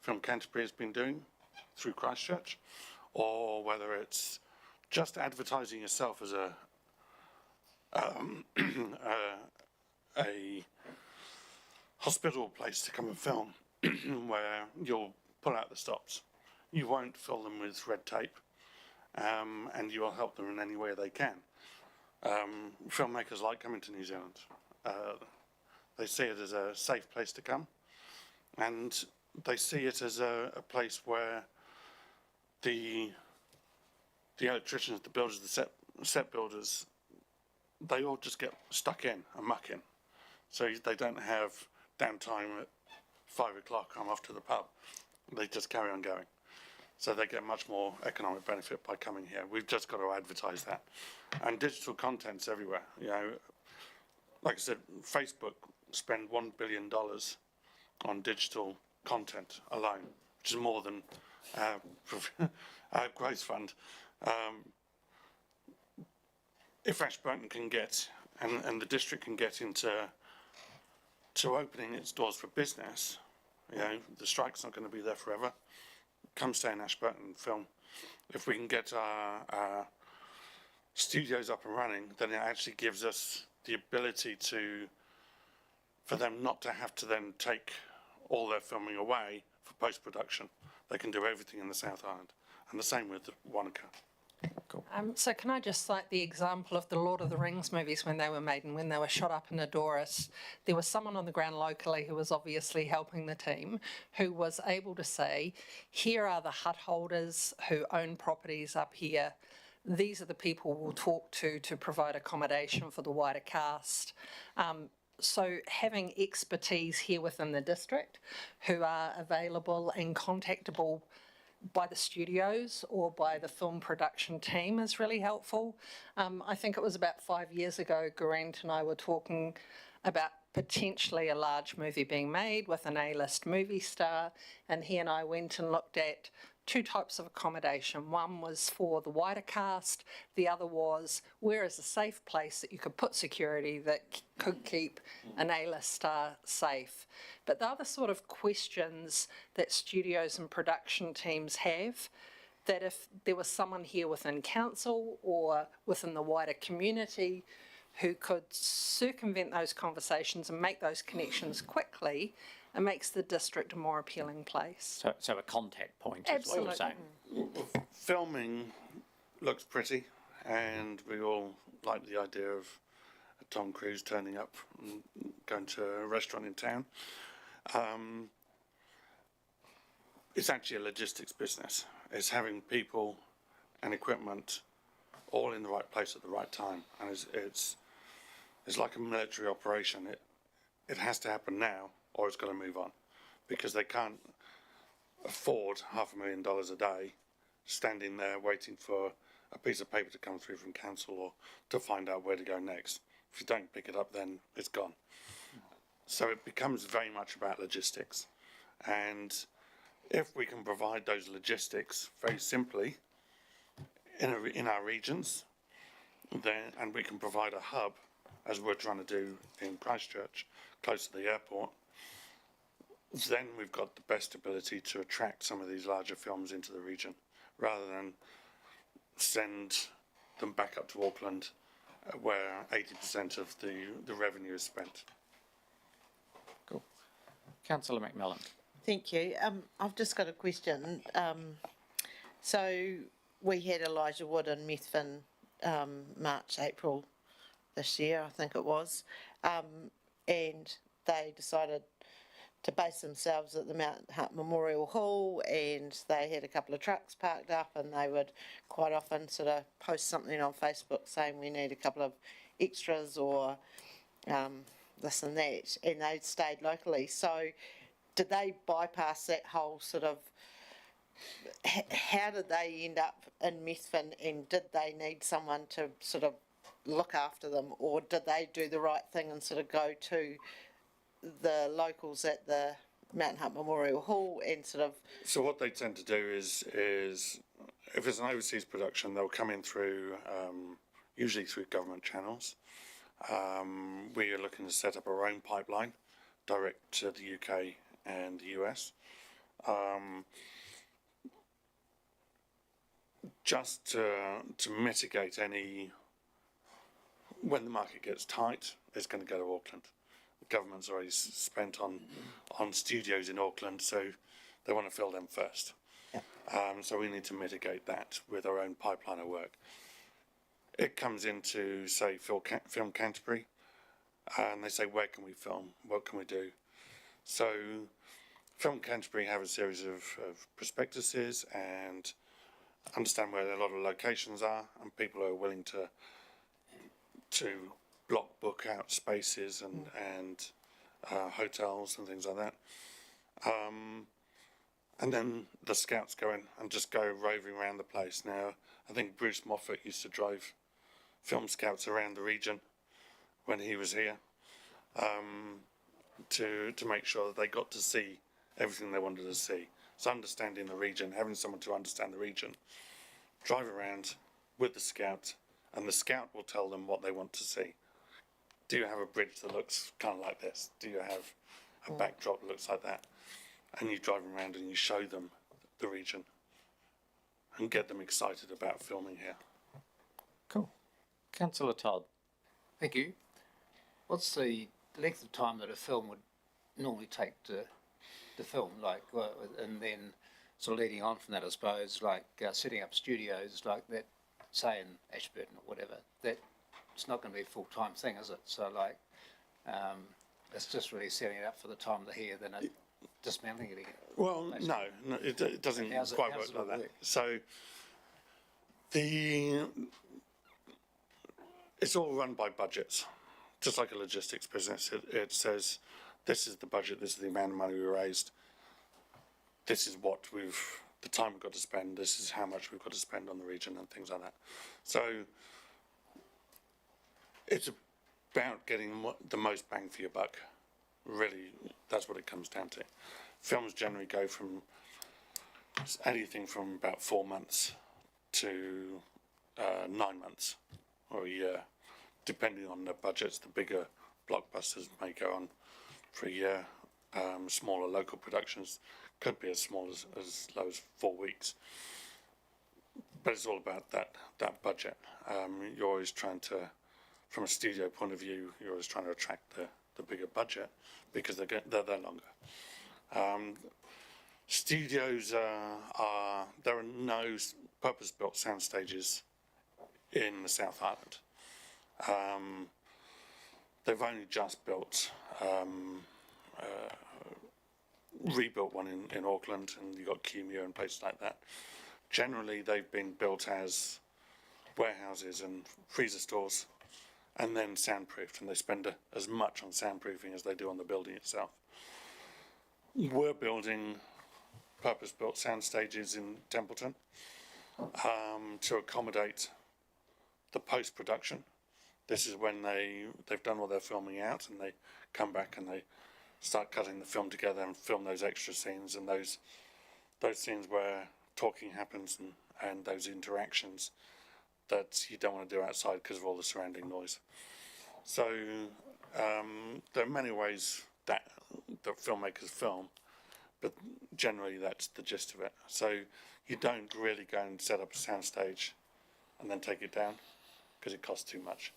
Film Canterbury has been doing through Christchurch, or whether it's just advertising yourself as a hospitable place to come and film, where you'll pull out the stops. You won't fill them with red tape, and you will help them in any way they can. Filmmakers like coming to New Zealand. They see it as a safe place to come, and they see it as a place where the electricians, the builders, the set builders, they all just get stuck in and muck in. So they don't have downtime at 5 o'clock, I'm off to the pub. They just carry on going. So they get much more economic benefit by coming here. We've just got to advertise that. And digital content's everywhere. You know, like I said, Facebook spend $1 billion on digital content alone, which is more than our growth fund. If Ashburton can get, and the district can get into opening its doors for business, you know, the strike's not going to be there forever. Come stay in Ashburton and film. If we can get our studios up and running, then it actually gives us the ability for them not to have to then take all their filming away for post-production. They can do everything in the South Island. And the same with Wanaka. Cool. So can I just cite the example of the Lord of the Rings movies when they were made and when they were shot up in Adoris? There was someone on the ground locally who was obviously helping the team, who was able to say, here are the hut holders who own properties up here. These are the people we'll talk to provide accommodation for the wider cast. So having expertise here within the district who are available and contactable by the studios or by the film production team is really helpful. I think it was about 5 years ago, Geraint and I were talking about potentially a large movie being made with an A-list movie star, and he and I went and looked at two types of accommodation. One was for the wider cast, the other was where is a safe place that you could put security that could keep an A-list star safe. But the other sort of questions that studios and production teams have, that if there was someone here within council or within the wider community who could circumvent those conversations and make those connections quickly, it makes the district a more appealing place. So a contact point is what you're saying. Filming looks pretty, and we all like the idea of Tom Cruise turning up and going to a restaurant in town. it's actually a logistics business. It's having people and equipment all in the right place at the right time, and it's like a military operation. It has to happen now, or it's got to move on, because they can't afford $500,000 a day standing there waiting for a piece of paper to come through from council or to find out where to go next. If you don't pick it up, then it's gone. So it becomes very much about logistics, and if we can provide those logistics very simply in our regions, then, and we can provide a hub, as we're trying to do in Christchurch, close to the airport, then we've got the best ability to attract some of these larger films into the region, rather than send them back up to Auckland, where 80% of the revenue is spent. Cool. Councillor McMillan. Thank you. I've just got a question. So we had Elijah Wood in Methven, March, April this year, I think it was, and they decided to base themselves at the Mount Hutt Memorial Hall, and they had a couple of trucks parked up, and they would quite often sort of post something on Facebook saying we need a couple of extras or this and that, and they stayed locally. So did they bypass that whole sort of, how did they end up in Methven, and did they need someone to sort of look after them, or did they do the right thing and sort of go to the locals at the Mount Hutt Memorial Hall and sort of... So what they tend to do is if it's an overseas production, they'll come in through, usually through government channels. We are looking to set up our own pipeline direct to the UK and the US. Just to mitigate any, when the market gets tight, it's going to go to Auckland. The government's already spent on studios in Auckland, so they want to fill them first. So we need to mitigate that with our own pipeline of work. It comes into, say, Film Canterbury, and they say, where can we film? What can we do? So Film Canterbury have a series of prospectuses and understand where a lot of locations are, and people are willing to block book out spaces and hotels and things like that. And then the scouts go in and just go roving around the place. Now, I think Bruce Moffat used to drive film scouts around the region when he was here, to make sure that they got to see everything they wanted to see. So understanding the region, having someone to understand the region, drive around with the scout, and the scout will tell them what they want to see. Do you have a bridge that looks kind of like this? Do you have a backdrop that looks like that? And you drive them around and you show them the region and get them excited about filming here. Cool. Councillor Todd. Thank you. What's the length of time that a film would normally take to film, like, and then sort of leading on from that, I suppose, like setting up studios like that, say in Ashburton or whatever, that it's not going to be a full-time thing, is it? So like, it's just really setting it up for the time they're here, then dismantling it again. Well, no, it doesn't quite work like that. So it's all run by budgets, just like a logistics business. It says, this is the budget, this is the amount of money we raised, this is what the time we've got to spend, this is how much we've got to spend on the region and things like that. So it's about getting the most bang for your buck. Really, that's what it comes down to. Films generally go from anything from about 4 months to 9 months or a year, depending on the budgets. The bigger blockbusters may go on for a year. Smaller local productions could be as small as low as 4 weeks. But it's all about that budget. You're always trying to, from a studio point of view, you're always trying to attract the bigger budget because they're there longer. Studios there are no purpose-built sound stages in the South Island. They've only just built rebuilt one in Auckland, and you've got Kumeu and places like that. Generally, they've been built as warehouses and freezer stores, and then soundproofed, and they spend as much on soundproofing as they do on the building itself. We're building purpose-built sound stages in Templeton to accommodate the post-production. This is when they've done all their filming out, and they come back and they start cutting the film together and film those extra scenes, and those scenes where talking happens and those interactions that you don't want to do outside because of all the surrounding noise. So there are many ways that filmmakers film, but generally that's the gist of it. So you don't really go and set up a soundstage and then take it down because it costs too much.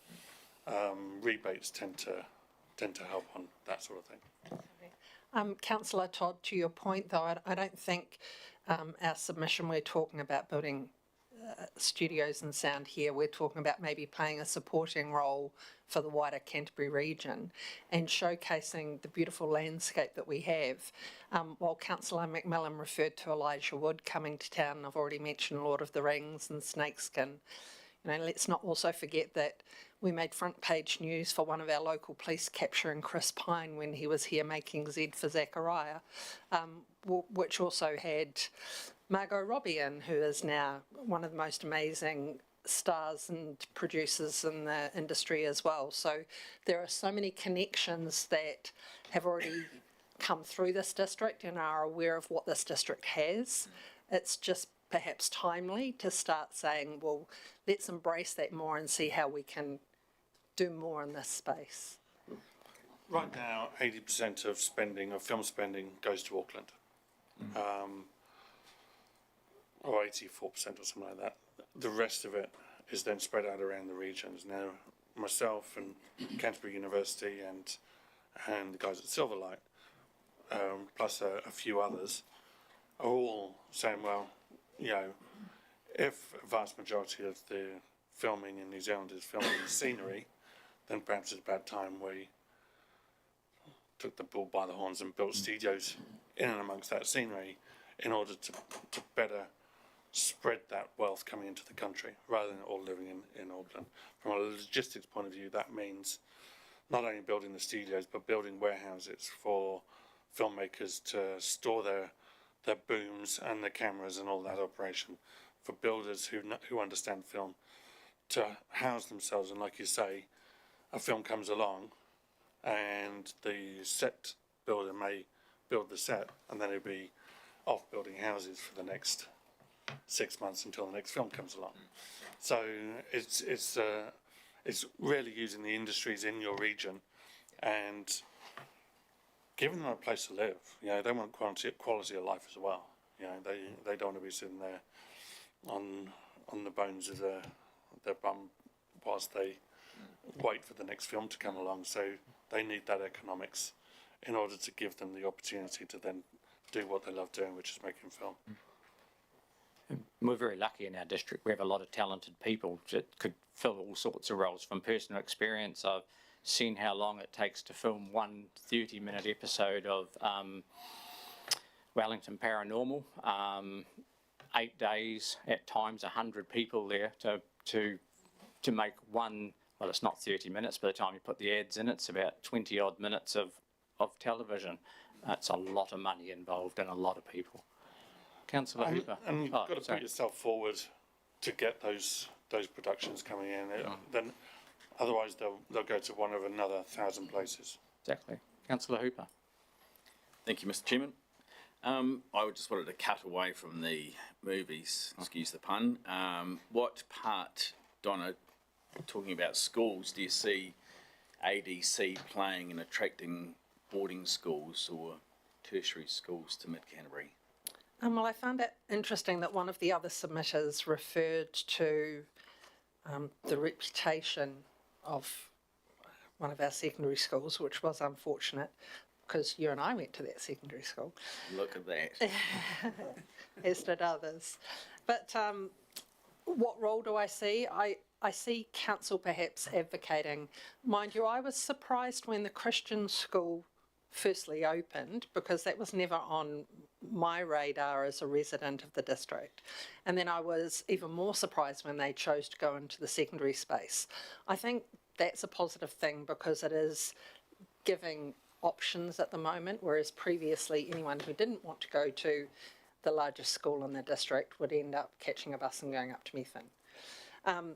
Rebates tend to help on that sort of thing. Councillor Todd, to your point though, I don't think our submission, we're talking about building studios and sound here. We're talking about maybe playing a supporting role for the wider Canterbury region and showcasing the beautiful landscape that we have. While Councillor McMillan referred to Elijah Wood coming to town, I've already mentioned Lord of the Rings and Snakeskin. You know, let's not also forget that we made front page news for one of our local police capturing Chris Pine when he was here making Z for Zachariah, which also had Margot Robbie in, who is now one of the most amazing stars and producers in the industry as well. So there are so many connections that have already come through this district and are aware of what this district has. It's just perhaps timely to start saying, well, let's embrace that more and see how we can do more in this space. Right now, 80% of film spending goes to Auckland. Or 84% or something like that. The rest of it is then spread out around the regions. Now, myself and Canterbury University and the guys at Silverlight, plus a few others, are all saying, well, you know, if a vast majority of the filming in New Zealand is filming the scenery, then perhaps it's about time we took the bull by the horns and built studios in and amongst that scenery in order to better spread that wealth coming into the country rather than all living in Auckland. From a logistics point of view, that means not only building the studios but building warehouses for filmmakers to store their booms and the cameras and all that operation, for builders who understand film to house themselves. And like you say, a film comes along and the set builder may build the set and then it'll be off building houses for the next 6 months until the next film comes along. So it's really using the industries in your region and giving them a place to live. You know, they want quality of life as well. You know, they don't want to be sitting there on the bones of their bum whilst they wait for the next film to come along. So they need that economics in order to give them the opportunity to then do what they love doing, which is making film. We're very lucky in our district. We have a lot of talented people that could fill all sorts of roles. From personal experience, I've seen how long it takes to film one 30-minute episode of Wellington Paranormal. 8 days, at times 100 people there to make one. Well, it's not 30 minutes by the time you put the ads in. It's about 20 odd minutes of television. It's a lot of money involved and a lot of people. Councillor Hooper. And you've got to put yourself forward to get those productions coming in. Then, otherwise they'll go to one of another 1,000 places. Exactly. Councillor Hooper. Thank you, Mr. Chairman. I just wanted to cut away from the movies, excuse the pun. What part, Donna, talking about schools, do you see ADC playing in attracting boarding schools or tertiary schools to Mid-Canterbury? Well, I found it interesting that one of the other submitters referred to the reputation of one of our secondary schools, which was unfortunate because you and I went to that secondary school. Look at that. As did others. But what role do I see? I see council perhaps advocating. Mind you, I was surprised when the Christian school firstly opened, because that was never on my radar as a resident of the district. And then I was even more surprised when they chose to go into the secondary space. I think that's a positive thing because it is giving options at the moment, whereas previously anyone who didn't want to go to the largest school in the district would end up catching a bus and going up to Methven.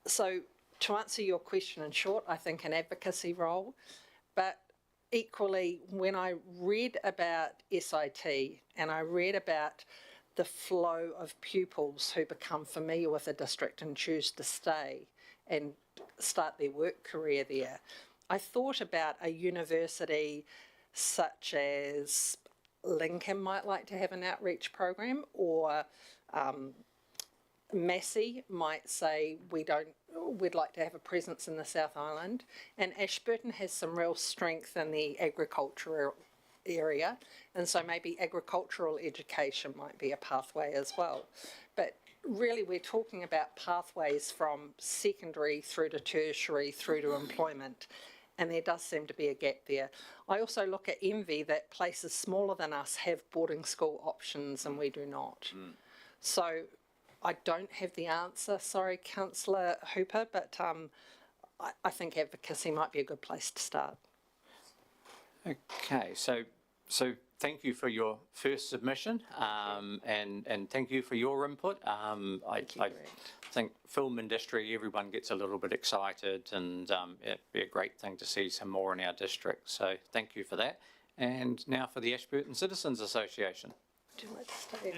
So to answer your question in short, I think an advocacy role, but equally when I read about SIT and I read about the flow of pupils who become familiar with a district and choose to stay and start their work career there, I thought about a university such as Lincoln might like to have an outreach program, or Massey might say we'd like to have a presence in the South Island, and Ashburton has some real strength in the agricultural area, and so maybe agricultural education might be a pathway as well. But really we're talking about pathways from secondary through to tertiary through to employment, and there does seem to be a gap there. I also look at envy that places smaller than us have boarding school options and we do not. So I don't have the answer, sorry, Councillor Hooper, but I think advocacy might be a good place to start. Okay, so thank you for your first submission, and thank you for your input. I think film industry, everyone gets a little bit excited, and it'd be a great thing to see some more in our district. So thank you for that. And now for the Ashburton Citizens Association. Do you like to stay?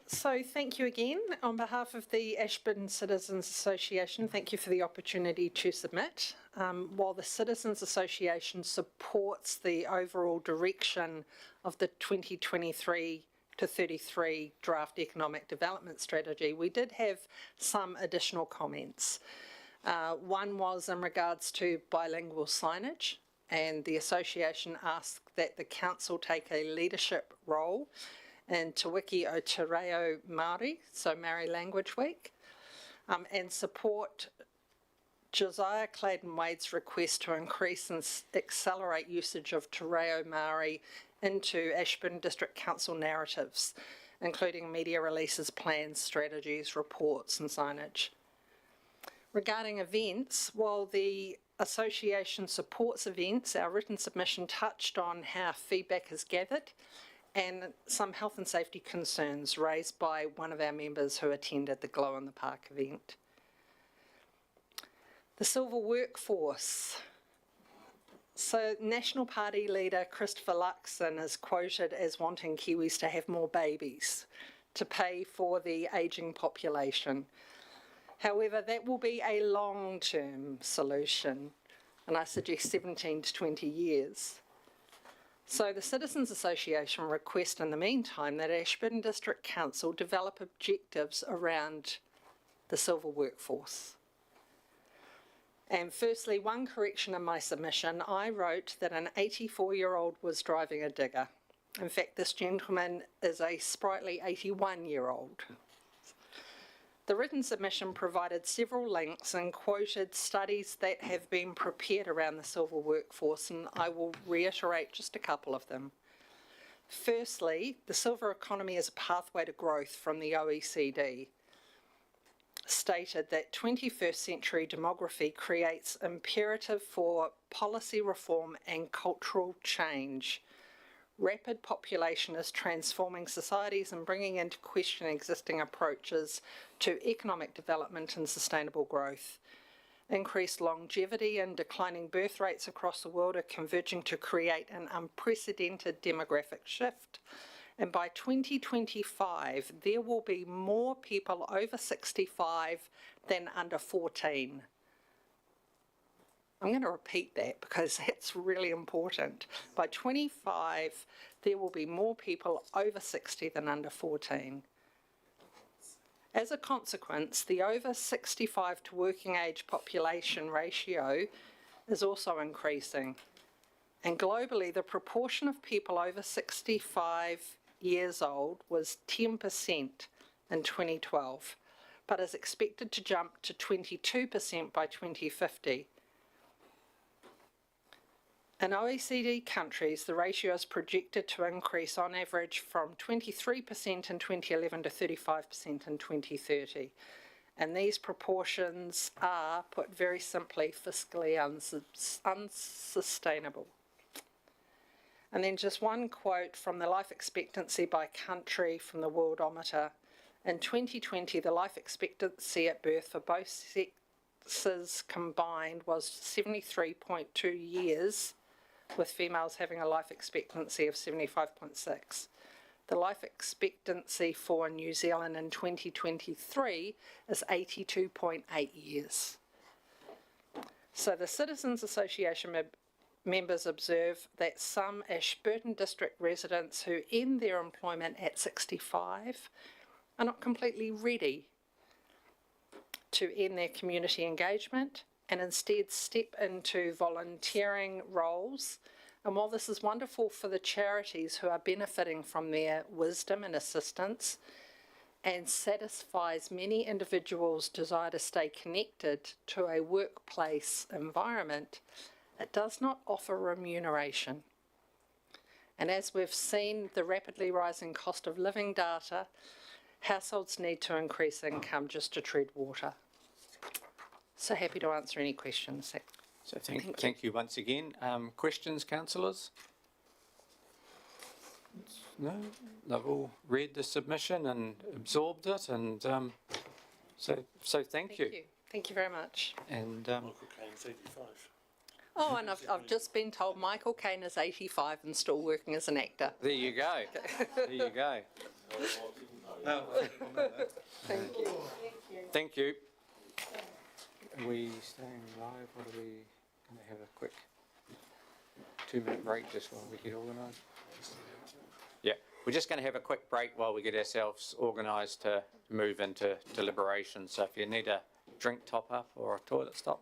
So thank you again on behalf of the Ashburton Citizens Association. Thank you for the opportunity to submit. While the Citizens Association supports the overall direction of the 2023 to 33 draft economic development strategy, we did have some additional comments. One was in regards to bilingual signage, and the association asked that the council take a leadership role in Te Wiki o Te Reo Māori, so Māori Language Week, and support Josiah Claydon-Wade's request to increase and accelerate usage of Te Reo Māori into Ashburton District Council narratives, including media releases, plans, strategies, reports and signage. Regarding events, while the association supports events, our written submission touched on how feedback is gathered and some health and safety concerns raised by one of our members who attended the Glow in the Park event. The silver workforce. So National Party leader Christopher Luxon is quoted as wanting Kiwis to have more babies to pay for the ageing population. However, that will be a long-term solution, and I suggest 17 to 20 years. So the Citizens Association request in the meantime that Ashburton District Council develop objectives around the silver workforce. And firstly, one correction in my submission, I wrote that an 84-year-old was driving a digger. In fact, this gentleman is a sprightly 81-year-old. The written submission provided several links and quoted studies that have been prepared around the silver workforce, and I will reiterate just a couple of them. Firstly, the silver economy is a pathway to growth from the OECD. Stated that 21st century demography creates imperative for policy reform and cultural change. Rapid population is transforming societies and bringing into question existing approaches to economic development and sustainable growth. Increased longevity and declining birth rates across the world are converging to create an unprecedented demographic shift. And by 2025, there will be more people over 65 than under 14. I'm going to repeat that because that's really important. By 25, there will be more people over 60 than under 14. As a consequence, the over 65 to working age population ratio is also increasing. And globally, the proportion of people over 65 years old was 10% in 2012, but is expected to jump to 22% by 2050. In OECD countries, the ratio is projected to increase on average from 23% in 2011 to 35% in 2030. And these proportions are, put very simply, fiscally unsustainable. And then just one quote from the life expectancy by country from the Worldometer. In 2020, the life expectancy at birth for both sexes combined was 73.2 years, with females having a life expectancy of 75.6. The life expectancy for New Zealand in 2023 is 82.8 years. So the Citizens Association members observe that some Ashburton District residents who end their employment at 65 are not completely ready to end their community engagement and instead step into volunteering roles. And while this is wonderful for the charities who are benefiting from their wisdom and assistance and satisfies many individuals' desire to stay connected to a workplace environment, it does not offer remuneration. And as we've seen the rapidly rising cost of living data, households need to increase income just to tread water. So happy to answer any questions. So thank you once again. Questions, councillors? No? They've all read the submission and absorbed it, and so thank you. Thank you very much. And Michael Caine's 85. Oh, and I've just been told Michael Caine is 85 and still working as an actor. there you go. There you go. No, Thank you. Thank you. Are we staying live? What are we going to have a quick 2-minute break just while we get organised? Yeah, we're just going to have a quick break while we get ourselves organised to move into deliberation. So if you need a drink top up or a toilet stop.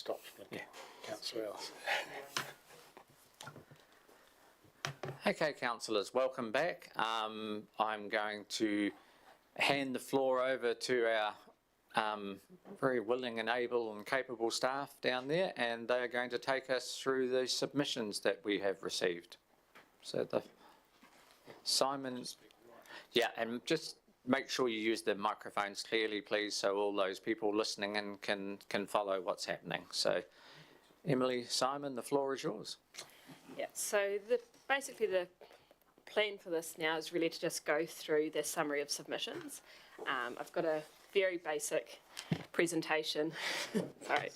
stopped blinking. Councillor Ellis. Okay, councillors, welcome back. I'm going to hand the floor over to our very willing and able and capable staff down there, and they are going to take us through the submissions that we have received. So Simon, yeah, and just make sure you use the microphones clearly, please, so all those people listening in can follow what's happening. So, Emily, Simon, the floor is yours. Yeah, so basically the plan for this now is really to just go through the summary of submissions. I've got a very basic presentation, sorry,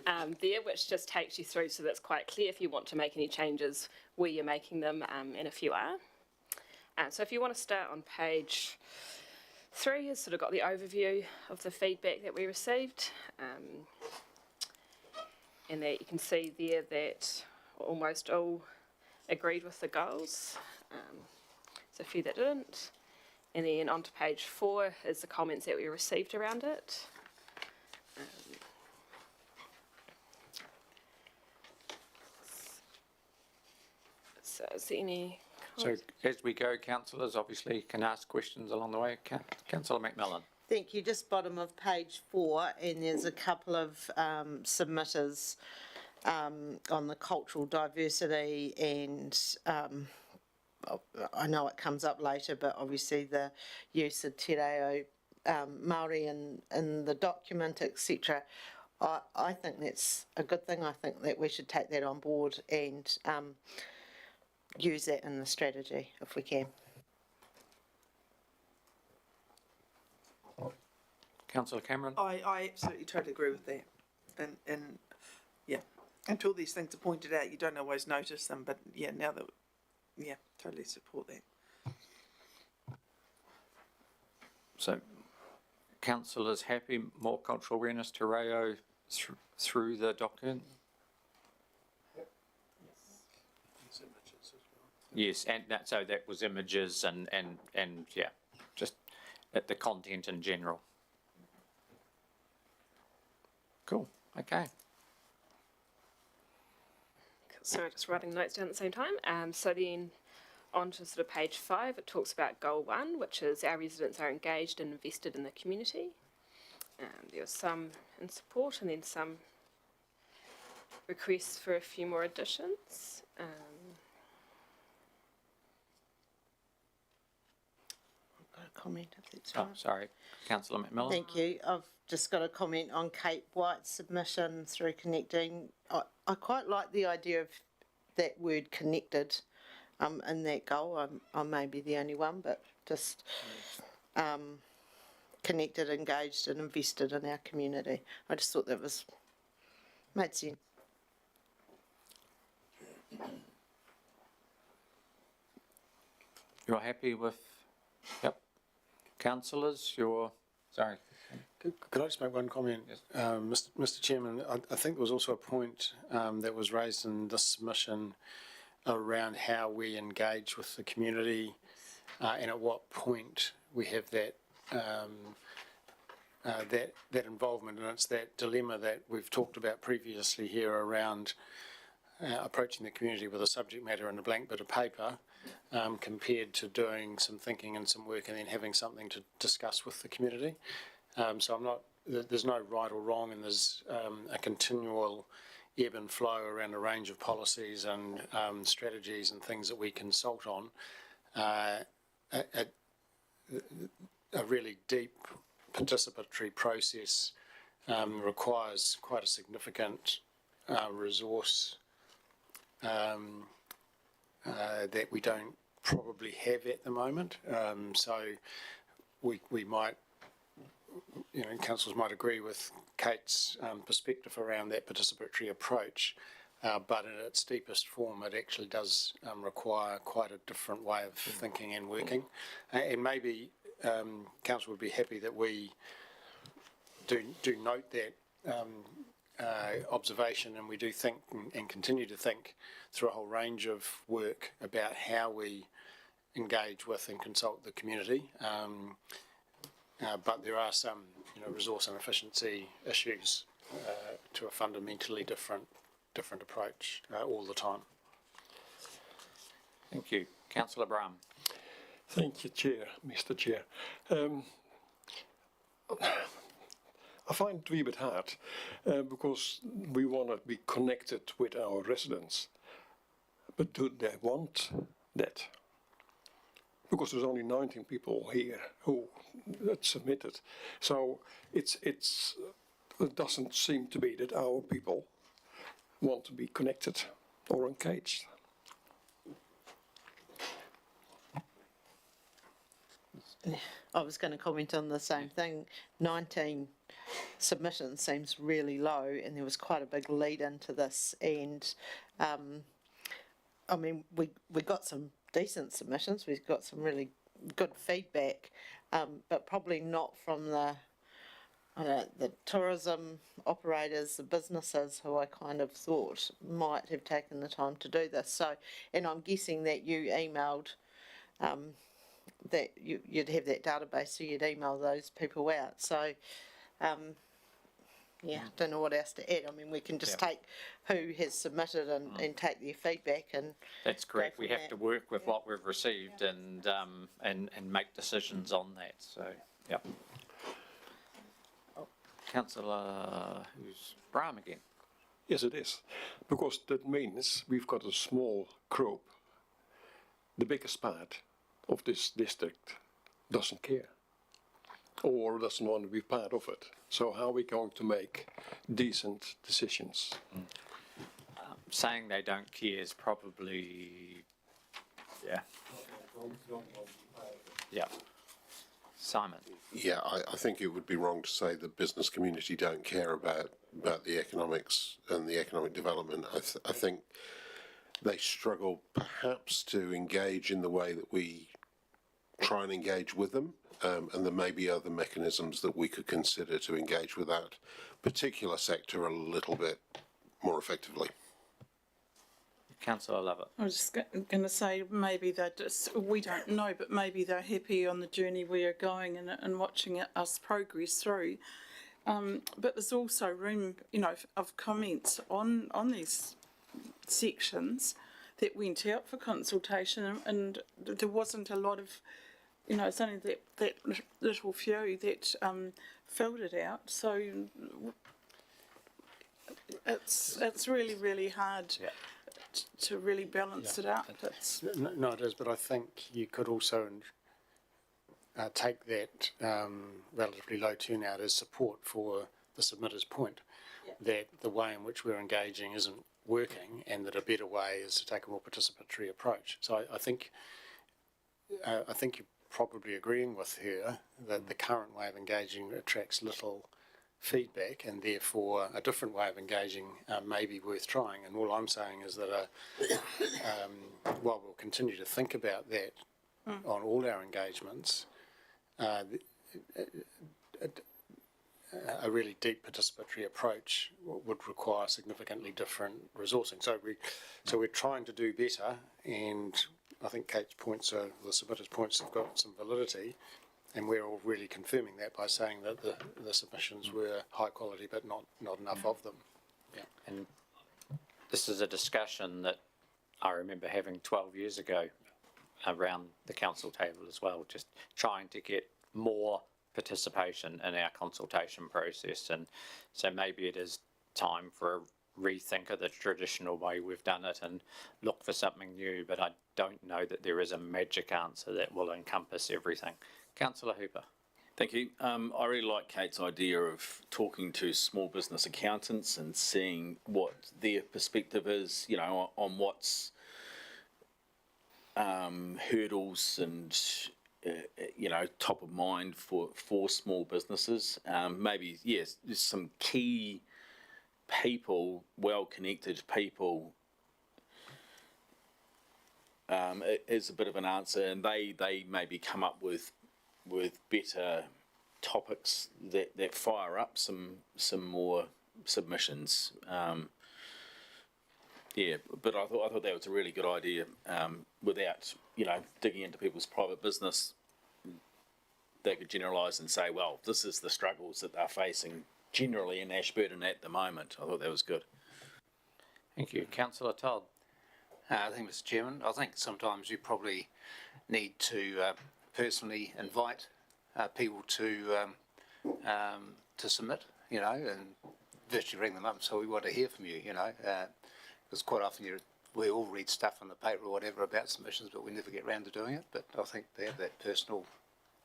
there, which just takes you through so that's quite clear if you want to make any changes where you're making them, and if you are. So if you want to start on page 3, has sort of got the overview of the feedback that we received, and that you can see there that almost all agreed with the goals. There's a few that didn't. And then on to page 4 is the comments that we received around it. So is there any comments? So as we go, councillors obviously can ask questions along the way. Councillor McMillan. Thank you. Just bottom of page 4, and there's a couple of submitters on the cultural diversity, and I know it comes up later, but obviously the use of te reo Māori in the document, etc. I think that's a good thing. I think that we should take that on board and use that in the strategy if we can. Councillor Cameron. I absolutely totally agree with that. And yeah, until these things are pointed out, you don't always notice them. But yeah, now that, yeah, totally support that. So, councillors happy, more cultural awareness te reo through the document? Yes, and so that was images and yeah, just the content in general. Cool, okay. Sorry, just writing notes down at the same time. So then on to sort of page 5, it talks about goal 1, which is our residents are engaged and invested in the community. There was some in support and then some requests for a few more additions. Comment if that's right. Oh, sorry, Councillor McMillan. Thank you. I've just got a comment on Kate White's submission through connecting. I quite like the idea of that word connected in that goal. I may be the only one, but just connected, engaged and invested in our community. I just thought that made sense. You're happy with, yep. Councillors, sorry. Could I just make one comment? Yes. Mr. Chairman, I think there was also a point that was raised in this submission around how we engage with the community and at what point we have that that involvement, and it's that dilemma that we've talked about previously here around approaching the community with a subject matter and a blank bit of paper compared to doing some thinking and some work and then having something to discuss with the community. So there's no right or wrong, and there's a continual ebb and flow around a range of policies and strategies and things that we consult on. A really deep participatory process requires quite a significant resource that we don't probably have at the moment. So we might, councillors might agree with Kate's perspective around that participatory approach, but in its deepest form it actually does require quite a different way of thinking and working. And maybe council would be happy that we do note that observation, and we do think and continue to think through a whole range of work about how we engage with and consult the community. But there are some resource and efficiency issues to a fundamentally different approach all the time. Thank you. Councillor Brown. Thank you, Chair, Mr. Chair. I find it to be a bit hard because we want to be connected with our residents. But do they want that? Because there's only 19 people here who submitted. So it doesn't seem to be that our people want to be connected or engaged. I was going to comment on the same thing. 19 submissions seems really low, and there was quite a big lead into this. And I mean, we got some decent submissions. We've got some really good feedback, but probably not from the tourism operators, the businesses who I kind of thought might have taken the time to do this. So, and I'm guessing that you emailed. That you'd have that database, so you'd email those people out. So, yeah, don't know what else to add. I mean, we can just take who has submitted and take their feedback and. That's correct. We have to work with what we've received and make decisions on that. So, yeah. Councillor, who's Brahm again? Yes, it is, because that means we've got a small group. The biggest part of this district doesn't care or doesn't want to be part of it. So how are we going to make decent decisions? Saying they don't care is probably, yeah. Yeah. Simon. Yeah, I think it would be wrong to say the business community don't care about the economics and the economic development. I think they struggle perhaps to engage in the way that we try and engage with them, and there may be other mechanisms that we could consider to engage with that particular sector a little bit more effectively. Councillor Lovett. I was just going to say maybe they're just, we don't know, but maybe they're happy on the journey we are going and watching us progress through. But there's also room, of comments on these sections that went out for consultation, and there wasn't a lot of, it's only that little few that filled it out. So it's really, really hard to really balance it out. No, it is, but I think you could also take that relatively low turnout as support for the submitter's point, that the way in which we're engaging isn't working, and that a better way is to take a more participatory approach. So I think you're probably agreeing with her that the current way of engaging attracts little feedback, and therefore a different way of engaging may be worth trying. And all I'm saying is that while we'll continue to think about that on all our engagements, a really deep participatory approach would require significantly different resourcing. So we're trying to do better, and I think Kate's points, the submitter's points, have got some validity, and we're all really confirming that by saying that the submissions were high quality, but not enough of them. Yeah. And this is a discussion that I remember having 12 years ago around the council table as well, just trying to get more participation in our consultation process. And so maybe it is time for a rethink of the traditional way we've done it and look for something new, but I don't know that there is a magic answer that will encompass everything. Councillor Hooper. Thank you. I really like Kate's idea of talking to small business accountants and seeing what their perspective is, on what's hurdles and top of mind for small businesses. Maybe, yes, there's some key people, well-connected people, is a bit of an answer, and they maybe come up with better topics that fire up some more submissions. But I thought that was a really good idea. Without digging into people's private business, they could generalise and say, well, this is the struggles that they're facing generally in Ashburton at the moment. I thought that was good. Thank you. Councillor Todd. Thank you, Mr. Chairman. I think sometimes you probably need to personally invite people to submit, you know, and virtually ring them up. So we want to hear from you, you know, because quite often we all read stuff in the paper or whatever about submissions, but we never get round to doing it. But I think they have that personal.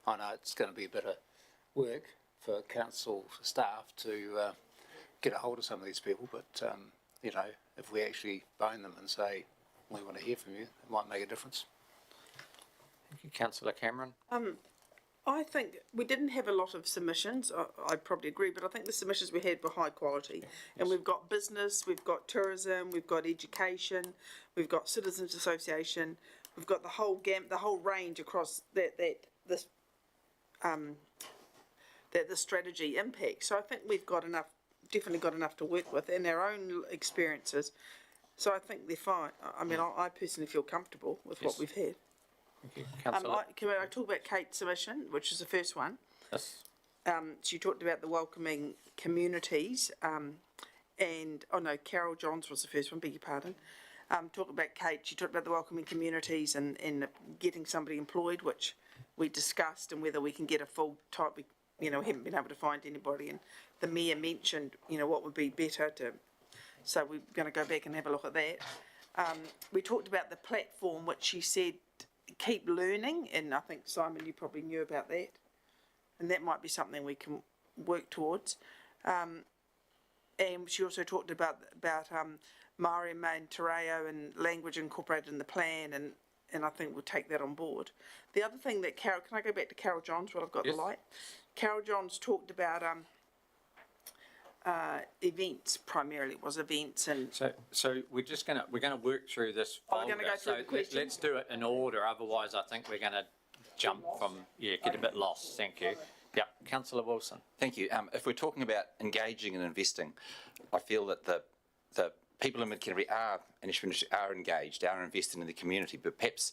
I know it's going to be a bit of work for council staff to get a hold of some of these people, but you know, if we actually phone them and say we want to hear from you, it might make a difference. Thank you. Councillor Cameron. I think we didn't have a lot of submissions. I probably agree, but I think the submissions we had were high quality. Yes. And we've got business, we've got tourism, we've got education, we've got citizens association, we've got the whole the whole range across this the strategy impact. So I think we've got enough, definitely got enough to work with in our own experiences. So I think they're fine. I mean, I personally feel comfortable with what we've had. Thank you. Councillor. Can I talk about Kate's submission, which is the first one? Yes. She talked about the welcoming communities, and Carol Johns was the first one. Beg your pardon. Talk about Kate. She talked about the welcoming communities and getting somebody employed, which we discussed, and whether we can get a full type. We haven't been able to find anybody, and the mayor mentioned, what would be better to. So we're going to go back and have a look at that. We talked about the platform, which she said keep learning, and I think, Simon, you probably knew about that, and that might be something we can work towards. And she also talked about Maori and Te Reo and language incorporated in the plan, and I think we'll take that on board. The other thing that can I go back to Carol Johns while I've got the light? Carol Johns talked about events, primarily. It was events, and so we're gonna work through this folder. We're going to go through the questions. Let's do it in order, otherwise I think we're going to jump from get a bit lost. Thank you. Yeah, Councillor Wilson. Thank you. If we're talking about engaging and investing, I feel that the people in Mid-Canterbury are engaged, are invested in the community, but perhaps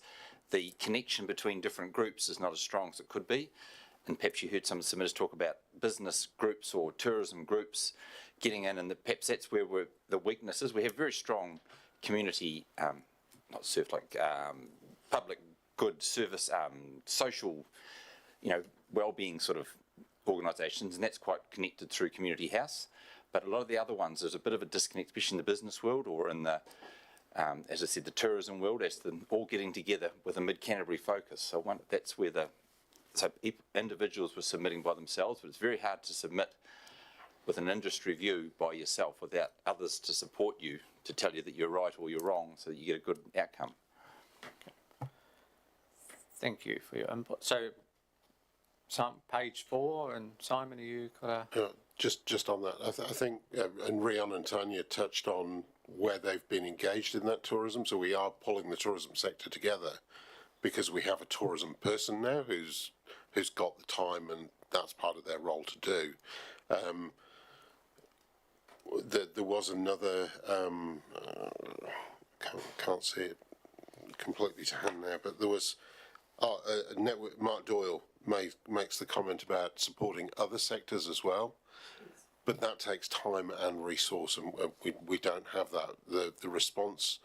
the connection between different groups is not as strong as it could be. And perhaps you heard some of the submitters talk about business groups or tourism groups getting in, and perhaps that's where the weakness is. We have very strong community, public good service, social, well-being sort of organisations, and that's quite connected through Community House. But a lot of the other ones, there's a bit of a disconnect, especially in the business world or in the, as I said, the tourism world, as them all getting together with a Mid-Canterbury focus. So that's where individuals were submitting by themselves, but it's very hard to submit with an industry view by yourself without others to support you, to tell you that you're right or you're wrong, so that you get a good outcome. Okay. Thank you for your input. So, page 4, and Simon, are you got a... Just on that, I think, and Rian and Tanya touched on where they've been engaged in that tourism, so we are pulling the tourism sector together because we have a tourism person now who's got the time, and that's part of their role to do. There was another, can't see it completely to hand now, but there was a network. Mark Doyle makes the comment about supporting other sectors as well, but that takes time and resource, and we don't have that. The response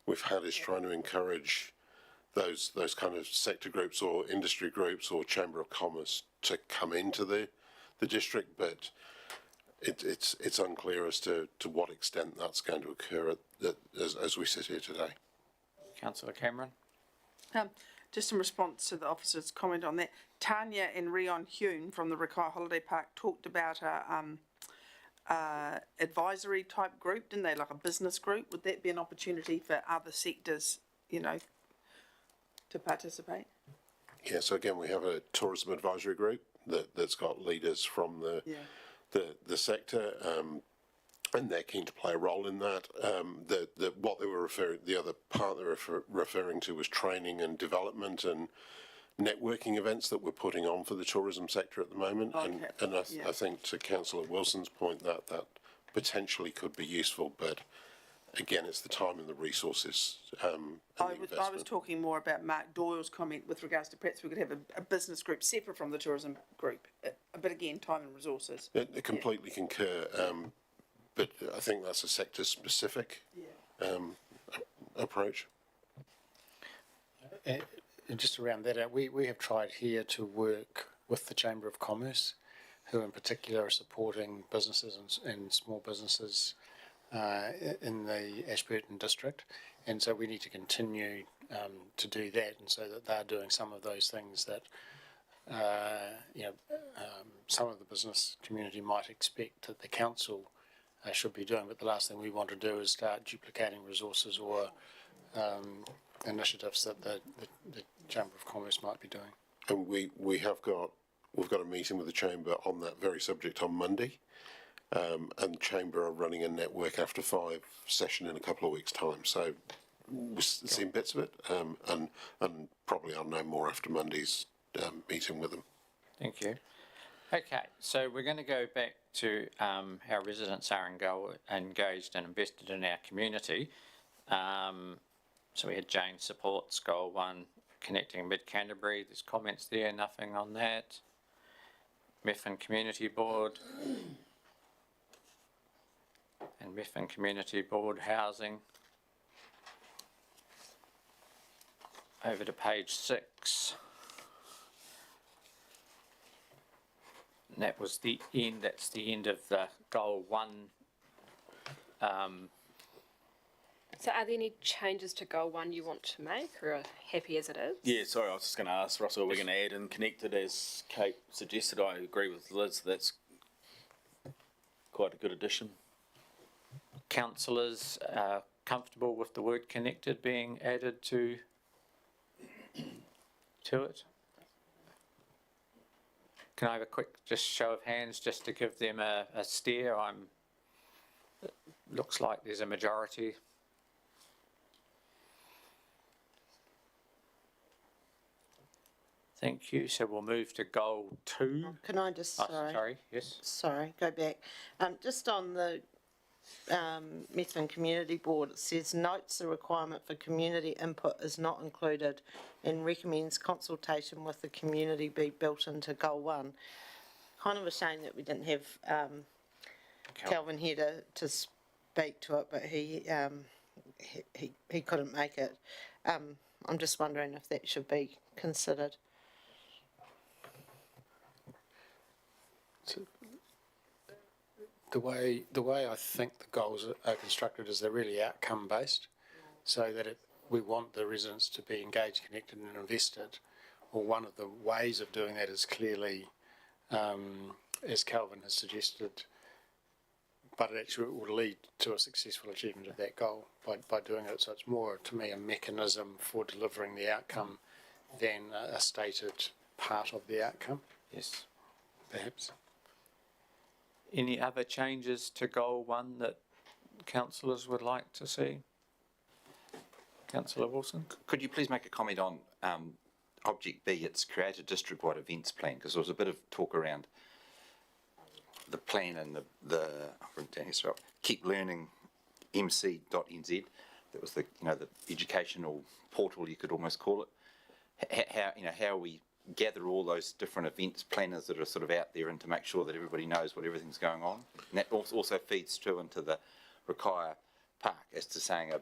we've had is trying to encourage those kind of sector groups or industry groups or Chamber of Commerce to come into the district, but it's unclear as to what extent that's going to occur as we sit here today. Councillor Cameron. Just in response to the officer's comment on that, Tanya and Rion Hume from the Rakai Holiday Park talked about a advisory type group, didn't they? Like a business group. Would that be an opportunity for other sectors, to participate? Yeah, so again, we have a tourism advisory group that's got leaders from the sector, and they're keen to play a role in that. What they were the other part they were referring to was training and development and networking events that we're putting on for the tourism sector at the moment. Okay. And I think to Councillor Wilson's point that potentially could be useful, but again, it's the time and the resources. I was talking more about Mark Doyle's comment with regards to perhaps we could have a business group separate from the tourism group but again, time and resources. I completely concur, but I think that's a sector-specific approach. And just to round that out, we have tried here to work with the Chamber of Commerce, who in particular are supporting businesses and small businesses in the Ashburton district. And so we need to continue to do that, and so that they're doing some of those things that some of the business community might expect that the council should be doing. But the last thing we want to do is start duplicating resources or initiatives that the Chamber of Commerce might be doing. And we've got a meeting with the Chamber on that very subject on Monday, and the Chamber are running a Network After 5 session in a couple of weeks' time. So we've seen bits of it, and probably I'll know more after Monday's meeting with them. Thank you. Okay, so we're going to go back to how residents are engaged and invested in our community. So we had Jane supports Goal 1, connecting Mid-Canterbury. There's comments there, nothing on that. Methven Community Board. And Methven Community Board housing. Over to page 6. And that was the end, that's the end of the Goal 1. So are there any changes to Goal 1 you want to make, or are happy as it is? Yeah, sorry, I was just going to ask Russell, are we going to add and connect it as Kate suggested? I agree with Liz, that's quite a good addition. Councillors comfortable with the word connected being added to it? Can I have a quick just show of hands just to give them a steer? It looks like there's a majority. Thank you. So we'll move to Goal 2. Can I just, sorry, yes. Sorry, go back. Just on the Methven Community Board, it says notes the requirement for community input is not included and recommends consultation with the community be built into Goal 1. Kind of a shame that we didn't have Calvin here to speak to it, but he couldn't make it. I'm just wondering if that should be considered. The way I think the goals are constructed is they're really outcome based, so that we want the residents to be engaged, connected and invested. Well, one of the ways of doing that is clearly, as Calvin has suggested, but it actually will lead to a successful achievement of that goal by doing it. So it's more, to me, a mechanism for delivering the outcome than a stated part of the outcome. Yes. Perhaps. Any other changes to Goal 1 that councillors would like to see? Councillor Wilson? Could you please make a comment on Object B, it's create a district-wide events plan, because there was a bit of talk around the plan and the Keep Learning MC.nz. That was the educational portal, you could almost call it. How we gather all those different events planners that are sort of out there, and to make sure that everybody knows what everything's going on. And that also feeds through into the Rakaia Park as to saying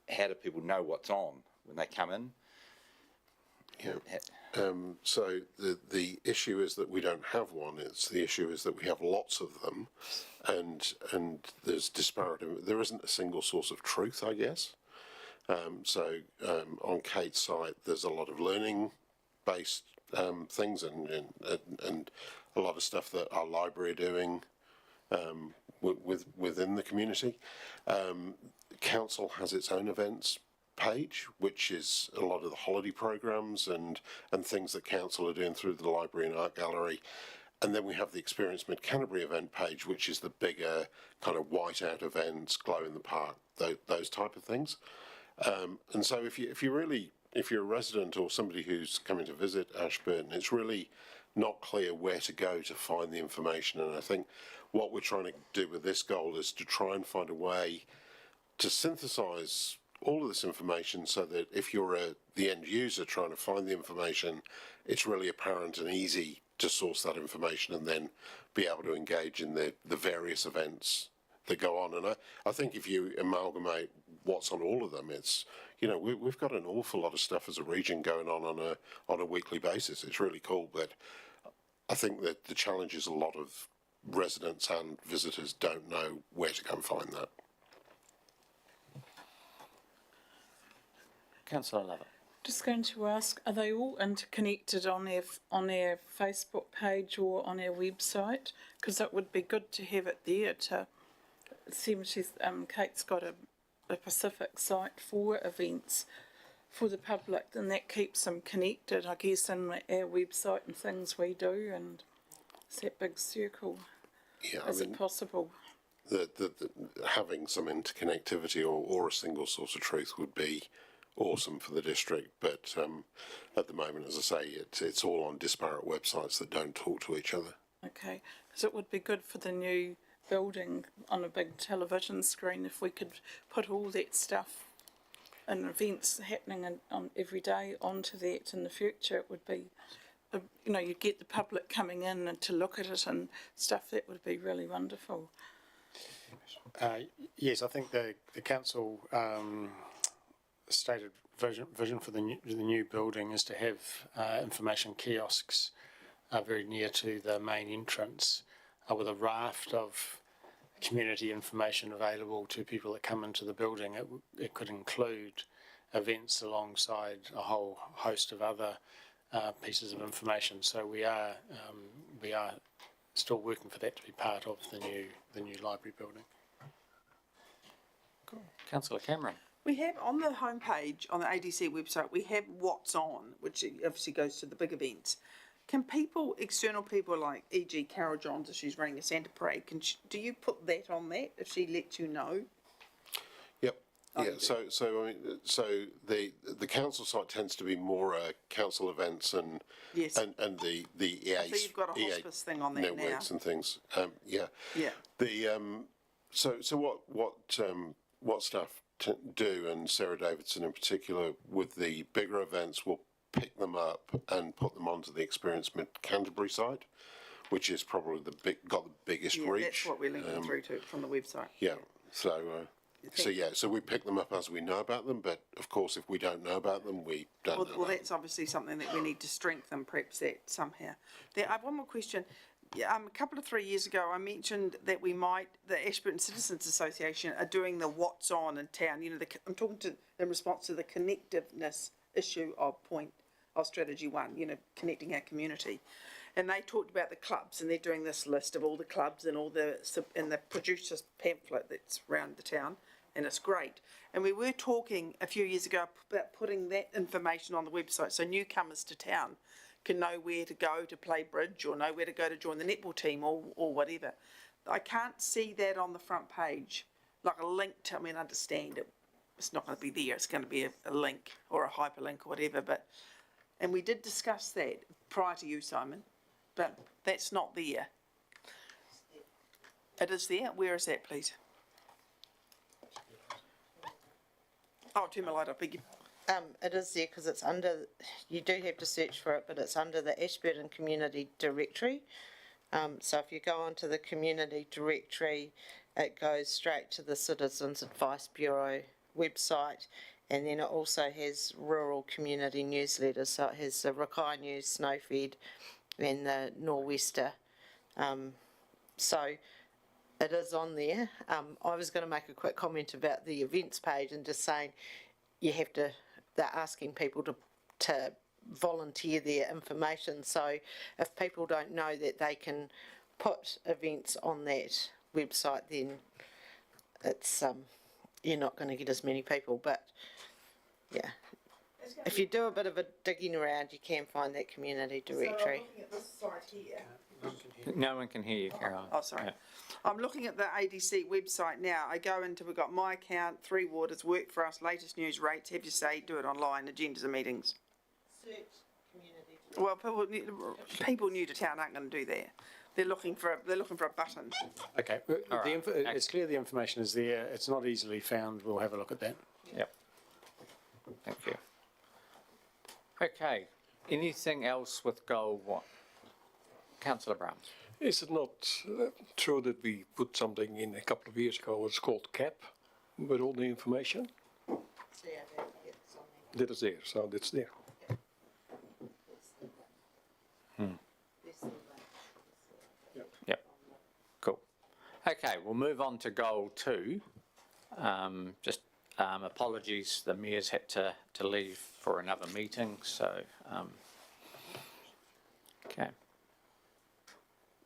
how do people know what's on when they come in. Yeah. So the issue is that we don't have one. The issue is that we have lots of them, and there's disparate. There isn't a single source of truth, I guess. So on Kate's site, there's a lot of learning-based things and a lot of stuff that our library are doing within the community. Council has its own events page, which is a lot of the holiday programs and things that council are doing through the library and art gallery. And then we have the Experience Mid-Canterbury event page, which is the bigger kind of white-out events, glow in the park, those type of things. And so if you're a resident or somebody who's coming to visit Ashburton, it's really not clear where to go to find the information. And I think what we're trying to do with this goal is to try and find a way to synthesize all of this information so that if you're the end user trying to find the information, it's really apparent and easy source that information and then be able to engage in the various events that go on. And I think if you amalgamate what's on all of them, it's, you know, we've got an awful lot of stuff as a region going on a weekly basis. It's really cool, but I think that the challenge is a lot of residents and visitors don't know where to go and find that. Councillor Lovett. Just going to ask, are they all interconnected on their Facebook page or on our website? Because it would be good to have it there to see. Kate's got a Pacific site for events for the public, and that keeps them connected, I guess, in our website and things we do, and it's that big circle. Yeah, Is it possible? The having some interconnectivity or a single source of truth would be awesome for the district, but at the moment, as I say, it's all on disparate websites that don't talk to each other. Okay, because it would be good for the new building on a big television screen if we could put all that stuff and events happening on every day onto that in the future. It would be, you know, you'd get the public coming in and to look at it and stuff. That would be really wonderful. Yes, I think the council stated vision for the new building is to have information kiosks very near to the main entrance with a raft of community information available to people that come into the building. It could include events alongside a whole host of other pieces of information. So we are still working for that to be part of the new library building. Cool. Councillor Cameron. We have on the homepage on the ADC website, we have what's on, which obviously goes to the big events. Can people, external people like e.g. Carol Johns, if she's running a Santa parade, do you put that on that if she lets you know? Yep. Yeah. So the council site tends to be more council events and yes. and the EA. So you've got a hospice thing on there networks now. and things. Yeah. Yeah. The so what staff do, and Sarah Davidson in particular, with the bigger events, will pick them up and put them onto the Experience Mid-Canterbury site, which is probably got the biggest reach. That's what we're linking through to from the website. Yeah. So we pick them up as we know about them, but of course if we don't know about them, we don't know. Well, that's obviously something that we need to strengthen, perhaps that somehow. There, I have one more question. Yeah, a couple of 3 years ago, I mentioned that the Ashburton Citizens Association are doing the what's on in town. You know, I'm talking in response to the connectiveness issue of strategy 1, you know, connecting our community. And they talked about the clubs, and they're doing this list of all the clubs and they produced this pamphlet that's around the town, and it's great. And we were talking a few years ago about putting that information on the website so newcomers to town can know where to go to play bridge or know where to go to join the netball team or whatever. I can't see that on the front page, like a link to, I mean, understand it. It's not going to be there. It's going to be a link or a hyperlink or whatever. And we did discuss that prior to you, Simon, but that's not there. It is there. Where is that, please? Oh, turn my light up. It is there because it's under, you do have to search for it, but it's under the Ashburton Community Directory. So if you go onto the Community Directory, it goes straight to the Citizens Advice Bureau website, and then it also has rural community newsletters. So it has the Rakai News, Snowfed, and the Nor'Wester. So it is on there. I was going to make a quick comment about the events page and just saying they're asking people to volunteer their information. So if people don't know that they can put events on that website, then it's you're not going to get as many people. But yeah, if you do a bit of a digging around, you can find that community directory. So I'm looking at this site here. No one can hear you, Caroline. Oh, sorry. Yeah. I'm looking at the ADC website now. I go into, we've got my account, Three Waters, Work for Us, latest news rates, have your say, do it online, agendas and meetings. Search community. Well, people new to town aren't going to do that. They're looking for a button. Okay, it's clear the information is there. It's not easily found. We'll have a look at that. Yep. Thank you. Okay. Anything else with goal 1? Councillor Brown. Is it not true that we put something in a couple of years ago, it's called CAP, with all the information? That is there, so that's there. Yep. Cool. Okay, we'll move on to goal 2. Apologies, the mayor's had to leave for another meeting, so okay.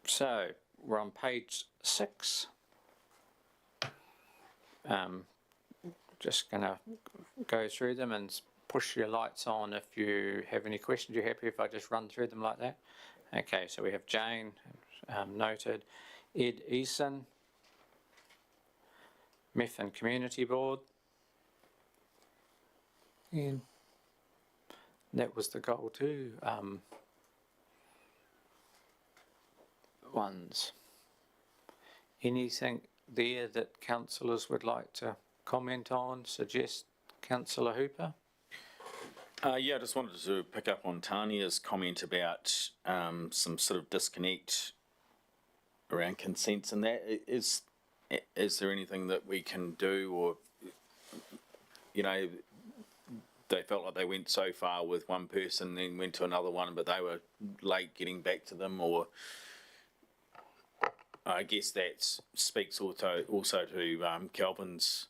So we're on page 6. Just gonna go through them and push your lights on if you have any questions. You happy if I just run through them like that? Okay, so we have Jane, noted, Ed Eason, Methven Community Board. And that was the goal 2 ones. Anything there that councillors would like to comment on, suggest? Councillor Hooper? Yeah, I just wanted to pick up on Tanya's comment about some sort of disconnect around consents and that. Is there anything that we can do, or, you know, they felt like they went so far with one person, then went to another one, but they were late getting back to them, or I guess that speaks also to Kelvin's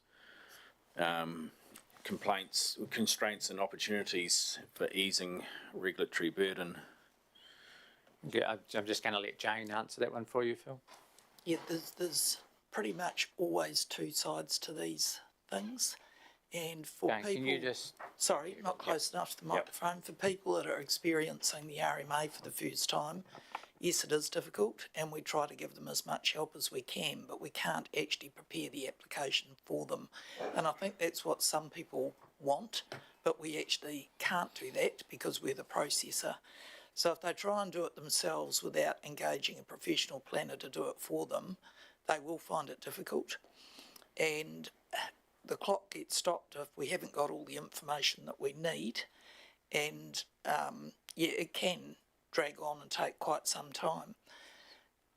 complaints, constraints and opportunities for easing regulatory burden. Yeah, I'm just going to let Jane answer that one for you, Phil. Yeah, there's pretty much always two sides to these things. And for Jane, people, can you just... Sorry, not close enough to the microphone. For people that are experiencing the RMA for the first time, yes, it is difficult, and we try to give them as much help as we can, but we can't actually prepare the application for them. And I think that's what some people want, but we actually can't do that because we're the processor. So if they try and do it themselves without engaging a professional planner to do it for them, they will find it difficult. And the clock gets stopped if we haven't got all the information that we need. And yeah, it can drag on and take quite some time.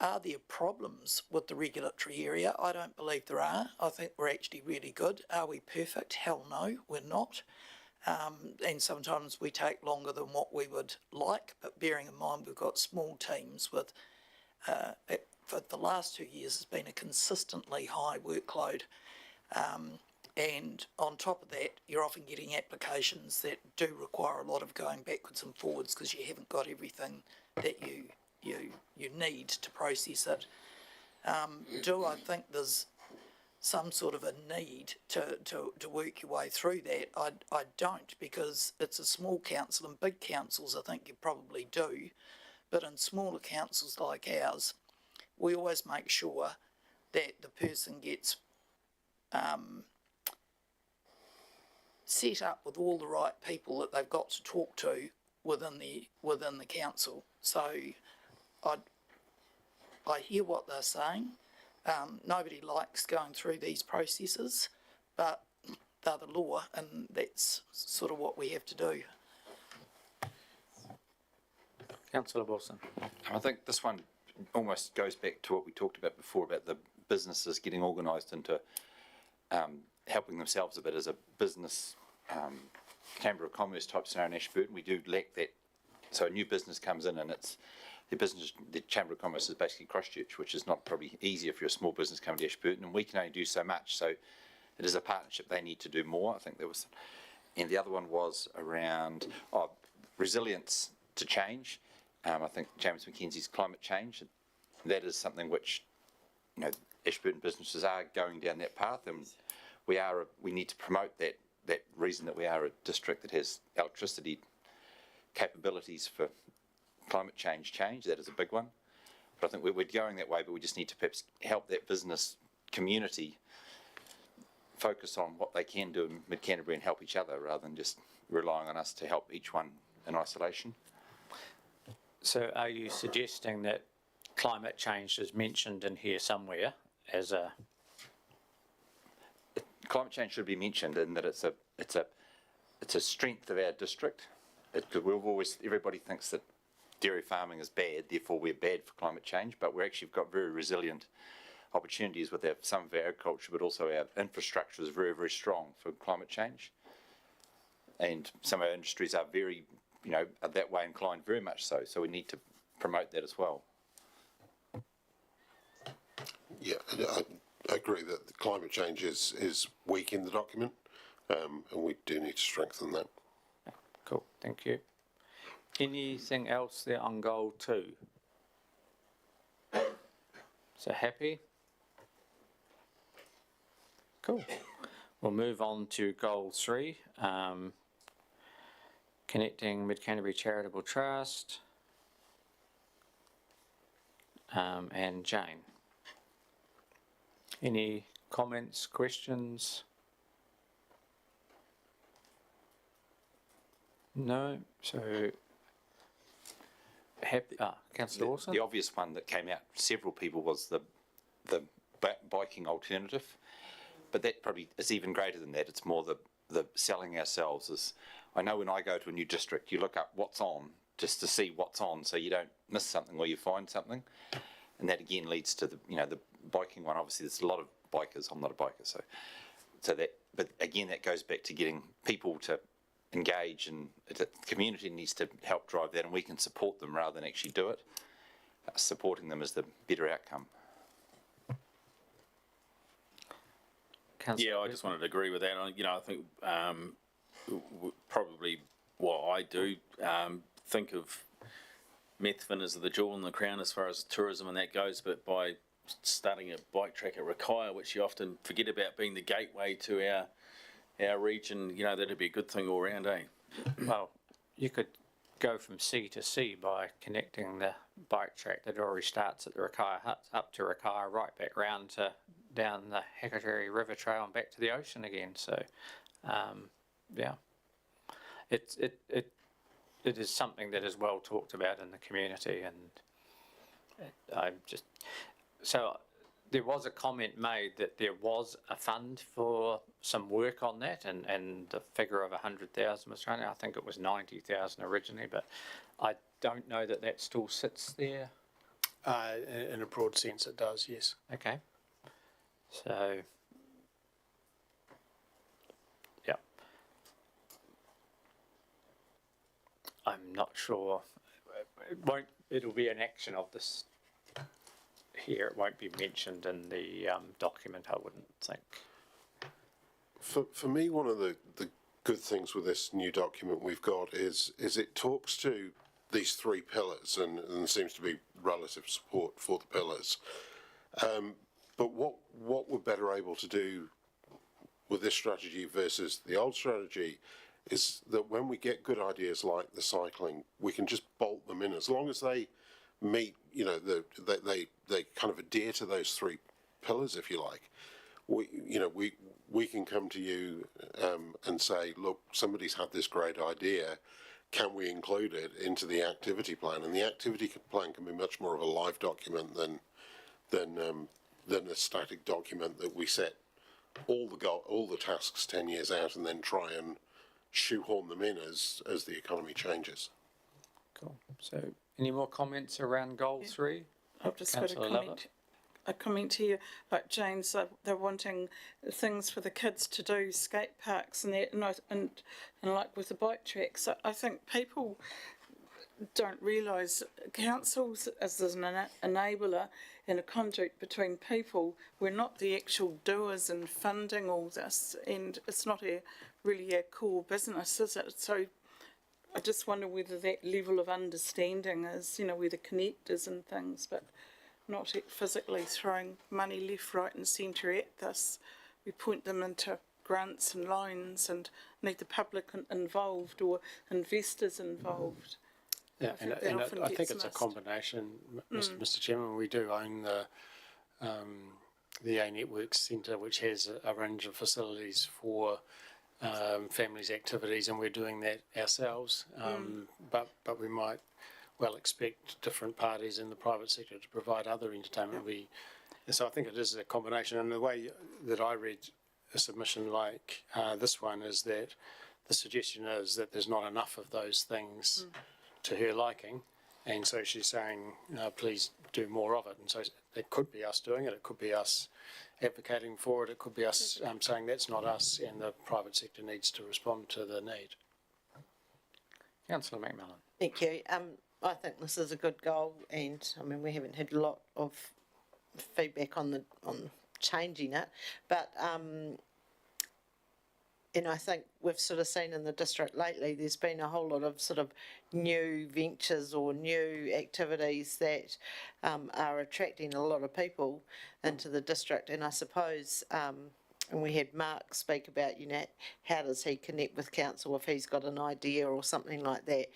Are there problems with the regulatory area? I don't believe there are. I think we're actually really good. Are we perfect? Hell no, we're not. And sometimes we take longer than what we would like, but bearing in mind we've got small teams with, for the last 2 years, has been a consistently high workload. And on top of that, you're often getting applications that do require a lot of going backwards and forwards because you haven't got everything that you need to process it. Do I think there's some sort of a need to work your way through that? I don't, because it's a small council. In big councils, I think you probably do. But in smaller councils like ours, we always make sure that the person gets set up with all the right people that they've got to talk to within the council. So I hear what they're saying. Nobody likes going through these processes, but they're the law, and that's sort of what we have to do. Councillor Wilson. I think this one almost goes back to what we talked about before, about the businesses getting organised into helping themselves a bit as a business, Chamber of Commerce type scenario in Ashburton. We do lack that. So a new business comes in and it's the Chamber of Commerce is basically Christchurch, which is not probably easier for a small business coming to Ashburton, and we can only do so much. So it is a partnership. They need to do more. I think there was, and the other one was around resilience to change. I think James Mackenzie's climate change. That is something which, you know, Ashburton businesses are going down that path, and we need to promote that reason that we are a district that has electricity capabilities for climate change. That is a big one. But I think we're going that way, but we just need to perhaps help that business community focus on what they can do in Mid-Canterbury and help each other rather than just relying on us to help each one in isolation. So are you suggesting that climate change is mentioned in here somewhere as a... Climate change should be mentioned in that it's a strength of our district. Because everybody thinks that dairy farming is bad, therefore we're bad for climate change, but we're actually got very resilient opportunities with some of our agriculture, but also our infrastructure is very, very strong for climate change. And some of our industries are very, are that way inclined, very much so. So we need to promote that as well. Yeah, I agree that the climate change is weak in the document, and we do need to strengthen that. Cool, thank you. Anything else there on goal 2? So happy? Cool. We'll move on to goal 3, connecting Mid-Canterbury Charitable Trust, and Jane. Any comments, questions? No, so happy. Councillor Wilson. The obvious one that came out, several people, was the biking alternative, but that probably is even greater than that. It's more the selling ourselves. Is I know when I go to a new district, you look up what's on just to see what's on, so you don't miss something or you find something, and that again leads to the biking one. Obviously, there's a lot of bikers. I'm not a biker, so that. But again, that goes back to getting people to engage, and the community needs to help drive that, and we can support them rather than actually do it. Supporting them is the better outcome. Yeah, I just wanted to agree with that. I think probably what I do think of Methven as the jewel in the crown as far as tourism and that goes, but by starting a bike track at Rakaia, which you often forget about being the gateway to our region, that'd be a good thing all round, eh? Well, you could go from sea to sea by connecting the bike track that already starts at the Rakaia Huts up to Rakaia, right back round to down the Hakateri River Trail and back to the ocean again. So, yeah, it is something that is well talked about in the community, and there was a comment made that there was a fund for some work on that, and the figure of 100,000 was thrown out. I think it was 90,000 originally, but I don't know that still sits there. In a broad sense, it does, yes. Okay. So, yeah. I'm not sure. It'll be an action of this here. It won't be mentioned in the document, I wouldn't think. For me, one of the good things with this new document we've got is it talks to these 3 pillars and seems to be relative support for the pillars. But what we're better able to do with this strategy versus the old strategy is that when we get good ideas like the cycling, we can just bolt them in as long as they meet, they kind of adhere to those 3 pillars, if you like. We can come to you and say, look, somebody's had this great idea. Can we include it into the activity plan? And the activity plan can be much more of a live document than a static document that we set all the tasks 10 years out and then try and shoehorn them in as the economy changes. Cool. So, any more comments around goal 3? I've just got a comment here. Like Jane's, they're wanting things for the kids to do, skate parks and that, and like with the bike tracks. I think people don't realise councils as an enabler and a conduit between people. We're not the actual doers and funding all this, and it's not really our core business, is it? So I just wonder whether that level of understanding is, where the connectors and things, but not physically throwing money left, right and centre at this. We point them into grants and loans and need the public involved or investors involved. Yeah, and I think it's a combination, Mr. Chairman. We do own the A Networks Centre, which has a range of facilities for families' activities, and we're doing that ourselves. But we might well expect different parties in the private sector to provide other entertainment. So I think it is a combination. And the way that I read a submission like this one is that the suggestion is that there's not enough of those things to her liking, And so she's saying, please do more of it. And so it could be us doing it, it could be us advocating for it, it could be us saying that's not us, and the private sector needs to respond to the need. Councillor McMillan. Thank you. I think this is a good goal, and I mean we haven't had a lot of feedback on changing it, but and I think we've sort of seen in the district lately there's been a whole lot of sort of new ventures or new activities that are attracting a lot of people into the district, and I suppose and we had Mark speak about, you know, how does he connect with council if he's got an idea or something like that.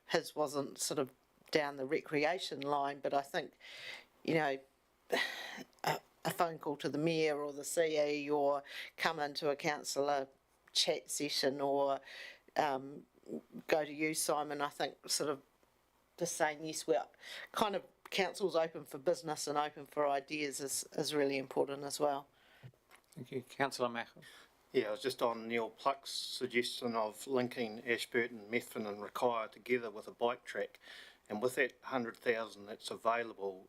His wasn't sort of down the recreation line, but I think, you know, a phone call to the mayor or the CE, or come into a councillor chat session, or go to you, Simon. I think sort of just saying yes, we're kind of council's open for business and open for ideas is really important as well. Thank you. Councillor Machel. Yeah, I was just on Neil Pluck's suggestion of linking Ashburton, Methven and Rakaia together with a bike track, and with that 100,000 that's available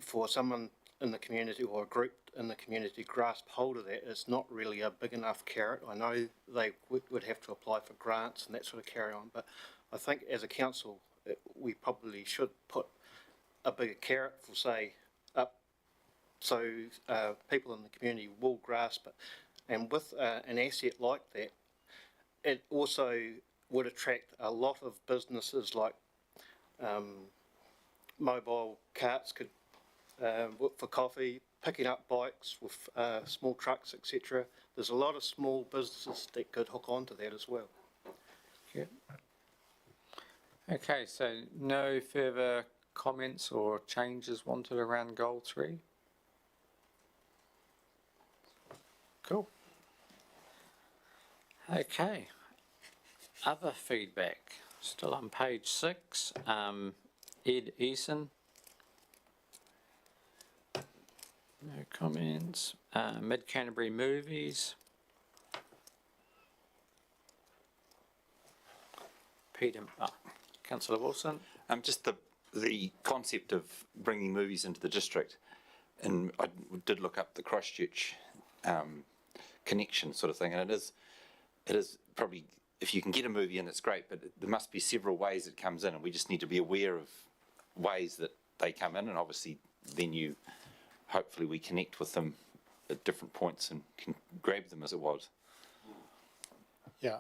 for someone in the community or a group in the community to grasp hold of that, it's not really a big enough carrot. I know they would have to apply for grants and that sort of carry on, but I think as a council we probably should put a bigger carrot for, say, up, so people in the community will grasp it. And with an asset like that, it also would attract a lot of businesses like mobile carts could for coffee, picking up bikes with small trucks, etc. There's a lot of small businesses that could hook onto that as well. Yeah. Okay, so no further comments or changes wanted around goal 3? Cool. Okay. Other feedback. Still on page 6. Ed Eason. No comments. Mid Canterbury Movies. Peter, Councillor Wilson. Just the concept of bringing movies into the district, and I did look up the Christchurch connection sort of thing, and it is probably, if you can get a movie in, it's great, but there must be several ways it comes in, and we just need to be aware of ways that they come in, and obviously then hopefully we connect with them at different points and can grab them, as it was. Yeah,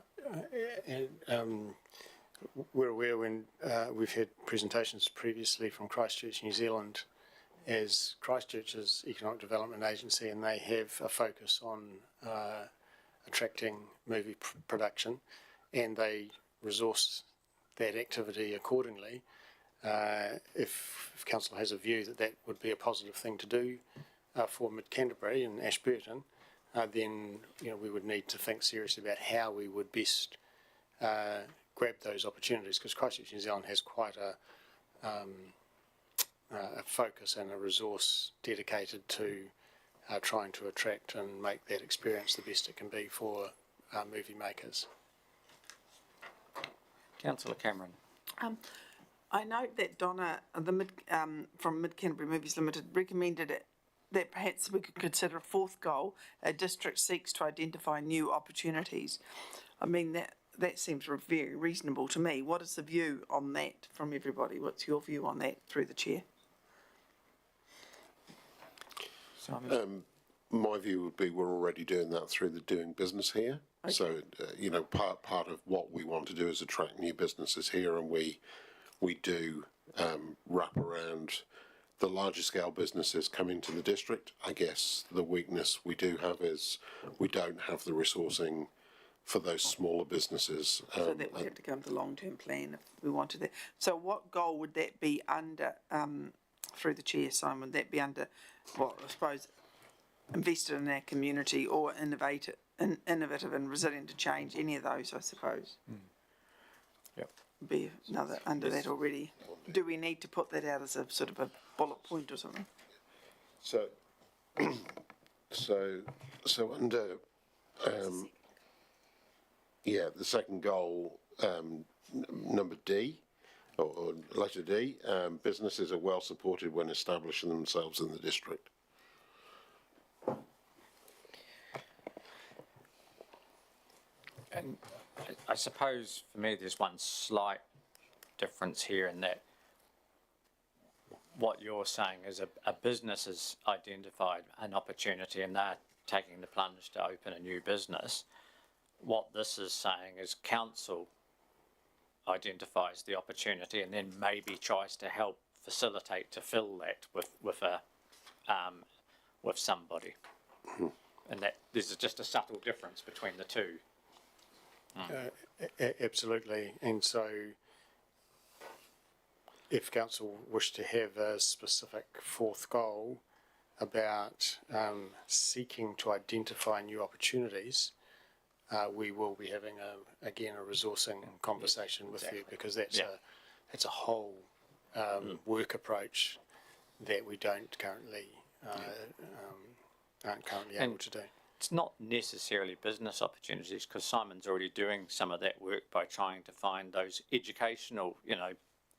and we're aware when we've had presentations previously from Christchurch, New Zealand, as Christchurch's economic development agency, and they have a focus on attracting movie production, and they resource that activity accordingly. If Council has a view that would be a positive thing to do for Mid Canterbury and Ashburton, then we would need to think seriously about how we would best grab those opportunities, because Christchurch, New Zealand has quite a focus and a resource dedicated to trying to attract and make that experience the best it can be for movie makers. Councillor Cameron. I note that Donna, from Mid Canterbury Movies Limited, recommended that perhaps we could consider a fourth goal: a district seeks to identify new opportunities. I mean, that seems very reasonable to me. What is the view on that from everybody? What's your view on that through the chair? My view would be we're already doing that through the doing business here. Okay. So, part of what we want to do is attract new businesses here, and we do wrap around the larger scale businesses coming to the district. I guess the weakness we do have is we don't have the resourcing for those smaller businesses. So that would have to come to the long-term plan if we wanted that. So what goal would that be under, through the chair, Simon? Would that be under, well, I suppose, invested in our community, or innovative and resilient to change? Any of those, I suppose. Yep. Be another under that already. Do we need to put that out as a sort of a bullet point or something? So under the second goal, number D, or letter D, businesses are well supported when establishing themselves in the district. And I suppose for me there's one slight difference here in that what you're saying is a business has identified an opportunity and they're taking the plunge to open a new business. What this is saying is council identifies the opportunity and then maybe tries to help facilitate to fill that with somebody. And that there's just a subtle difference between the two. Absolutely, and so if council wish to have a specific fourth goal about seeking to identify new opportunities, we will be having a resourcing conversation with you, because that's a whole work approach that we don't currently aren't currently able to do. It's not necessarily business opportunities, because Simon's already doing some of that work by trying to find those educational,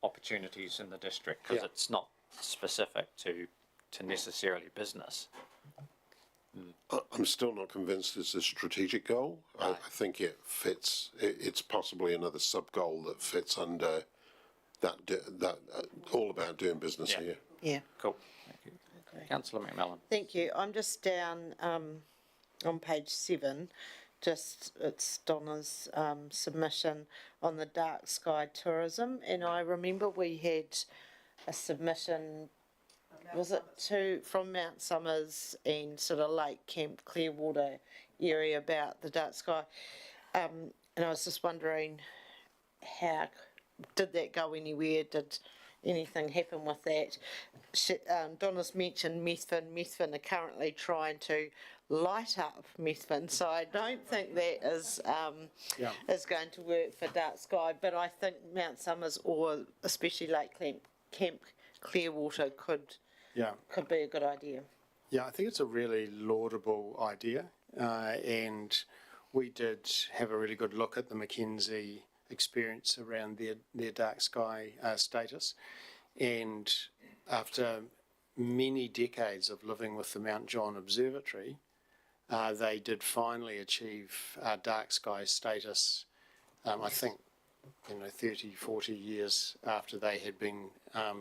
opportunities in the district, because it's not specific to necessarily business. I'm still not convinced it's a strategic goal. I think it fits. It's possibly another sub goal that fits under that all about doing business here. Yeah. Cool. Thank you. Okay. Councillor McMillan. Thank you. I'm just down on page 7. It's Donna's submission on the dark sky tourism, and I remember we had a submission. Was it from Mount Somers and sort of Lake Camp Clearwater area about the dark sky, and I was just wondering, how did that go anywhere? Did anything happen with that? Donna's mentioned Methven. Methven are currently trying to light up Methven, so I don't think that is going to work for dark sky. But I think Mount Somers, or especially Lake Camp Clearwater, could be a good idea. Yeah, I think it's a really laudable idea, and we did have a really good look at the Mackenzie experience around their dark sky status, and after many decades of living with the Mount John Observatory, they did finally achieve dark sky status, I think, 30, 40 years after they had been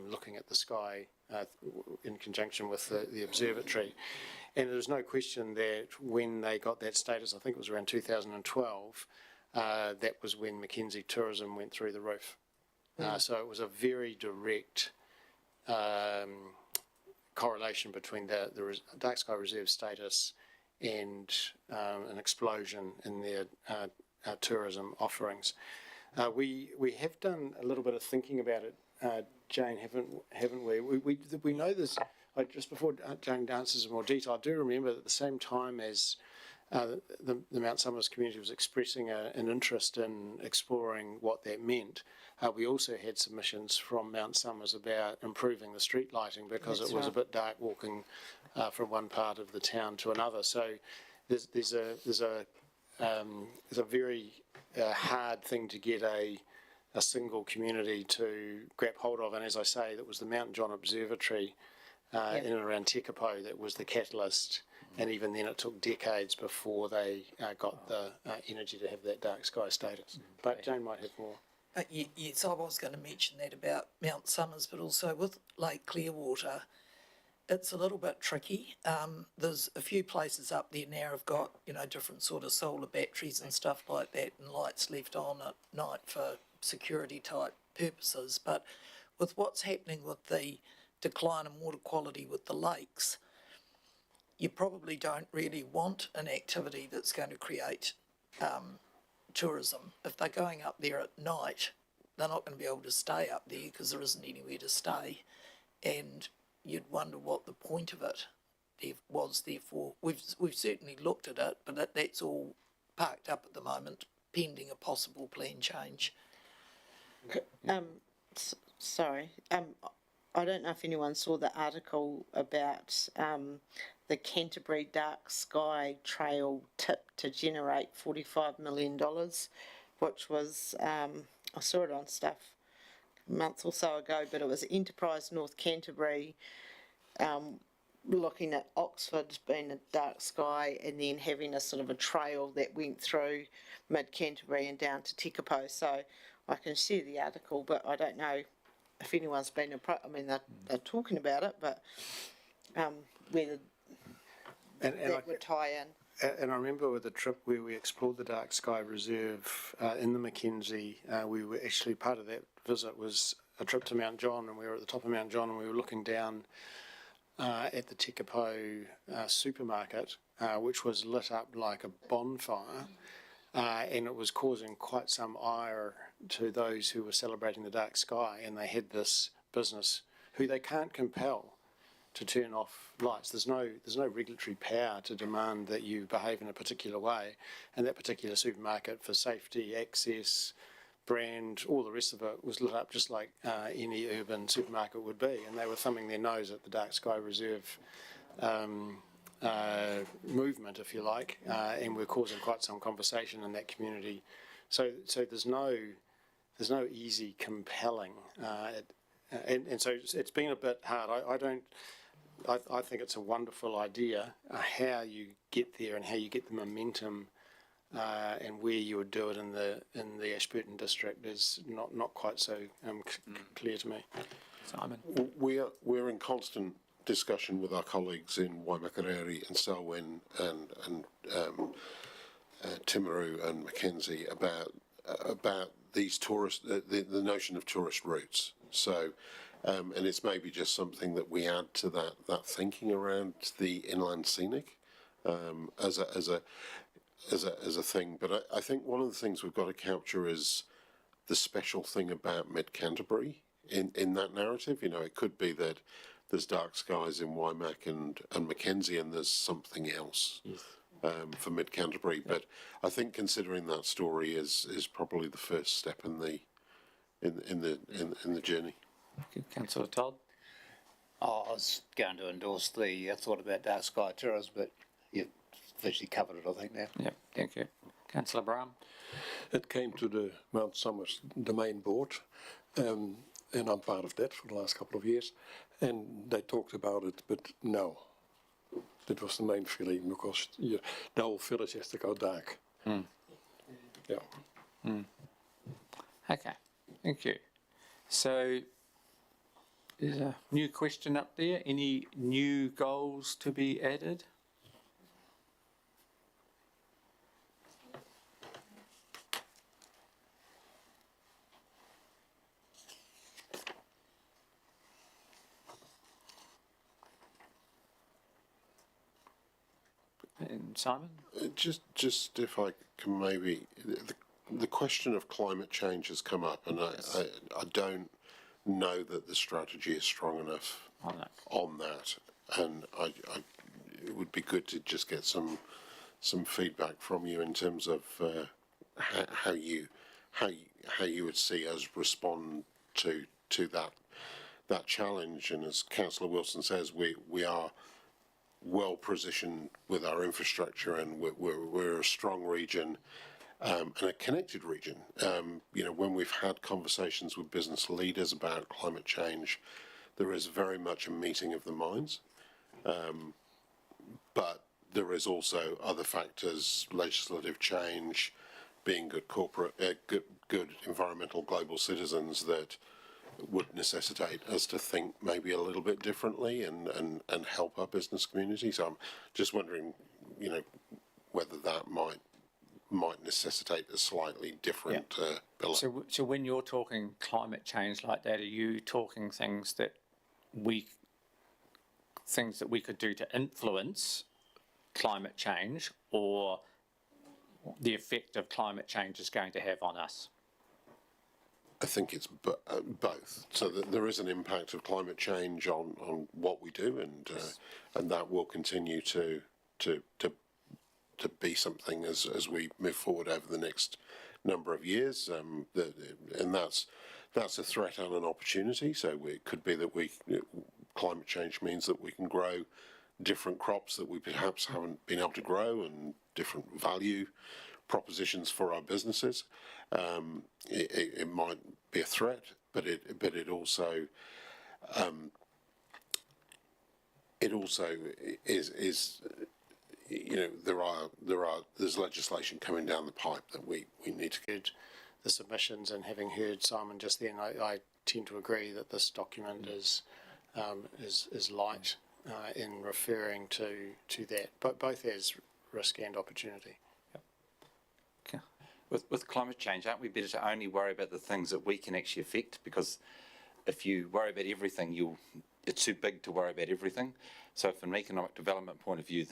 looking at the sky in conjunction with the observatory. And there's no question that when they got that status, I think it was around 2012, that was when Mackenzie tourism went through the roof. So it was a very direct correlation between the dark sky reserve status and an explosion in their tourism offerings. We have done a little bit of thinking about it, Jane, haven't we? We know this. Just before Jane answers in more detail, I do remember that at the same time as the Mount Somers community was expressing an interest in exploring what that meant, we also had submissions from Mount Somers about improving the street lighting, because it was a bit dark walking from one part of the town to another. So there's a very hard thing to get a single community to grab hold of, and as I say, that was the Mount John Observatory in and around Tekapo that was the catalyst, and even then it took decades before they got the energy to have that dark sky status. But Jane might have more. Yes, I was going to mention that about Mount Somers, but also with Lake Clearwater, it's a little bit tricky. There's a few places up there now have got, different sort of solar batteries and stuff like that, and lights left on at night for security type purposes. But with what's happening with the decline in water quality with the lakes, you probably don't really want an activity that's going to create tourism. If they're going up there at night, they're not going to be able to stay up there because there isn't anywhere to stay, and you'd wonder what the point of it was. Therefore, we've certainly looked at it, but that's all parked up at the moment, pending a possible plan change. Sorry, I don't know if anyone saw the article about the Canterbury Dark Sky Trail tip to generate $45 million, which was, I saw it on Stuff month or so ago, but it was Enterprise North Canterbury, looking at Oxford being a dark sky and then having a sort of a trail that went through mid-Canterbury and down to Tekapo. So I can share the article, but I don't know if anyone's been, I mean, they're talking about it, but whether that would tie in. And I remember with the trip where we explored the Dark Sky Reserve in the Mackenzie, we were actually, part of that visit was a trip to Mount John, and we were at the top of Mount John and we were looking down at the Tekapo supermarket, which was lit up like a bonfire, and it was causing quite some ire to those who were celebrating the dark sky, and they had this business who they can't compel to turn off lights. There's no regulatory power to demand that you behave in a particular way, and that particular supermarket, for safety, access, brand, all the rest of it, was lit up just like any urban supermarket would be, and they were thumbing their nose at the Dark Sky Reserve movement, if you like, and we're causing quite some conversation in that community. So there's no easy compelling, and so it's been a bit hard. I think it's a wonderful idea. How you get there and how you get the momentum, and where you would do it in the Ashburton district is not quite so clear to me. Simon, we're in constant discussion with our colleagues in Waimakariri and Selwyn and Timaru and Mackenzie about these tourist the notion of tourist routes. So. And it's maybe just something that we add to that thinking around the inland scenic as a thing. But I think one of the things we've got to capture is the special thing about Mid-Canterbury in that narrative. You know, it could be that there's dark skies in Waimak and Mackenzie, and there's something else for Mid-Canterbury. But I think considering that story is probably the first step in the journey. Councillor Todd. I was going to endorse the thought about dark sky tours, but you've virtually covered it, I think, now. Yeah, thank you. Councillor Brown. It came to the Mount Somers Domain Board, and I'm part of that for the last couple of years, and they talked about it, but no. That was the main feeling, because the whole village has to go dark. Yeah. Okay, thank you. So, there's a new question up there. Any new goals to be added? And Simon? Just if I can maybe, the question of climate change has come up, and I don't know that the strategy is strong enough on that, and it would be good to just get some feedback from you in terms of how you would see us respond to that challenge. And as Councillor Wilson says, we are well positioned with our infrastructure, and we're a strong region. And a connected region. You know, when we've had conversations with business leaders about climate change, there is very much a meeting of the minds. But there is also other factors: legislative change, being good corporate, good environmental global citizens, that would necessitate us to think maybe a little bit differently and help our business community. So I'm just wondering, you know, whether that might necessitate a slightly different bill. So when you're talking climate change like that, are you talking things that we could do to influence climate change, or the effect of climate change is going to have on us? I think it's both. So that there is an impact of climate change on what we do, and that will continue to be something as we move forward over the next number of years, and that's a threat and an opportunity. So it could be that climate change means that we can grow different crops that we perhaps haven't been able to grow, and different value propositions for our businesses. It might be a threat. but it also is, you know, there's legislation coming down the pipe that we need to get. The submissions, and having heard Simon just then, I tend to agree that this document is light in referring to that, but both as risk and opportunity. Okay. With climate change, aren't we better to only worry about the things that we can actually affect? Because if you worry about everything, it's too big to worry about everything. So from an economic development point of view,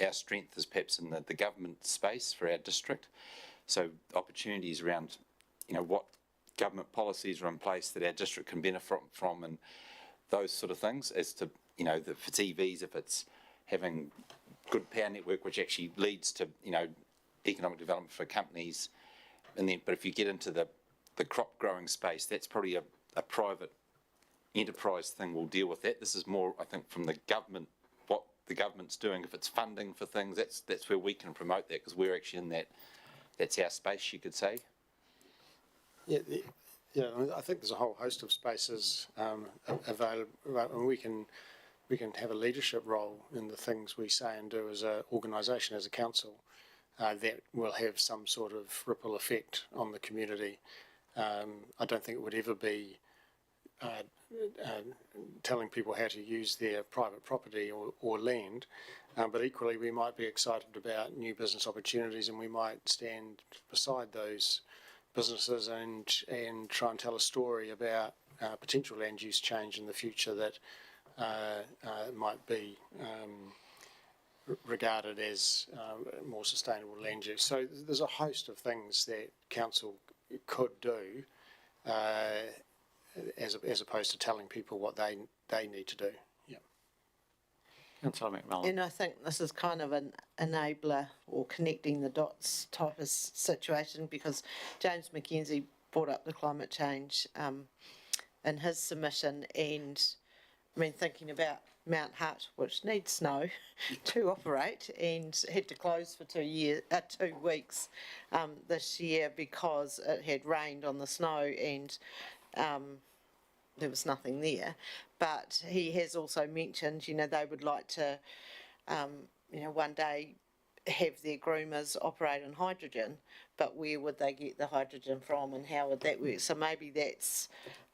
our strength is perhaps in the government space for our district. So opportunities around, you know, what government policies are in place that our district can benefit from, and those sort of things, as to, you know, if it's EVs, if it's having good power network, which actually leads to, you know, economic development for companies. And then, but if you get into the crop growing space, that's probably a private enterprise thing will deal with that. This is more, I think, from the government, what the government's doing. If it's funding for things, that's where we can promote that, because we're actually in that. That's our space, you could say. Yeah, I think there's a whole host of spaces available, and we can have a leadership role in the things we say and do as an organisation, as a council, that will have some sort of ripple effect on the community. I don't think it would ever be telling people how to use their private property or land, but equally we might be excited about new business opportunities, and we might stand beside those businesses and try and tell a story about potential land use change in the future that might be regarded as more sustainable land use. So there's a host of things that council could do as opposed to telling people what they need to do. Yeah. Councillor McMillan. And I think this is kind of an enabler or connecting the dots type of situation, because James McKenzie brought up the climate change in his submission, and I mean, thinking about Mount Hutt, which needs snow to operate, and had to close for 2 weeks this year because it had rained on the snow and there was nothing there. But he has also mentioned, you know, they would like to, you know, one day have their groomers operate on hydrogen, but where would they get the hydrogen from, and how would that work? So maybe that's,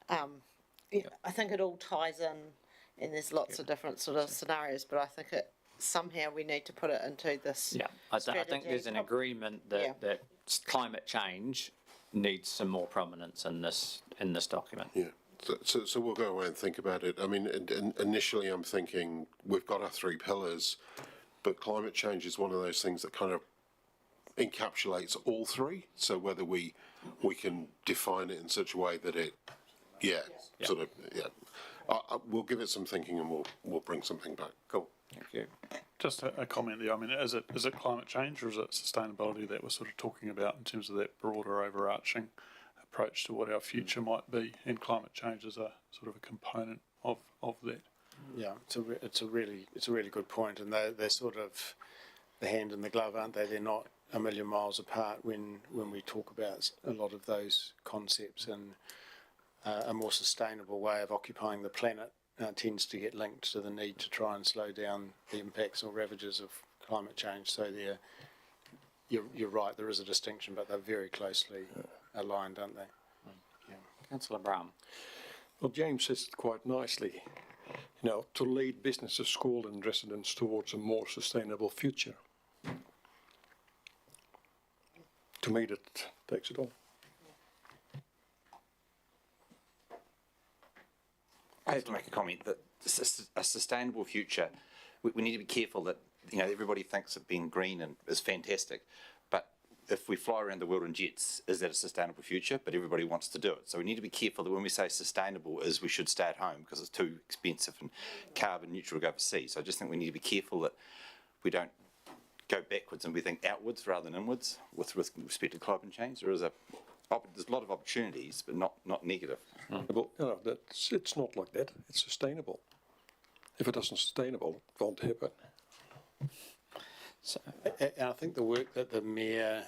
yeah, I think it all ties in, and there's lots of different sort of scenarios, but I think it somehow we need to put it into this. Yeah, I think there's an agreement that, that climate change needs some more prominence in this document. Yeah. So we'll go away and think about it. I mean, initially I'm thinking we've got our 3 pillars, but climate change is one of those things that kind of encapsulates all 3. So whether we can define it in such a way that it, sort of, we'll give it some thinking, and we'll bring something back. Cool. Thank you. Just a comment there. I mean, is it climate change, or is it sustainability that we're sort of talking about in terms of that broader overarching approach to what our future might be? And climate change is a sort of a component of that. Yeah, it's a really good point, and they're sort of the hand in the glove, aren't they? They're not a million miles apart when we talk about a lot of those concepts, and a more sustainable way of occupying the planet tends to get linked to the need to try and slow down the impacts or ravages of climate change. So you're right, there is a distinction, but they're very closely aligned, aren't they? Yeah. Councillor Brown. Well, James says it quite nicely. You know, to lead businesses, school and residents towards a more sustainable future. To me, that takes it all. I have to make a comment that a sustainable future, we need to be careful that, you know, everybody thinks that being green is fantastic, but if we fly around the world in jets, is that a sustainable future? But everybody wants to do it. So we need to be careful that when we say sustainable is we should stay at home, because it's too expensive and carbon neutral to go overseas. So I just think we need to be careful that we don't go backwards and we think outwards rather than inwards with respect to climate change. There's a lot of opportunities, but not negative. Well, you know, it's not like that. It's sustainable. If it isn't sustainable, it won't happen. So, and I think the work that the Mayor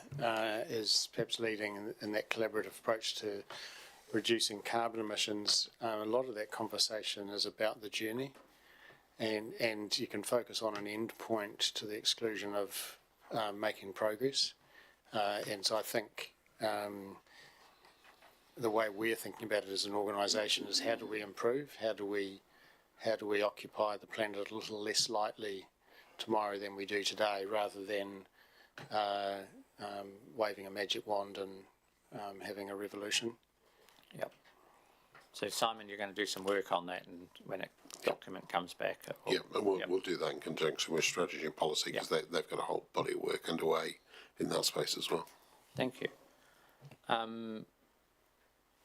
is perhaps leading in that collaborative approach to reducing carbon emissions, a lot of that conversation is about the journey, and you can focus on an end point to the exclusion of making progress. And so I think the way we're thinking about it as an organisation is how do we improve? How do we occupy the planet a little less lightly tomorrow than we do today, rather than waving a magic wand and having a revolution. Yep. So Simon, you're going to do some work on that, and when a document comes back. Yeah, and we'll do that in conjunction with strategy and policy, because they've got a whole body of work underway in that space as well. Thank you.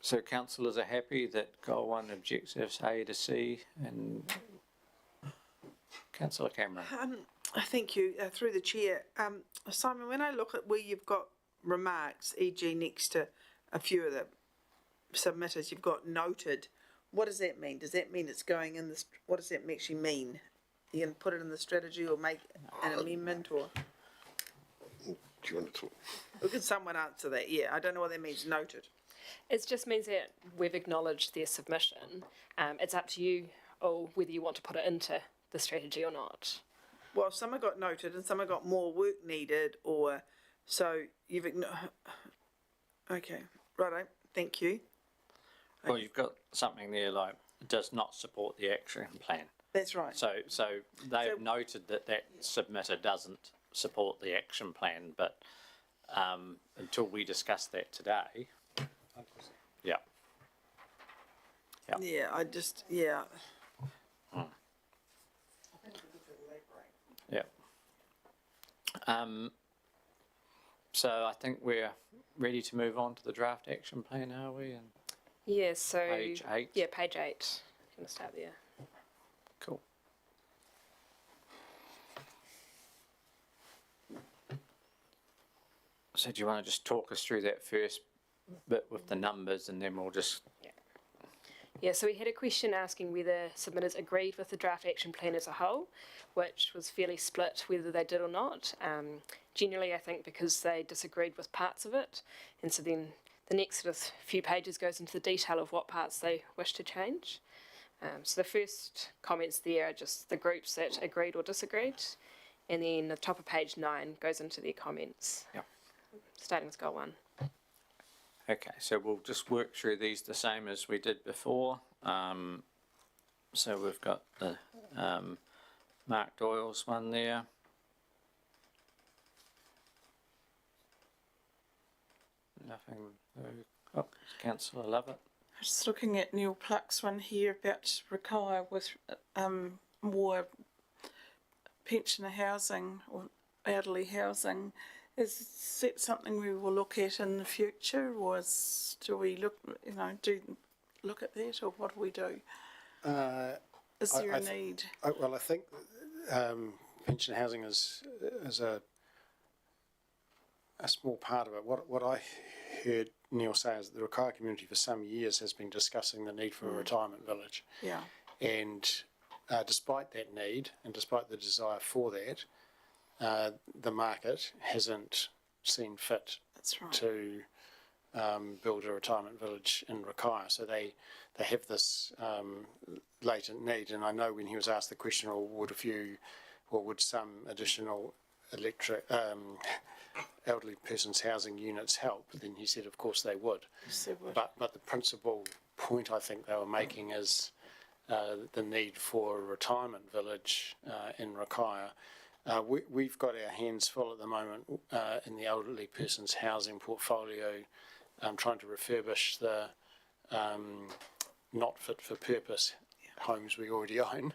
So councillors are happy that goal 1 objectives A to C, and Councillor Cameron. Thank you, through the chair. Simon, when I look at where you've got remarks, e.g. next to a few of the submitters, you've got noted. What does that mean? Does that mean it's going in this? What does that actually mean? You can put it in the strategy or make an amendment, or? Do you want to talk? Or could someone answer that? Yeah, I don't know what that means, noted. It just means that we've acknowledged their submission. It's up to you or whether you want to put it into the strategy or not. Well, some have got noted and some have got more work needed, or so you've okay, righto, thank you. Well, you've got something there like does not support the action plan. That's right. So they've noted that submitter doesn't support the action plan, but until we discuss that today, yeah. Yeah, I just, yeah. Yeah. So I think we're ready to move on to the draft action plan, are we? And Yeah, so page 8. Yeah, page 8. Going to start there. Cool. So do you want to just talk us through that first bit with the numbers, and then we'll just... Yeah, so we had a question asking whether submitters agreed with the draft action plan as a whole, which was fairly split whether they did or not. Generally, I think because they disagreed with parts of it, and so then the next sort of few pages goes into the detail of what parts they wish to change. So the first comments there are just the groups that agreed or disagreed, and then the top of page 9 goes into their comments. Yep. Starting with goal 1. Okay, so we'll just work through these the same as we did before. So we've got the Mark Doyle's one there. Nothing. Oh, Councillor Lovett. Just looking at Neil Pluck's one here about Rakaia with more pensioner housing or elderly housing. Is that something we will look at in the future, or do we look at that, or what do we do? Is there a need? Well, I think pension housing is a small part of it. What I heard Neil say is that the Rakaia community for some years has been discussing the need for a retirement village. Yeah. And despite that need and despite the desire for that, the market hasn't seen fit to build a retirement village in Rakaia. So they have this latent need. And I know when he was asked the question, would some additional elderly persons housing units help, then he said of course they would. Yes, they would. But the principal point I think they were making is the need for a retirement village in Rakaia. We've got our hands full at the moment in the elderly persons housing portfolio, trying to refurbish the not fit for purpose homes we already own.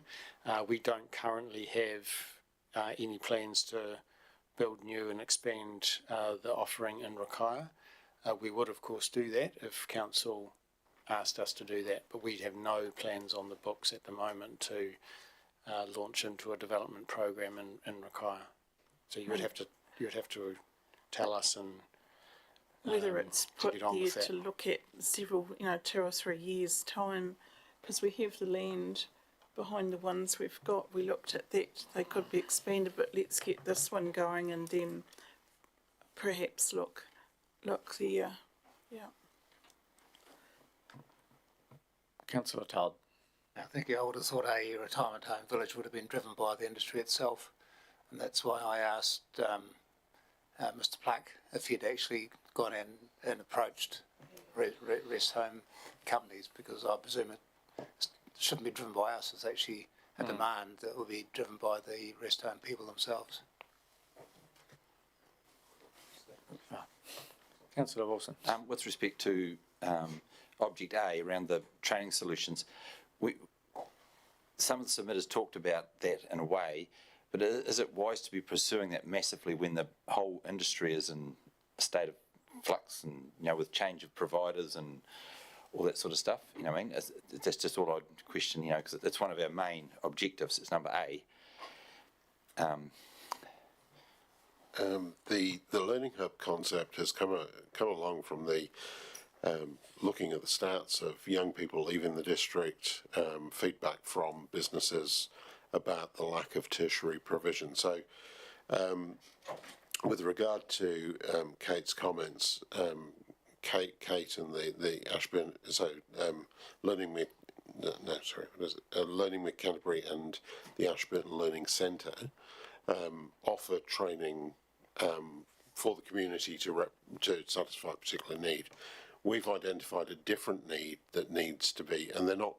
We don't currently have any plans to build new and expand the offering in Rakaia. We would of course do that if council asked us to do that, but we have no plans on the books at the moment to launch into a development program in Rakaia. So you would have to tell us and whether it's to put get on there with that. to look at several, 2 or 3 years' time, because we have the land behind the ones we've got. We looked at that; they could be expanded, but let's get this one going and then perhaps look there. Yeah. Councillor Todd. I think I would have thought a retirement home village would have been driven by the industry itself, and that's why I asked Mr. Pluck if he'd actually gone in and approached rest home companies, because I presume it shouldn't be driven by us. It's actually a demand that will be driven by the rest home people themselves. Councillor Wilson. With respect to Object A around the training solutions, some of the submitters talked about that in a way, but is it wise to be pursuing that massively when the whole industry is in a state of flux and, you know, with change of providers and all that sort of stuff? You know what I mean? That's just all I'd question, you know, because it's one of our main objectives. It's number A. The Learning Hub concept has come along from the looking at the stats of young people leaving the district, feedback from businesses about the lack of tertiary provision. So, with regard to Kate's comments, Kate and the Ashburn, so Learning with Canterbury and the Ashburn Learning Centre offer training for the community to satisfy a particular need. We've identified a different need that needs to be, and they're not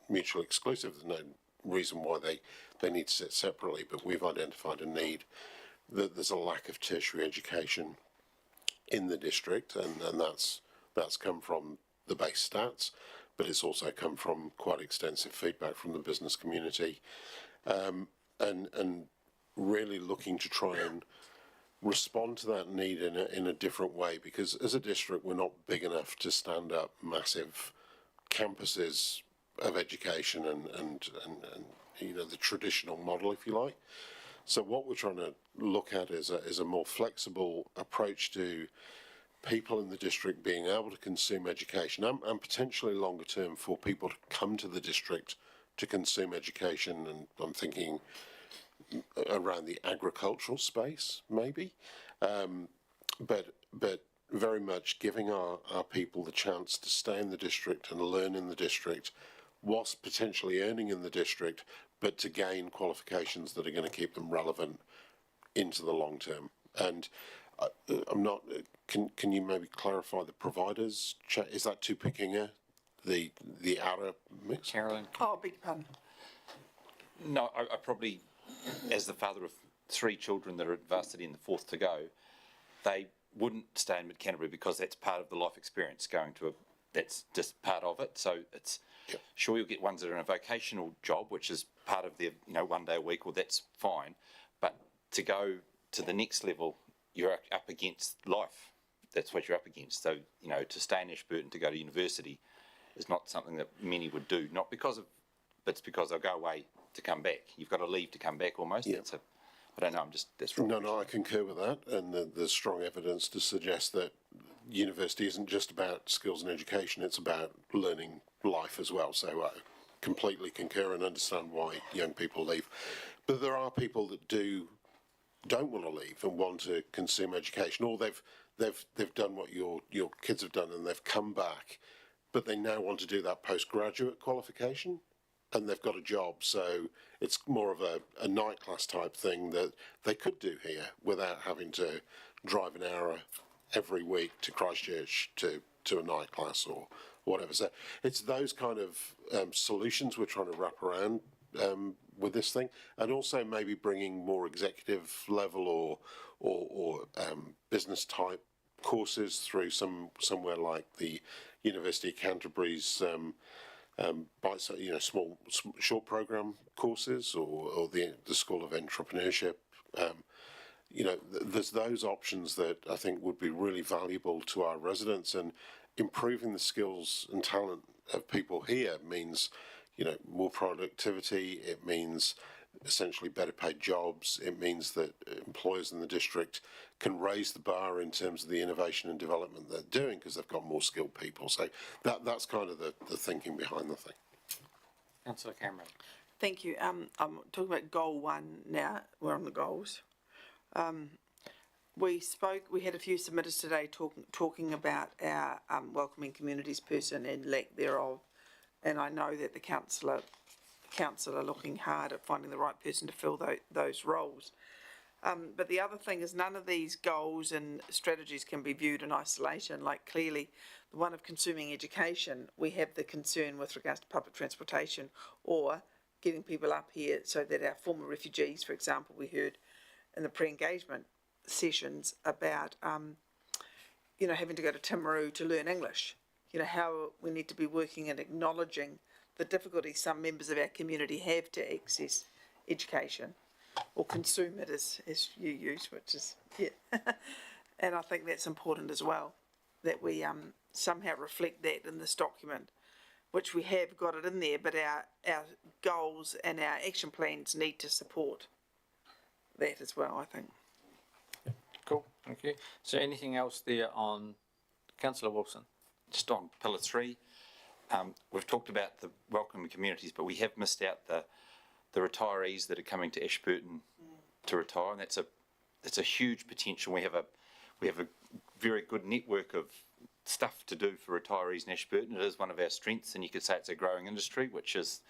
mutually exclusive. There's no reason why they need to sit separately, but we've identified a need that there's a lack of tertiary education in the district, and that's come from the base stats, but it's also come from quite extensive feedback from the business community, and really looking to try and respond to that need in a different way, because as a district we're not big enough to stand up massive campuses of education and you know, the traditional model, if you like. So what we're trying to look at is a more flexible approach to people in the district being able to consume education, and potentially longer term for people to come to the district to consume education. And I'm thinking around the agricultural space, maybe, but very much giving our people the chance to stay in the district and learn in the district, whilst potentially earning in the district, but to gain qualifications that are going to keep them relevant into the long term. And I'm not. Can you maybe clarify the providers? Is that too pickinger? The outer mix? Carolyn. Oh, beg your pardon. No, I probably, as the father of 3 children that are at varsity and the 4th to go, they wouldn't stay in Mid Canterbury because that's part of the life experience. That's just part of it. So it's sure you'll get ones that are in a vocational job, which is part of their 1 day a week. Well, that's fine, but to go to the next level, you're up against life. That's what you're up against. So to stay in Ashburton to go to university is not something that many would do. Not because of, but it's because they'll go away to come back. You've got to leave to come back almost. Yeah. I don't know. That's wrong. No, I concur with that, and there's strong evidence to suggest that university isn't just about skills and education; it's about learning life as well. So I completely concur and understand why young people leave. But there are people that don't want to leave and want to consume education, or they've done what your kids have done and they've come back, but they now want to do that postgraduate qualification. And they've got a job, so it's more of a night class type thing that they could do here without having to drive an hour every week to Christchurch to a night class or whatever. So it's those kind of solutions we're trying to wrap around with this thing, and also maybe bringing more executive level or business type courses through somewhere like the University of Canterbury's. By small short program courses or the School of Entrepreneurship, there's those options that I think would be really valuable to our residents, and improving the skills and talent of people here means more productivity. It means essentially better paid jobs. It means that employers in the district can raise the bar in terms of the innovation and development they're doing because they've got more skilled people. So that's kind of the thinking behind the thing. Councillor Cameron. Thank you. I'm talking about goal 1 now. We're on the goals. We had a few submitters today talking about our welcoming communities person and lack thereof and I know that the council are looking hard at finding the right person to fill those roles. But the other thing is none of these goals and strategies can be viewed in isolation. Like clearly, the one of consuming education, we have the concern with regards to public transportation or getting people up here so that our former refugees, for example, we heard in the pre-engagement sessions about, having to go to Timaru to learn English. How we need to be working and acknowledging the difficulties some members of our community have to access education or consume it as you use, which is, and I think that's important as well, that we somehow reflect that in this document, which we have got it in there, but our goals and our action plans need to support that as well, I think. Cool, thank you. So anything else there on Councillor Wilson? Just on pillar 3, we've talked about the welcoming communities, but we have missed out the retirees that are coming to Ashburton to retire, and that's a huge potential. We have a very good network of stuff to do for retirees in Ashburton. It is one of our strengths, and you could say it's a growing industry, which is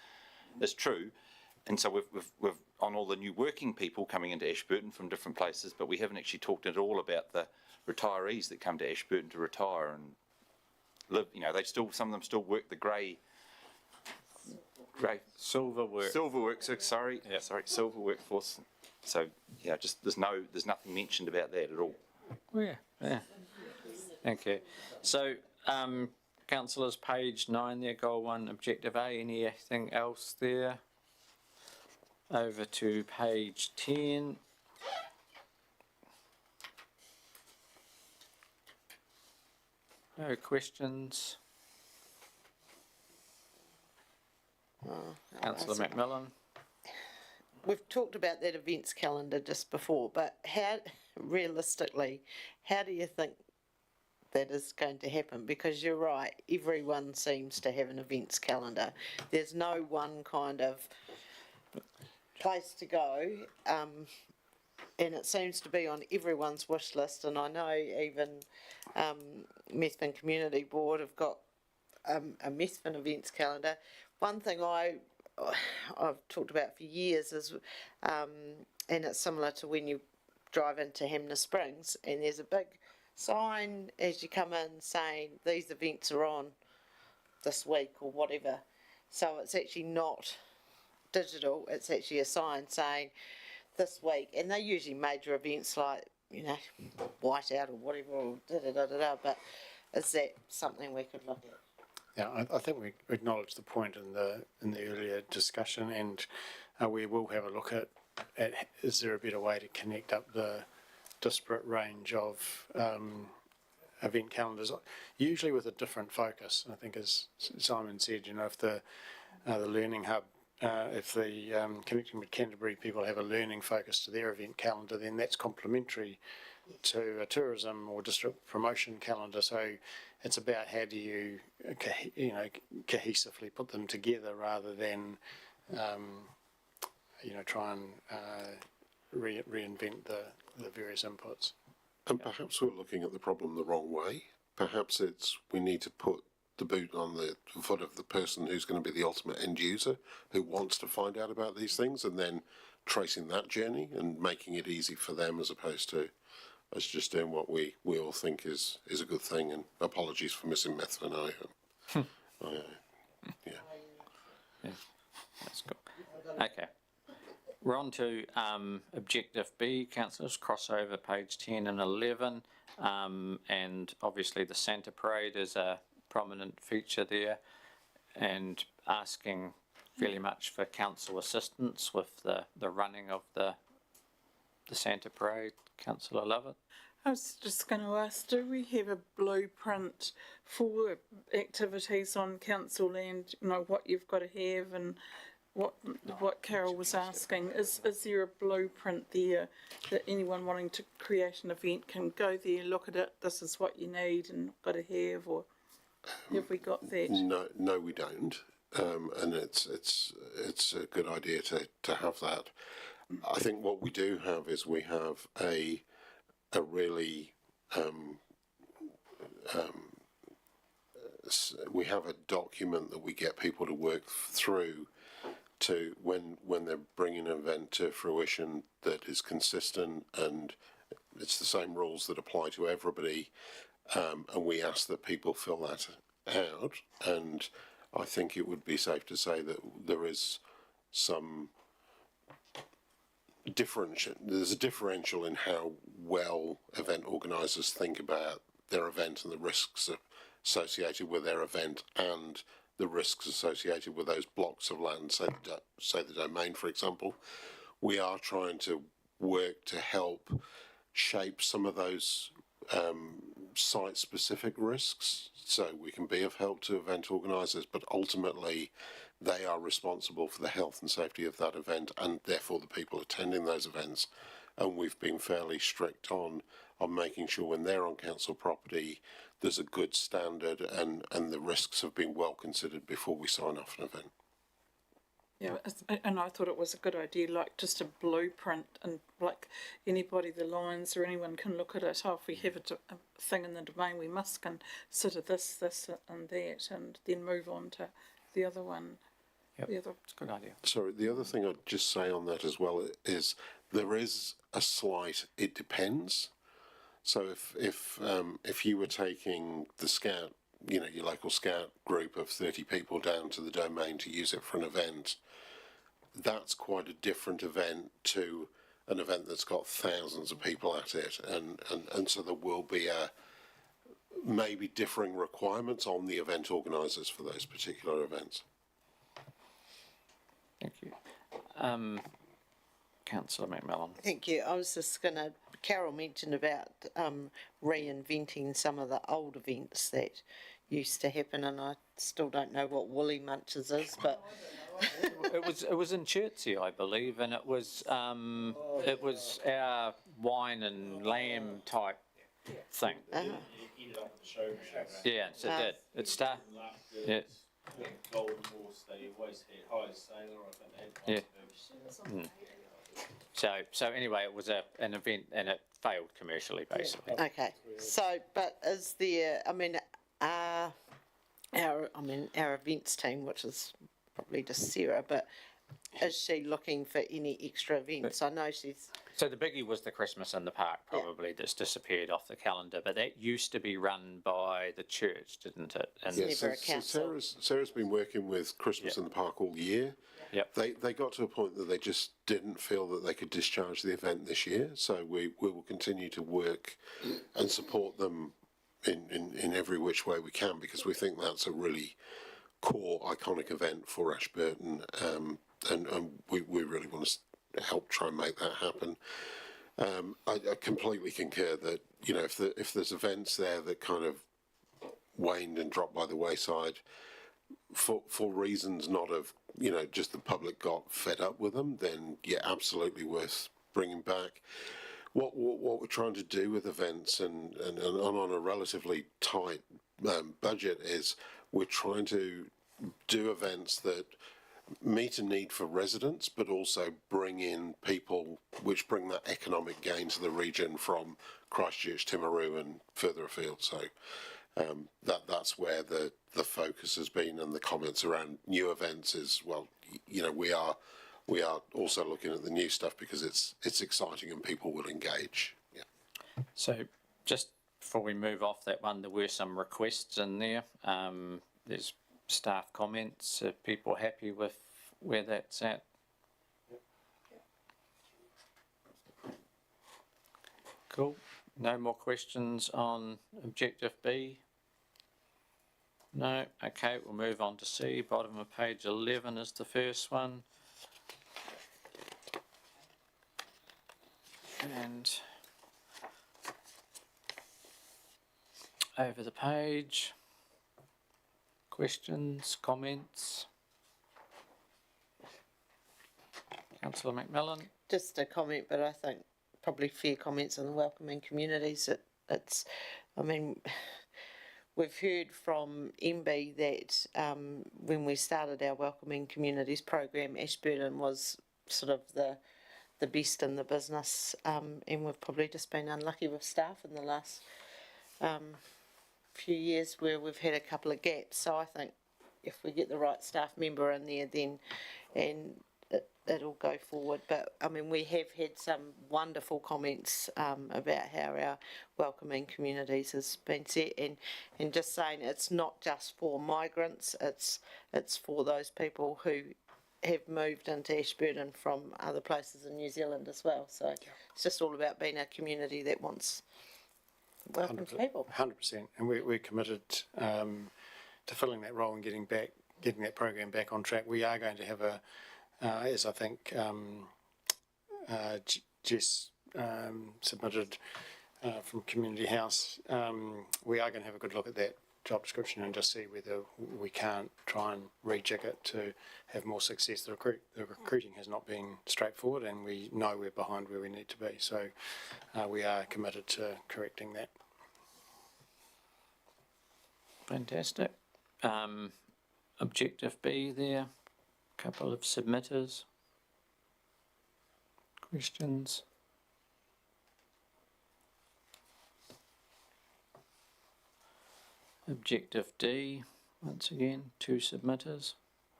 true. And so we've on all the new working people coming into Ashburton from different places, but we haven't actually talked at all about the retirees that come to Ashburton to retire and live. Some of them still work the grey silver workforce. Silver workforce. So there's nothing mentioned about that at all. Oh, yeah. Thank you. So, councillors, page 9 there, goal 1, objective A. Anything else there? Over to page 10. No questions. Councillor McMillan. We've talked about that events calendar just before, but realistically, how do you think that is going to happen? Because you're right, everyone seems to have an events calendar. There's no one kind of place to go, and it seems to be on everyone's wish list, and I know even Methven Community Board have got a Methven events calendar. One thing I've talked about for years is, and it's similar to when you drive into Hamner Springs, and there's a big sign as you come in saying these events are on this week or whatever. So it's actually not digital, it's actually a sign saying this week, and they're usually major events like, Whiteout or whatever, or but is that something we could look at? Yeah, I think we acknowledged the point in the earlier discussion, and we will have a look at is there a better way to connect up the disparate range of event calendars, usually with a different focus. I think, as Simon said, if the Learning Hub, if the Connecting with Canterbury people have a learning focus to their event calendar, then that's complementary to a tourism or district promotion calendar. So it's about how do you, cohesively put them together rather than, try and reinvent the various inputs. And perhaps we're looking at the problem the wrong way. Perhaps we need to put the boot on the foot of the person who's going to be the ultimate end user, who wants to find out about these things, and then tracing that journey and making it easy for them, as opposed to us just doing what we all think is a good thing. And apologies for missing Methven. Yeah, that's cool. Okay. We're on to objective B, councillors, crossover page 10 and 11, and obviously the Santa Parade is a prominent feature there, and asking fairly much for council assistance with the running of the Santa Parade. Councillor Lovett. I was just going to ask, do we have a blueprint for activities on council land, what you've got to have, and what Carol was asking, is there a blueprint there that anyone wanting to create an event can go there, look at it, this is what you need and got to have, or have we got that? No, we don't, and it's a good idea to have that. I think what we do have is we have a really we have a document that we get people to work through to when they're bringing an event to fruition that is consistent and it's the same rules that apply to everybody, and we ask that people fill that out. And I think it would be safe to say that there is some there's a differential in how well event organisers think about their event and the risks associated with their event and the risks associated with those blocks of land, say the domain, for example. We are trying to work to help shape some of those site-specific risks so we can be of help to event organisers, but ultimately they are responsible for the health and safety of that event and therefore the people attending those events. And we've been fairly strict on making sure when they're on council property there's a good standard and the risks have been well considered before we sign off an event. Yeah, and I thought it was a good idea, like just a blueprint, and like anybody, the Lions or anyone can look at it. Oh, if we have a thing in the domain, we must consider this, and that, and then move on to the other one. Yep, it's a good idea. Sorry, the other thing I'd just say on that as well is there is a slight, it depends. So if you were taking the Scout, your local Scout group of 30 people down to the domain to use it for an event, that's quite a different event to an event that's got thousands of people at it, and so there will be maybe differing requirements on the event organisers for those particular events. Thank you. Councillor McMillan. Thank you. I was just going to, Carol mentioned about reinventing some of the old events that used to happen, and I still don't know what Woolly Munches is, but it was in Chertsey, I believe, and it was our wine and lamb type thing. Yeah, so it did. It started. Yeah. Golden Horse, they always had High Sailor, I think. Yeah. So anyway, it was an event and it failed commercially, basically. okay. So, but is there? Our events team, which is probably just Sarah, but is she looking for any extra events? I know she's. So the biggie was the Christmas in the Park, probably, that's disappeared off the calendar, but that used to be run by the church, didn't it? And so Sarah's been working with Christmas in the Park all year. Yep. They got to a point that they just didn't feel that they could discharge the event this year, so we will continue to work and support them in every which way we can, because we think that's a really core, iconic event for Ashburton, and we really want to help try and make that happen. I completely concur that, if there's events there that kind of waned and dropped by the wayside for reasons not of, just the public got fed up with them, then absolutely worth bringing back. What we're trying to do with events and on a relatively tight budget is we're trying to do events that meet a need for residents, but also bring in people which bring that economic gain to the region from Christchurch, Timaru and further afield. So that's where the focus has been, and the comments around new events is, well, we are also looking at the new stuff because it's exciting and people will engage. Yeah. So just before we move off that one, there were some requests in there. There's staff comments. Are people happy with where that's at? Cool. No more questions on objective B? No. Okay, we'll move on to C. Bottom of page 11 is the first one. And over the page, questions, comments? Councillor McMillan? Just a comment, but I think probably fair comments on the welcoming communities. We've heard from MB that when we started our welcoming communities program, Ashburton was sort of the best in the business, and we've probably just been unlucky with staff in the last few years where we've had a couple of gaps. So I think if we get the right staff member in there, then it'll go forward. But I mean, we have had some wonderful comments about how our welcoming communities has been set, and just saying it's not just for migrants, it's for those people who have moved into Ashburton from other places in New Zealand as well. So it's just all about being a community that wants welcome people. 100%, and we're committed to filling that role and getting that program back on track. We are going to have as I think Jess submitted from Community House, we are going to have a good look at that job description and just see whether we can't try and rejig it to have more success. The recruiting has not been straightforward, and we know we're behind where we need to be. So we are committed to correcting that. Fantastic. Objective B there, a couple of submitters. Questions? Objective D, once again, 2 submitters,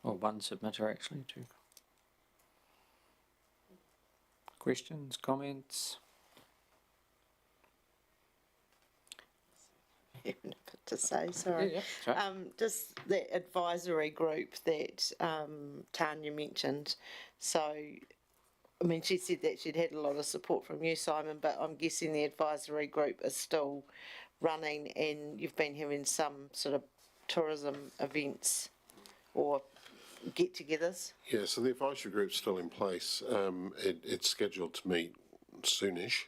or 1 submitter actually, 2. Questions, comments? To say, sorry. Just the advisory group that Tanya mentioned. So, I mean, she said that she'd had a lot of support from you, Simon, but I'm guessing the advisory group is still running, and you've been having some sort of tourism events or get-togethers. Yeah, so the advisory group's still in place. It's scheduled to meet soonish.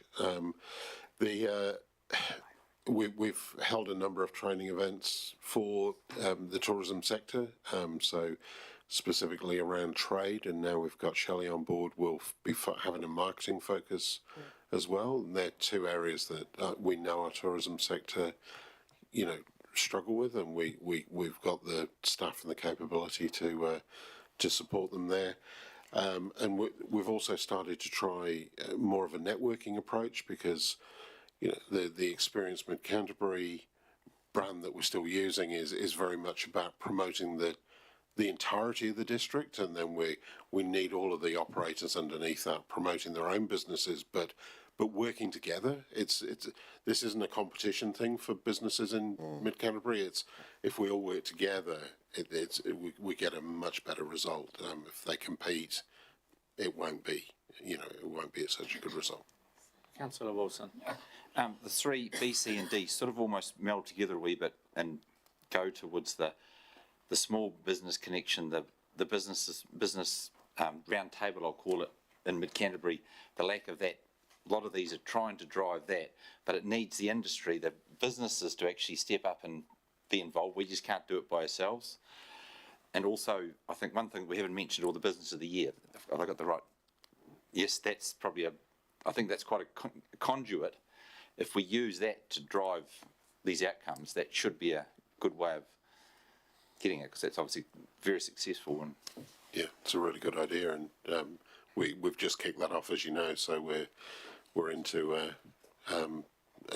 We've held a number of training events for the tourism sector, so specifically around trade, and now we've got Shelley on board. We'll be having a marketing focus as well, and they're 2 areas that we know our tourism sector, struggle with, and we've got the staff and the capability to support them there. And we've also started to try more of a networking approach, because the Experience Mid-Canterbury brand that we're still using is very much about promoting the entirety of the district, and then we need all of the operators underneath that promoting their own businesses, but working together. This isn't a competition thing for businesses in Mid-Canterbury. It's if we all work together, we get a much better result. If they compete, it won't be such a good result. Councillor Wilson. The 3, B, C and D, sort of almost meld together a wee bit and go towards the small business connection, the business round table, I'll call it, in Mid-Canterbury. The lack of that, a lot of these are trying to drive that, but it needs the industry, the businesses, to actually step up and be involved. We just can't do it by ourselves. And also, I think one thing we haven't mentioned, all the business of the year. Have I got the right? Yes, that's probably I think that's quite a conduit. If we use that to drive these outcomes, that should be a good way of getting it, because that's obviously very successful. And yeah, it's a really good idea, and we've just kicked that off, as you know. So we're into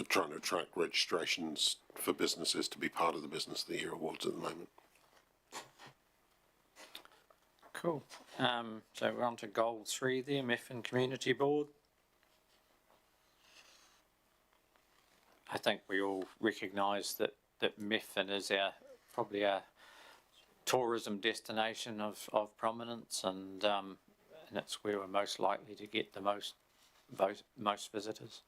trying to attract registrations for businesses to be part of the Business of the Year awards at the moment. Cool. So we're on to goal 3 there, Methven Community Board. I think we all recognise that Methven is probably our tourism destination of prominence, and it's where we're most likely to get the most visitors.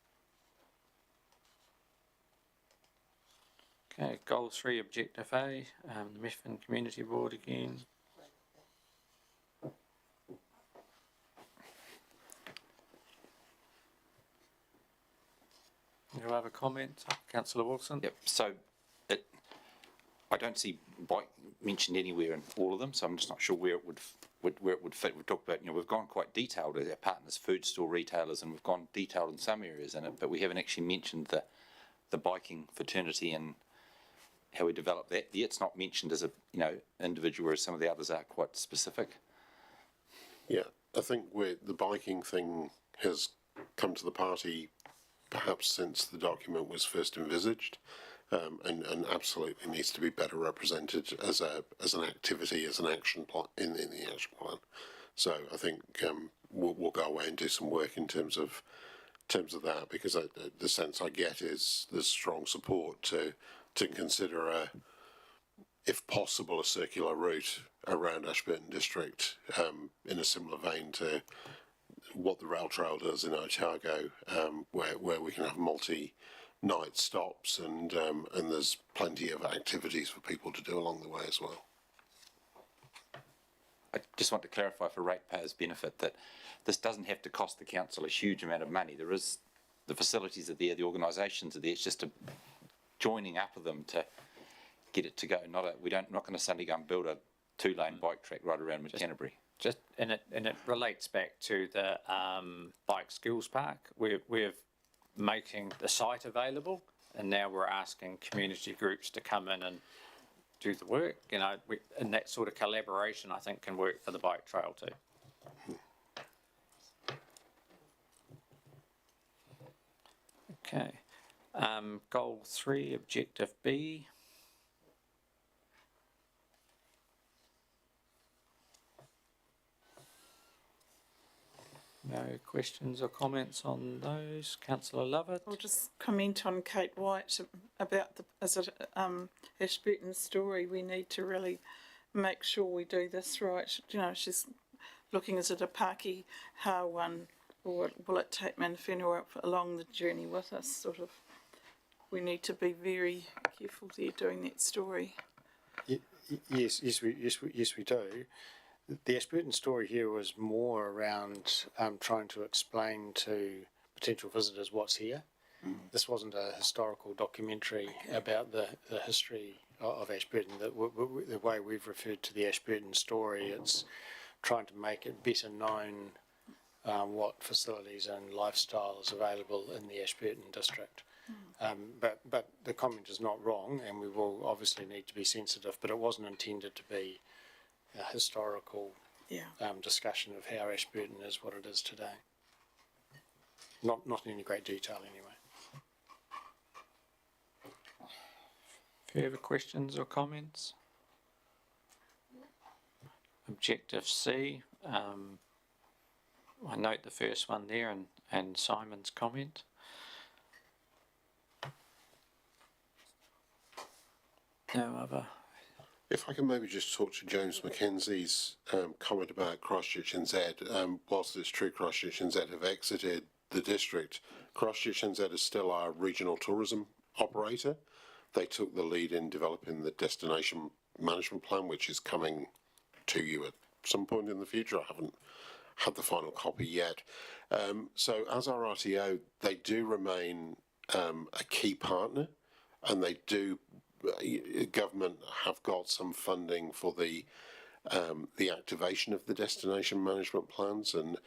Okay, goal 3, objective A, the Methven Community Board again. Do you have a comment, Councillor Wilson? Yep. So I don't see bike mentioned anywhere in all of them, so I'm just not sure where it would fit. We've talked about, we've gone quite detailed as our partners, food store retailers, and we've gone detailed in some areas in it, but we haven't actually mentioned the biking fraternity and how we develop that. Yeah, it's not mentioned as a individual, whereas some of the others are quite specific. Yeah, I think the biking thing has come to the party perhaps since the document was first envisaged, and absolutely needs to be better represented as an activity, as an action plan in the action plan. So I think we'll go away and do some work in terms of that, because the sense I get is there's strong support to consider if possible, a circular route around Ashburton District, in a similar vein to what the rail trail does in Otago, where we can have multi-night stops and there's plenty of activities for people to do along the way as well. I just want to clarify for ratepayers' benefit that this doesn't have to cost the council a huge amount of money. There is, the facilities are there, the organisations are there. It's just a joining up of them to get it to go. We're not going to suddenly go and build a 2-lane bike track right around Canterbury. And it relates back to the bike skills park. We're making the site available, and now we're asking community groups to come in and do the work. And that sort of collaboration, I think, can work for the bike trail too. Okay. Goal 3, objective B. No questions or comments on those. Councillor Lovett? I'll just comment on Kate White about Ashburton's story. We need to really make sure we do this right. She's looking, is it a Pāki Hāwan, or will it take Mana Whenua along the journey with us, sort of. We need to be very careful there doing that story. Yes, we do. The Ashburton story here was more around trying to explain to potential visitors what's here. This wasn't a historical documentary about the history of Ashburton. The way we've referred to the Ashburton story, it's trying to make it better known what facilities and lifestyle is available in the Ashburton district. But the comment is not wrong, and we will obviously need to be sensitive, but it wasn't intended to be a historical discussion of how Ashburton is what it is today. Not in any great detail anyway. Further questions or comments? Objective C. I note the first one there and Simon's comment. No other. If I can maybe just talk to James Mackenzie's comment about Christchurch NZ. Whilst it's true Christchurch NZ have exited the district, Christchurch NZ is still our regional tourism operator. They took the lead in developing the destination management plan, which is coming to you at some point in the future. I haven't had the final copy yet. So as our RTO, they do remain a key partner, and they do. Government have got some funding for the activation of the destination management plans, and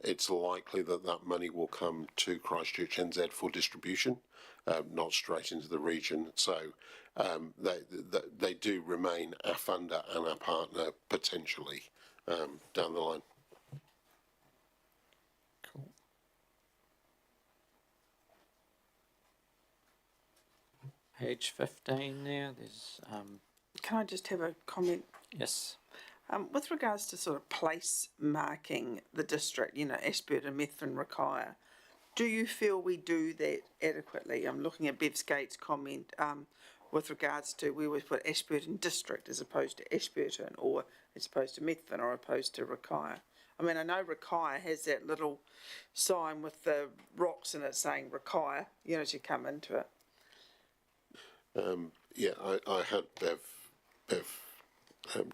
it's likely that money will come to Christchurch NZ for distribution, not straight into the region. So they do remain our funder and our partner potentially down the line. Page 15 now, there's... Can I just have a comment? Yes. With regards to sort of place marking the district, Ashburton, Methven, Rakaia, do you feel we do that adequately? I'm looking at Bev Skate's comment with regards to we would put Ashburton district as opposed to Ashburton, or as opposed to Methven, or opposed to Rakaia. I mean, I know Rakaia has that little sign with the rocks in it saying Rakaia, as you come into it. I had Bev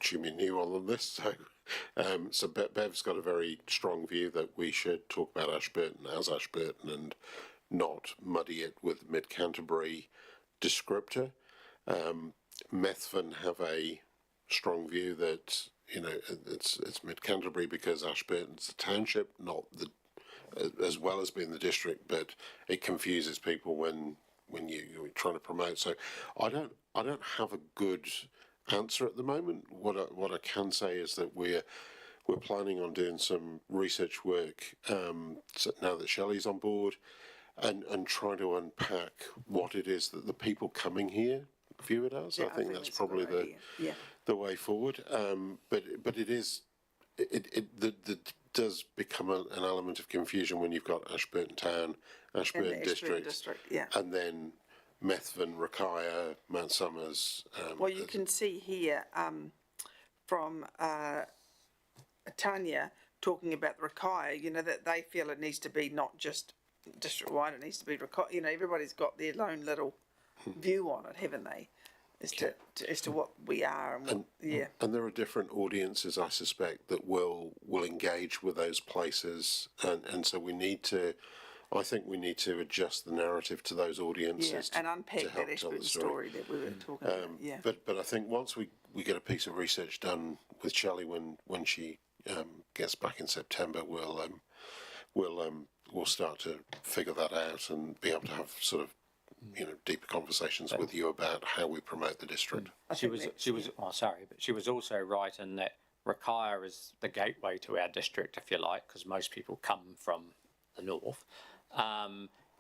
tune me new on this, so Bev's got a very strong view that we should talk about Ashburton as Ashburton and not muddy it with Mid-Canterbury descriptor. Methven have a strong view that it's Mid-Canterbury because Ashburton's a township, not as well as being the district, but it confuses people when you're trying to promote. So I don't have a good answer at the moment. What I can say is that we're planning on doing some research work so now that Shelley's on board, and try to unpack what it is that the people coming here view it as. I think that's probably the way forward. But it is that does become an element of confusion when you've got Ashburton Town, Ashburton District, and then Methven, Rakaya, Mount Somers. Well, you can see here from Tanya talking about the Rakaya, you know, that they feel it needs to be not just district-wide, it needs to be Rakaya. You know, everybody's got their own little view on it, haven't they? As to what we are and what, And there are different audiences, I suspect, that will engage with those places, and so we need to. I think we need to adjust the narrative to those audiences and unpack that Ashburton story that we were talking about. But I think once we get a piece of research done with Shelley when she gets back in September, we'll start to figure that out and be able to have sort of deeper conversations with you about how we promote the district. She was also right in that Rakaya is the gateway to our district, if you like, because most people come from the north.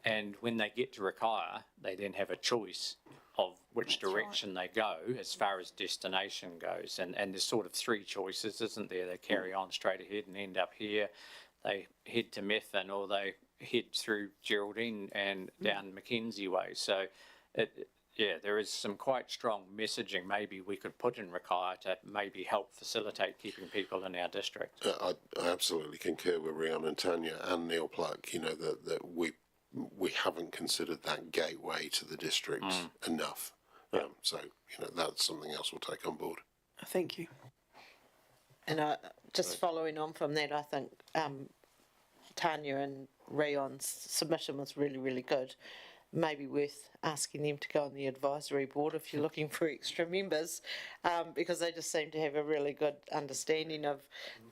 And when they get to Rakaya, they then have a choice of which direction they go as far as destination goes. And there's sort of three choices, isn't there? They carry on straight ahead and end up here. They head to Methven, or they head through Geraldine and down Mackenzie Way. So, there is some quite strong messaging maybe we could put in Rakaya to maybe help facilitate keeping people in our district. I absolutely concur with Rian and Tanya and Neil Pluck, that we haven't considered that gateway to the district enough. So, that's something else we'll take on board. Thank you. And just following on from that, I think Tanya and Rion's submission was really, really good. Maybe worth asking them to go on the advisory board if you're looking for extra members, because they just seem to have a really good understanding of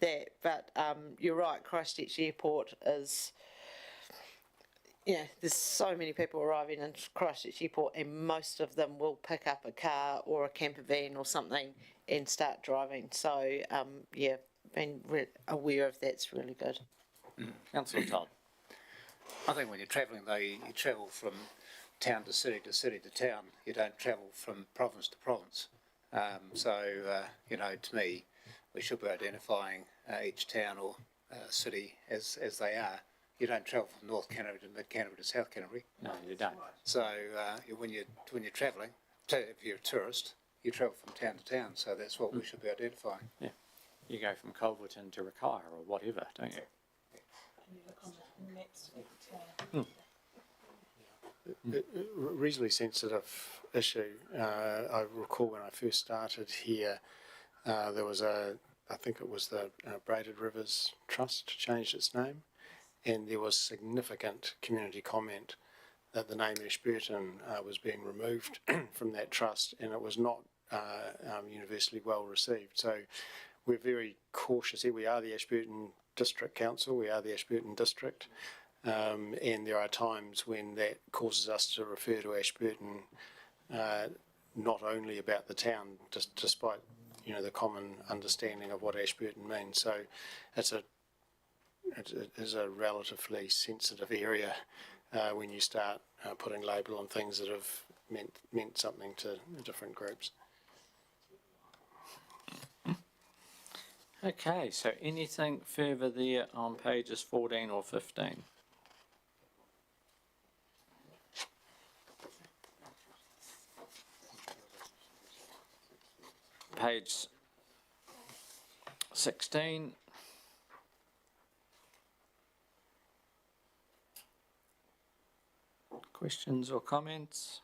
that. But you're right, Christchurch Airport is, there's so many people arriving in Christchurch Airport, and most of them will pick up a car or a camper van or something and start driving. So, being aware of that's really good. Councillor Todd. I think when you're travelling, though, you travel from town to city to city to town. You don't travel from province to province. To me, we should be identifying each town or city as they are. You don't travel from North Canterbury to Mid Canterbury to South Canterbury. No, you don't. So when you're travelling, if you're a tourist, you travel from town to town. So that's what we should be identifying. Yeah, you go from Culverton to Rakaya or whatever, don't you? A reasonably sensitive issue. I recall when I first started here, there was I think it was the Braided Rivers Trust changed its name, and there was significant community comment that the name Ashburton was being removed from that trust, and it was not universally well received. So we're very cautious here. We are the Ashburton District Council, we are the Ashburton District, and there are times when that causes us to refer to Ashburton not only about the town, despite the common understanding of what Ashburton means. So it is a relatively sensitive area when you start putting label on things that have meant something to different groups. Okay, so anything further there on pages 14 or 15? Page 16. Questions or comments?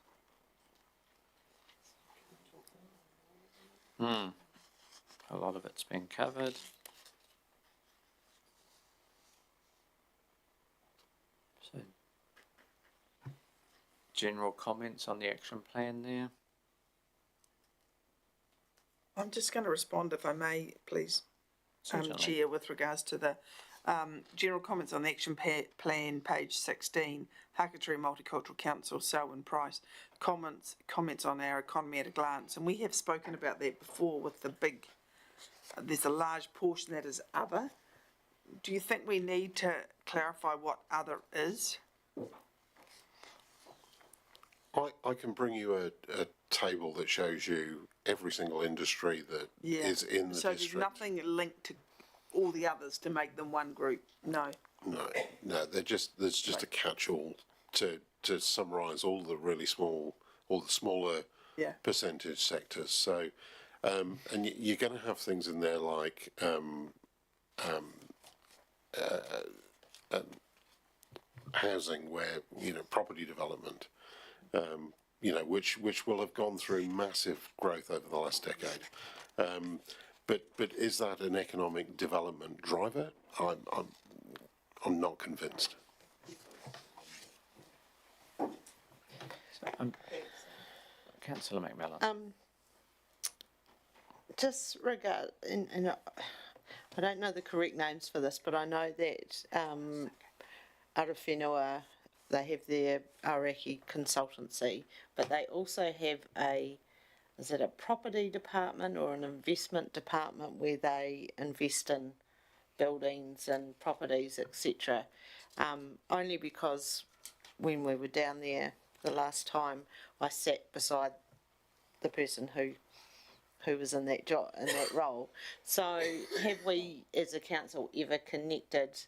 A lot of it's been covered. So, general comments on the action plan there? I'm just going to respond, if I may, please, Certainly. Chair, with regards to the general comments on the action plan, page 16, Hakaturi Multicultural Council, Selwyn Price, comments on our economy at a glance. And we have spoken about that before with the big, there's a large portion that is other. Do you think we need to clarify what other is? I can bring you a table that shows you every single industry that is in the so district. there's nothing linked to all the others to make them one group? No. No, there's just a catch-all to summarise all the really small, all the smaller percentage sectors. So, and you're going to have things in there like housing, where property development, which will have gone through massive growth over the last decade. But is that an economic development driver? I'm not convinced. Councillor McMillan. Just and I don't know the correct names for this, but I know that Arawhenua, they have their Aoraki consultancy, but they also have is it a property department or an investment department where they invest in buildings and properties, etc. Only because when we were down there the last time, I sat beside the person who was in that job, in that role. So have we as a council ever connected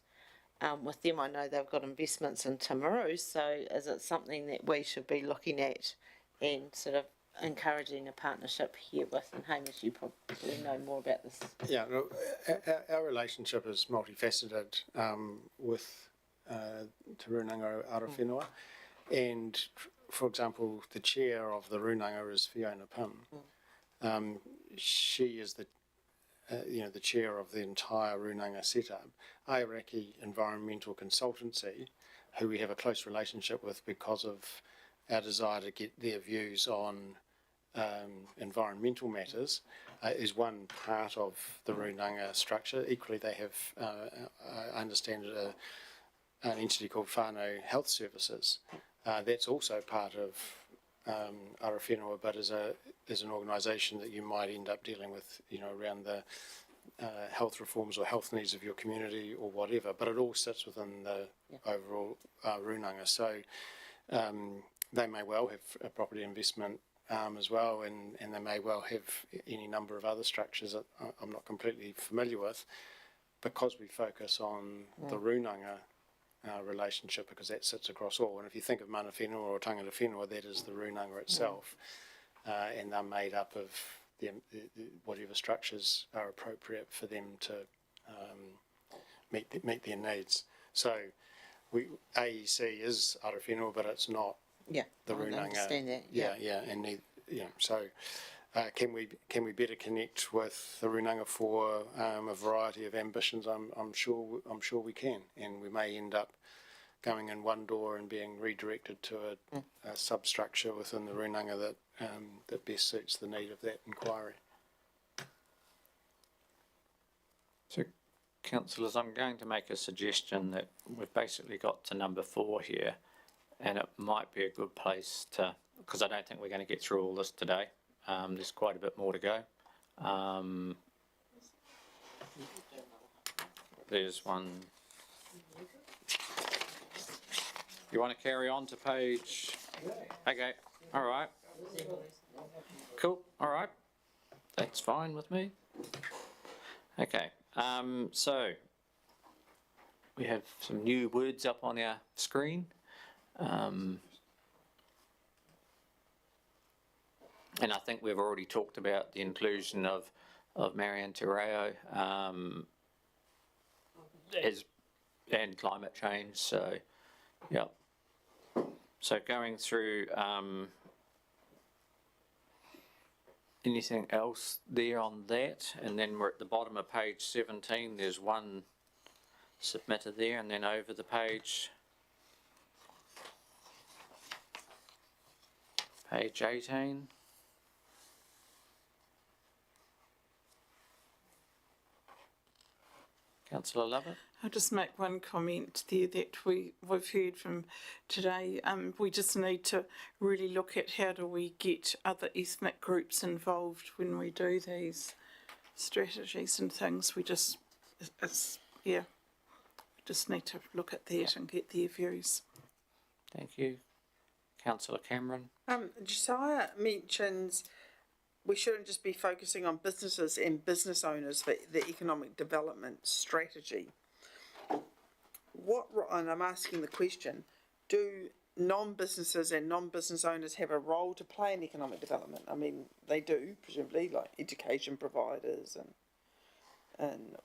with them? I know they've got investments in Timaru, so is it something that we should be looking at and sort of encouraging a partnership here with? And Hamish, you probably know more about this. Yeah, look, our relationship is multifaceted with Te Runanga Arawhenua, and for example, the chair of the Runanga is Fiona Pym. She is the the chair of the entire Runanga setup. Aoraki Environmental Consultancy, who we have a close relationship with because of our desire to get their views on environmental matters, is one part of the Runanga structure. Equally, they have, I understand, an entity called Whānau Health Services. That's also part of Arawhenua, but as an organisation that you might end up dealing with, around the health reforms or health needs of your community or whatever. But it all sits within the overall Runanga. So they may well have a property investment as well, and they may well have any number of other structures that I'm not completely familiar with, because we focus on the Runanga relationship, because that sits across all. And if you think of Mana Whenua or Tangata Whenua, that is the Runanga itself, and they're made up of the whatever structures are appropriate for them to meet their needs. So AEC is Arawhenua, but it's not the Runanga. I understand that. And so can we better connect with the Runanga for a variety of ambitions? I'm sure we can, and we may end up going in one door and being redirected to a substructure within the Runanga that best suits the need of that inquiry. So, councillors, I'm going to make a suggestion that we've basically got to number 4 here, and it might be a good place to, because I don't think we're going to get through all this today. There's quite a bit more to go. There's one. You want to carry on to page? Okay, all right. Cool, all right. That's fine with me. Okay, so we have some new words up on our screen. And I think we've already talked about the inclusion of Marianne Terreo and climate change. So, yeah. So going through anything else there on that, and then we're at the bottom of page 17. There's one submitted there, and then over the page. Page 18. Councillor Lovett? I'll just make one comment there that we've heard from today. We just need to really look at how do we get other ethnic groups involved when we do these strategies and things. We just need to look at that and get their views. Thank you. Councillor Cameron. Josiah mentions we shouldn't just be focusing on businesses and business owners for the economic development strategy. And I'm asking the question, do non-businesses and non-business owners have a role to play in economic development? I mean, they do, presumably, like education providers and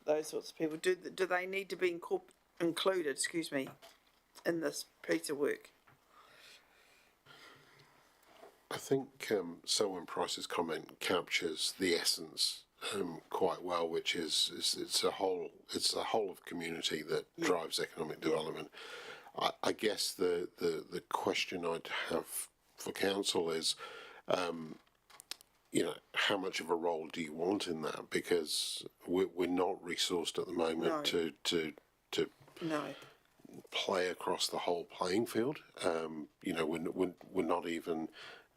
those sorts of people. Do they need to be included, in this piece of work? I think Selwyn Price's comment captures the essence quite well, which is it's a whole of community that drives economic development. I guess the question I'd have for council is, how much of a role do you want in that? Because we're not resourced at the moment to play across the whole playing field. We're not even.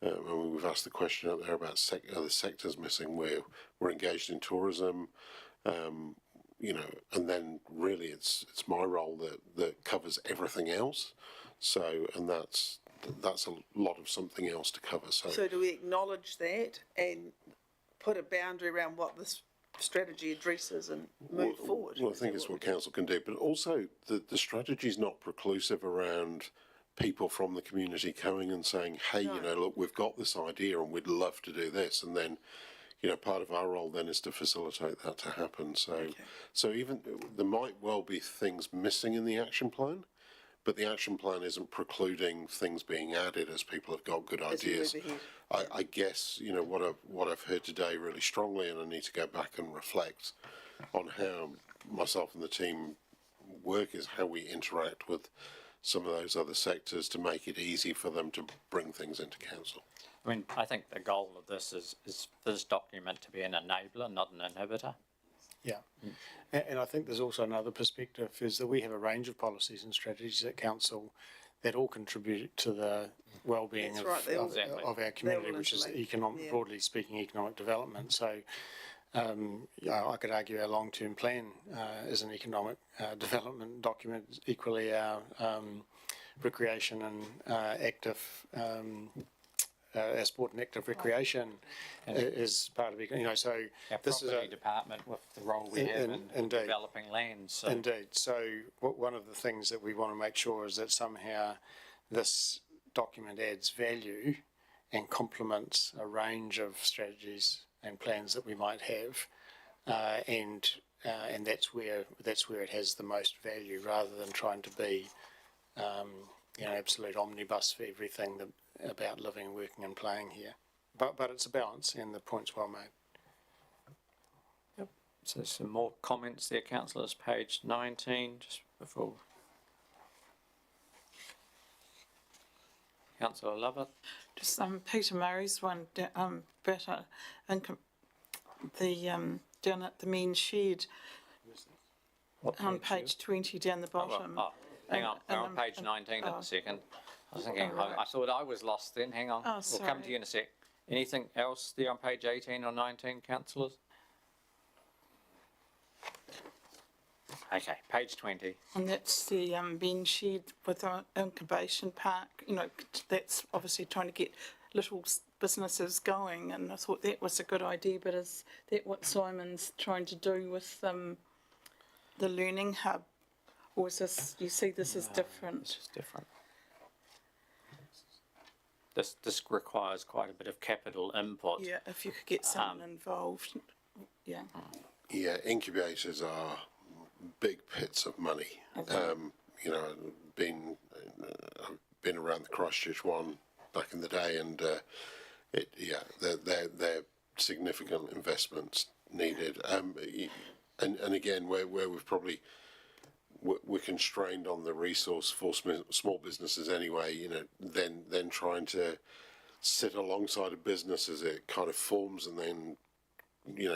We've asked the question out there about other sectors missing. We're engaged in tourism, and then really it's my role that covers everything else. So, and that's a lot of something else to cover. So do we acknowledge that and put a boundary around what this strategy addresses and move forward? Well, I think it's what council can do, but also the strategy is not preclusive around people from the community coming and saying, hey, look, we've got this idea and we'd love to do this. And then, part of our role then is to facilitate that to happen. So even there might well be things missing in the action plan, but the action plan isn't precluding things being added as people have got good ideas. I guess, what I've heard today really strongly, and I need to go back and reflect on how myself and the team work, is how we interact with some of those other sectors to make it easy for them to bring things into council. I mean, I think the goal of this is for this document to be an enabler, not an inhibitor. Yeah, and I think there's also another perspective, is that we have a range of policies and strategies at council that all contribute to the well-being of our community, which is broadly speaking, economic development. So I could argue our long-term plan is an economic development document. Equally, our recreation and active, our sport and active recreation is part of it. So our this property is department with the role we have in developing land. So. Indeed. So one of the things that we want to make sure is that somehow this document adds value and complements a range of strategies and plans that we might have, and that's where it has the most value, rather than trying to be, absolute omnibus for everything about living, working, and playing here. But it's a balance, and the point's well made. Yep. So some more comments there, councillors. Page 19, just before. Councillor Lovett. Just Peter Murray's one, better income. Down at the main shed, on page 20 down the bottom. Hang on, we're on page 19 at the second. I was thinking, I thought I was lost then. Hang on, we'll come to you in a sec. Anything else there on page 18 or 19, councillors? Okay, page 20. And that's the main shed with our incubation park. That's obviously trying to get little businesses going, and I thought that was a good idea. But is that what Simon's trying to do with the learning hub, or is this? You see, this is different. This is different. This requires quite a bit of capital input. Yeah, if you could get someone involved. Yeah. Yeah, incubators are big pits of money. Okay. I've been around the Christchurch one back in the day, and they're significant investments needed. And again, where we've probably we're constrained on the resource for small businesses anyway. Then trying to sit alongside a business as it kind of forms and then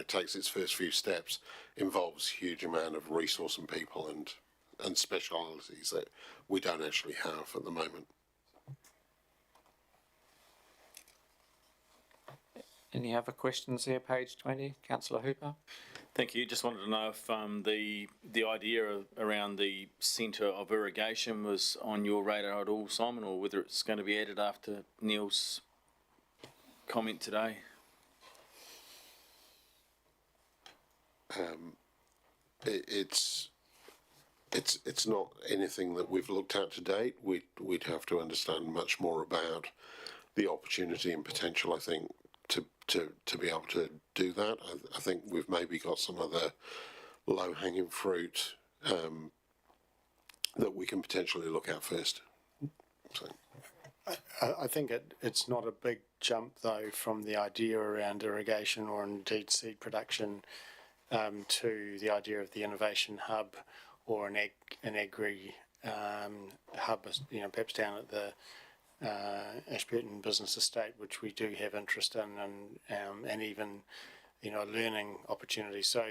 takes its first few steps involves huge amount of resource and people and specialities that we don't actually have at the moment. Any other questions there, page 20? Councillor Hooper? Thank you. Just wanted to know if the idea around the centre of irrigation was on your radar at all, Simon, or whether it's going to be added after Neil's comment today. It's not anything that we've looked at to date. We'd have to understand much more about the opportunity and potential, I think, to be able to do that. I think we've maybe got some other low-hanging fruit that we can potentially look at first. So. I think it's not a big jump, though, from the idea around irrigation or indeed seed production to the idea of the innovation hub or an agri hub, perhaps down at the Ashburton Business Estate, which we do have interest in, and even, learning opportunities. So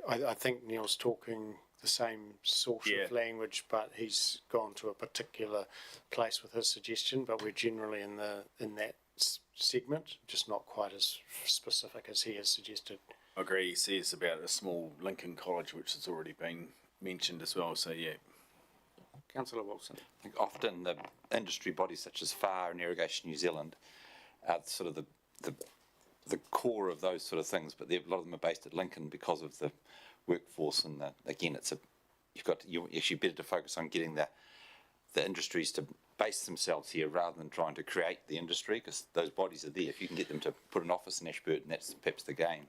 I think Neil's talking the same sort of language, but he's gone to a particular place with his suggestion. But we're generally in that segment, just not quite as specific as he has suggested. I agree. He says about a small Lincoln College, which has already been mentioned as well. So yeah. Councillor Wilson. I think often the industry bodies such as FAR and Irrigation New Zealand are sort of the core of those sort of things, but a lot of them are based at Lincoln because of the workforce, and again, you're actually better to focus on getting the industries to base themselves here rather than trying to create the industry, because those bodies are there. If you can get them to put an office in Ashburton, that's perhaps the game.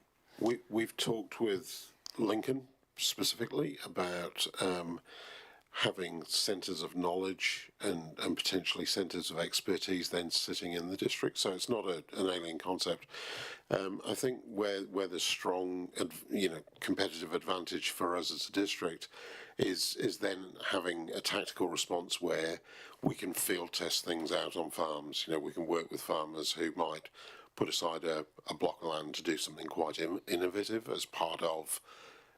We've talked with Lincoln specifically about having centres of knowledge and potentially centres of expertise then sitting in the district. So it's not an alien concept. I think where the strong, competitive advantage for us as a district is then having a tactical response where we can field test things out on farms. We can work with farmers who might put aside a block of land to do something quite innovative as part of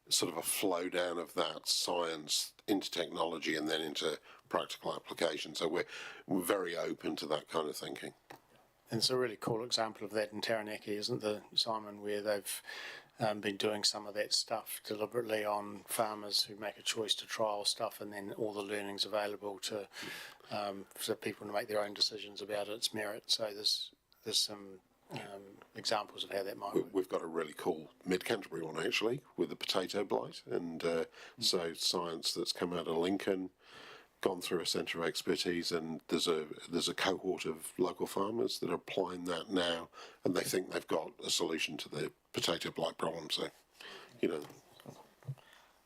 sort of a flow down of that science into technology and then into practical application. So we're very open to that kind of thinking. And it's a really cool example of that in Taranaki, isn't it, Simon, where they've been doing some of that stuff deliberately on farmers who make a choice to trial stuff, and then all the learning's available to for people to make their own decisions about its merit. So there's some examples of how that might work. We've got a really cool Mid-Canterbury one actually with the potato blight, and so science that's come out of Lincoln, gone through a centre of expertise, and there's a cohort of local farmers that are applying that now, and they think they've got a solution to the potato blight problem. So,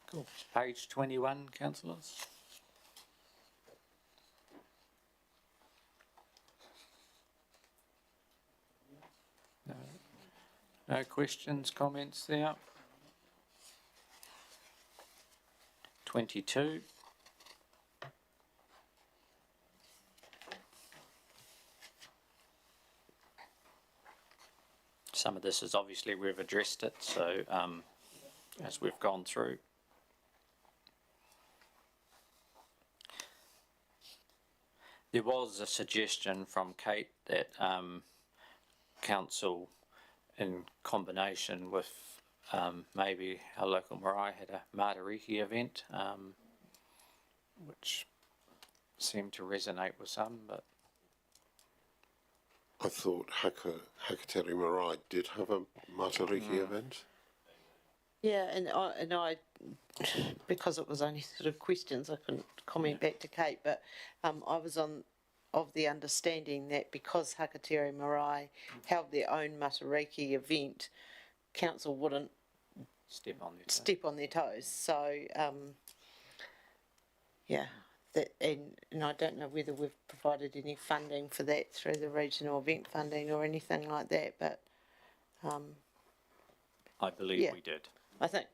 Cool. Page 21, councillors. No questions, comments there. 22. Some of this is obviously we've addressed it, so as we've gone through. There was a suggestion from Kate that council, in combination with maybe our local marae, had a Matariki event, which seemed to resonate with some, but I thought Hakateri Marae did have a Matariki event. Yeah, and I, because it was only sort of questions, I couldn't comment back to Kate, but I was of the understanding that because Hakateri Marae held their own Matariki event, council wouldn't step on their toes. So, yeah, that, and I don't know whether we've provided any funding for that through the regional event funding or anything like that, but I believe we did. I think.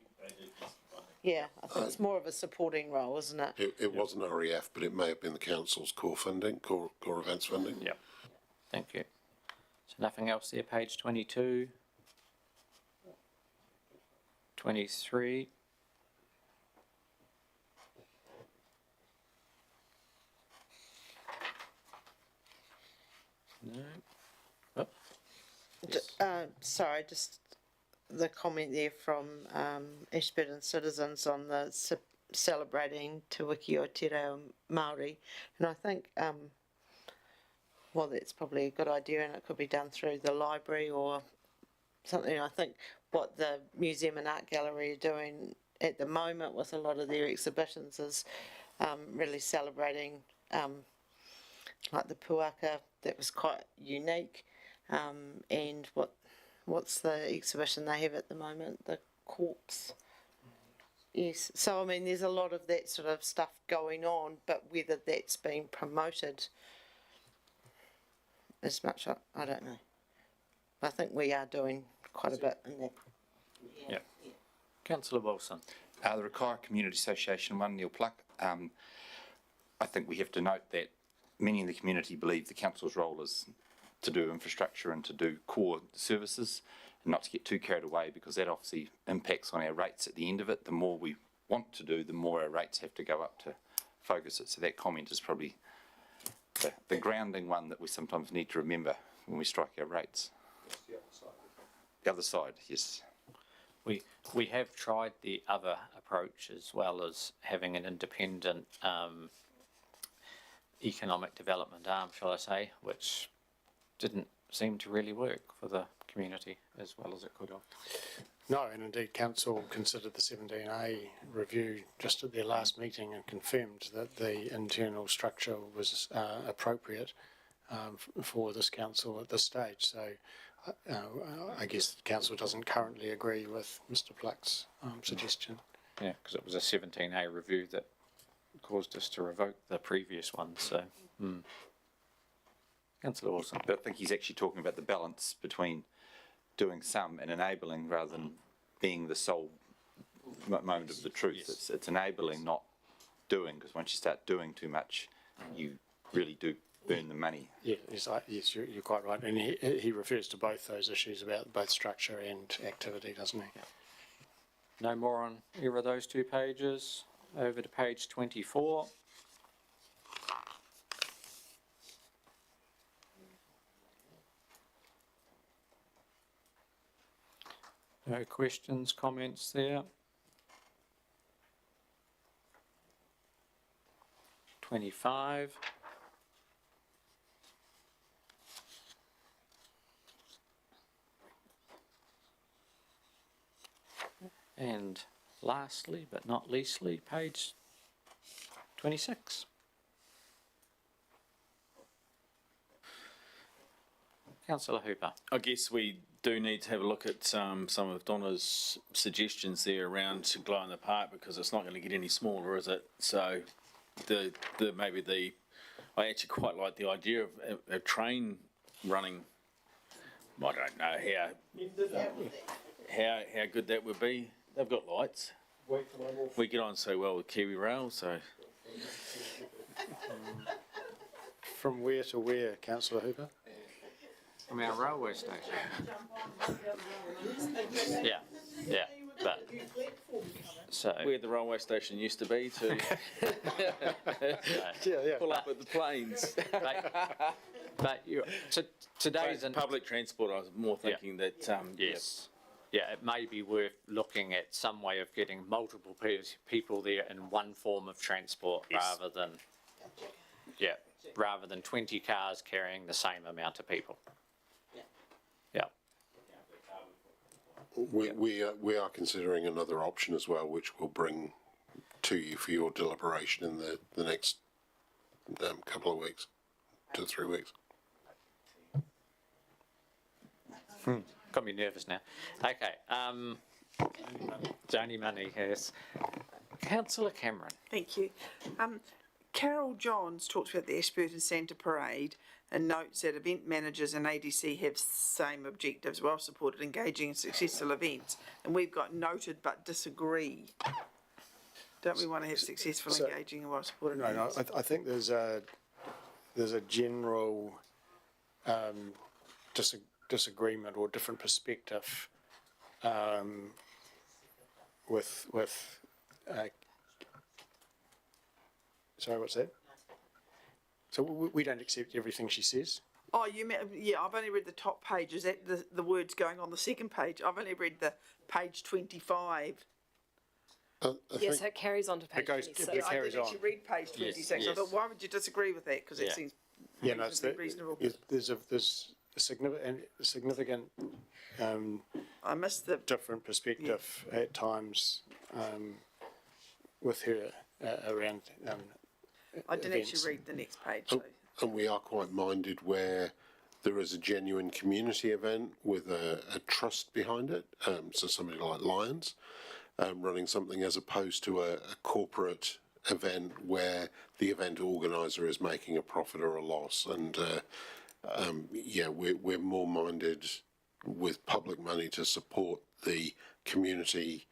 Yeah, I think it's more of a supporting role, isn't it? It wasn't REF, but it may have been the council's core funding, core events funding. Yep. Thank you. So nothing else there, page 22. 23. No. Oh. Yes. Sorry, just the comment there from Ashburton citizens on the celebrating Te Wiki o Te Reo Māori, and I think well, that's probably a good idea, and it could be done through the library or something. I think what the Museum and Art Gallery are doing at the moment with a lot of their exhibitions is really celebrating like the puaka. That was quite unique. And what's the exhibition they have at the moment? The corpse. Yes. So I mean, there's a lot of that sort of stuff going on, but whether that's being promoted as much, I don't know. I think we are doing quite a bit in that. Yeah. Councillor Wilson. The Rakaia Community Association one, Neil Pluck. I think we have to note that many in the community believe the council's role is to do infrastructure and to do core services, and not to get too carried away, because that obviously impacts on our rates at the end of it. The more we want to do, the more our rates have to go up to focus it. So that comment is probably the grounding one that we sometimes need to remember when we strike our rates. The other side, yes. We have tried the other approach as well as having an independent economic development arm, shall I say, which didn't seem to really work for the community as well as it could have. No, and indeed council considered the 17A review just at their last meeting and confirmed that the internal structure was appropriate for this council at this stage. So I guess the council doesn't currently agree with Mr. Pluck's suggestion. Yeah, because it was a 17A review that caused us to revoke the previous one. So, Councillor Wilson. But I think he's actually talking about the balance between doing some and enabling rather than being the sole moment of the truth. Yes. It's enabling, not doing, because once you start doing too much, you really do burn the money. Yeah, yes, you're quite right. And he refers to both those issues about both structure and activity, doesn't he? Yeah. No more on either of those two pages. Over to page 24. No questions, comments there. 25. And lastly, but not leastly, page 26. Councillor Hooper. I guess we do need to have a look at some of Donna's suggestions there around Glow in the Park, because it's not going to get any smaller, is it? So I actually quite like the idea of a train running. I don't know how good that would be. They've got lights. We get on so well with Kiwi Rail, so. From where to where, Councillor Hooper? From our railway station. Yeah, but so where the railway station used to be to pull up at the planes. But today's public transport. I was more thinking that yes. Yeah, it may be worth looking at some way of getting multiple people there in one form of transport, rather than 20 cars carrying the same amount of people. Yeah. We are considering another option as well, which we'll bring to you for your deliberation in the next couple of weeks, 2 or 3 weeks. Got me nervous now. Okay. Johnny Money, yes. Councillor Cameron. Thank you. Carol Johns talks about the Ashburton Santa Parade and notes that event managers and ADC have same objectives, well-supported, engaging and successful events. And we've got noted but disagree. Don't we want to have successful, engaging and well-supported events? No, I think there's a general disagreement or different perspective with sorry, what's that? So we don't accept everything she says. Oh, yeah, I've only read the top page. Is that the words going on the second page? I've only read the page 25. Yes, so it carries on to page 26. Yeah, I didn't actually read page 26. I thought, why would you disagree with that? Because it seems reasonable. There's a significant I missed the different perspective at times with her around I didn't events. actually read the next page. So. And we are quite minded where there is a genuine community event with a trust behind it. So somebody like Lions running something as opposed to a corporate event where the event organizer is making a profit or a loss. And we're more minded with public money to support the community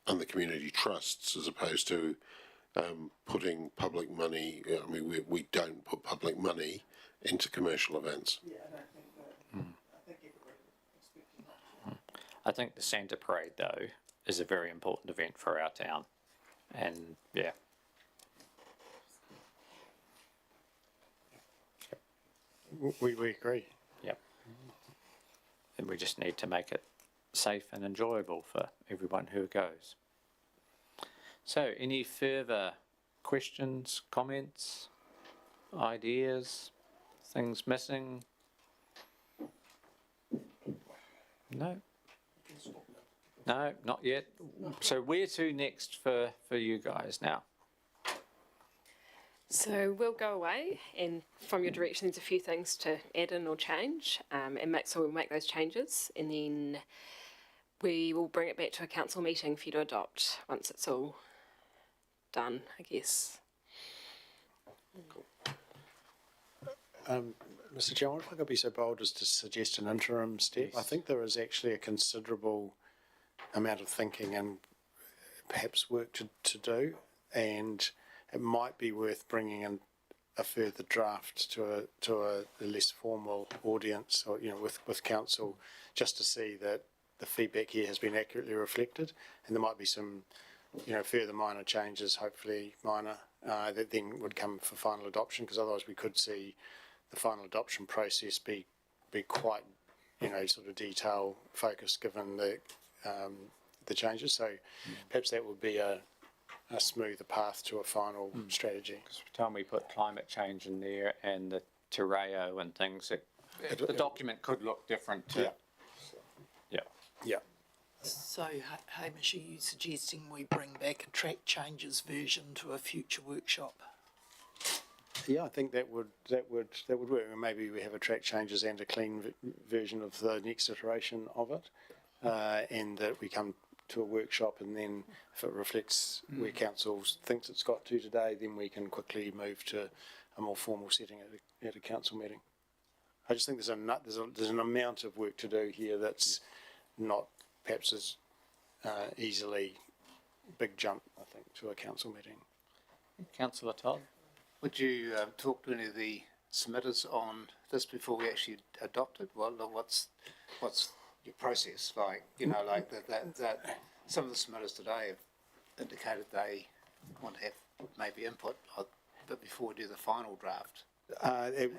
and the community trusts as opposed to putting public money. I mean, we don't put public money into commercial events. Yeah, I don't think that. I think everybody expecting that. I think the Santa Parade, though, is a very important event for our town. And, yeah. We agree. Yep. And we just need to make it safe and enjoyable for everyone who goes. So, any further questions, comments, ideas, things missing? No? No, not yet. So where to next for you guys now? So we'll go away, and from your direction there's a few things to add in or change, and we'll make those changes, and then we will bring it back to a council meeting for you to adopt once it's all done, I guess. Mr. Chairman, if I could be so bold as to suggest an interim step, I think there is actually a considerable amount of thinking and perhaps work to do, and it might be worth bringing in a further draft to a less formal audience, or with council, just to see that the feedback here has been accurately reflected, and there might be some further minor changes, hopefully minor, that then would come for final adoption, because otherwise we could see the final adoption process be quite sort of detail focused given the changes. So perhaps that would be a smoother path to a final strategy. Because by the time we put climate change in there and the te reo and things, the document could look different. Yeah. So, Hamish, are you suggesting we bring back a track changes version to a future workshop? Yeah, I think that would work. And maybe we have a track changes and a clean version of the next iteration of it, and that we come to a workshop, and then if it reflects where council thinks it's got to today, then we can quickly move to a more formal setting at a council meeting. I just think there's an amount of work to do here that's not perhaps as easily big jump, I think, to a council meeting. Councillor Todd? Would you talk to any of the submitters on this before we actually adopt it? Well, what's your process like? Like that some of the submitters today have indicated they want to have maybe input, but before we do the final draft. How do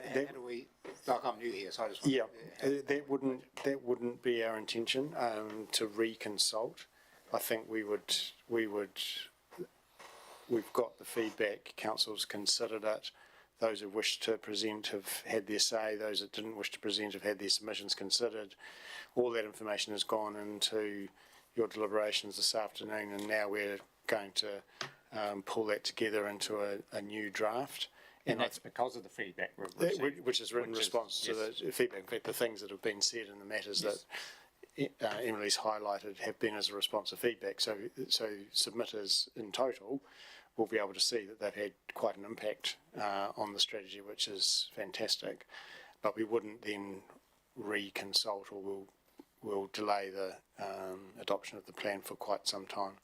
we? Like, I'm new here, so I just want that wouldn't be our intention to reconsult. I think we've got the feedback. Council's considered it. Those who wished to present have had their say. Those that didn't wish to present have had their submissions considered. All that information has gone into your deliberations this afternoon, and now we're going to pull that together into a new draft. And that's because of the feedback we've received. Which is written in response to the feedback. In fact, the things that have been said and the matters that Emily's highlighted have been as a response to feedback. So submitters in total will be able to see that they've had quite an impact on the strategy, which is fantastic. But we wouldn't then reconsult, or we'll delay the adoption of the plan for quite some time.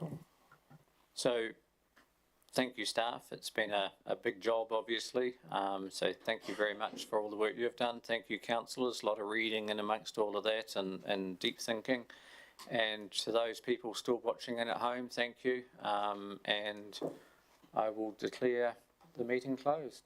Cool. So, thank you, staff. It's been a big job, obviously. So thank you very much for all the work you've done. Thank you, councillors. A lot of reading in amongst all of that and deep thinking. And to those people still watching in at home, thank you. And I will declare the meeting closed.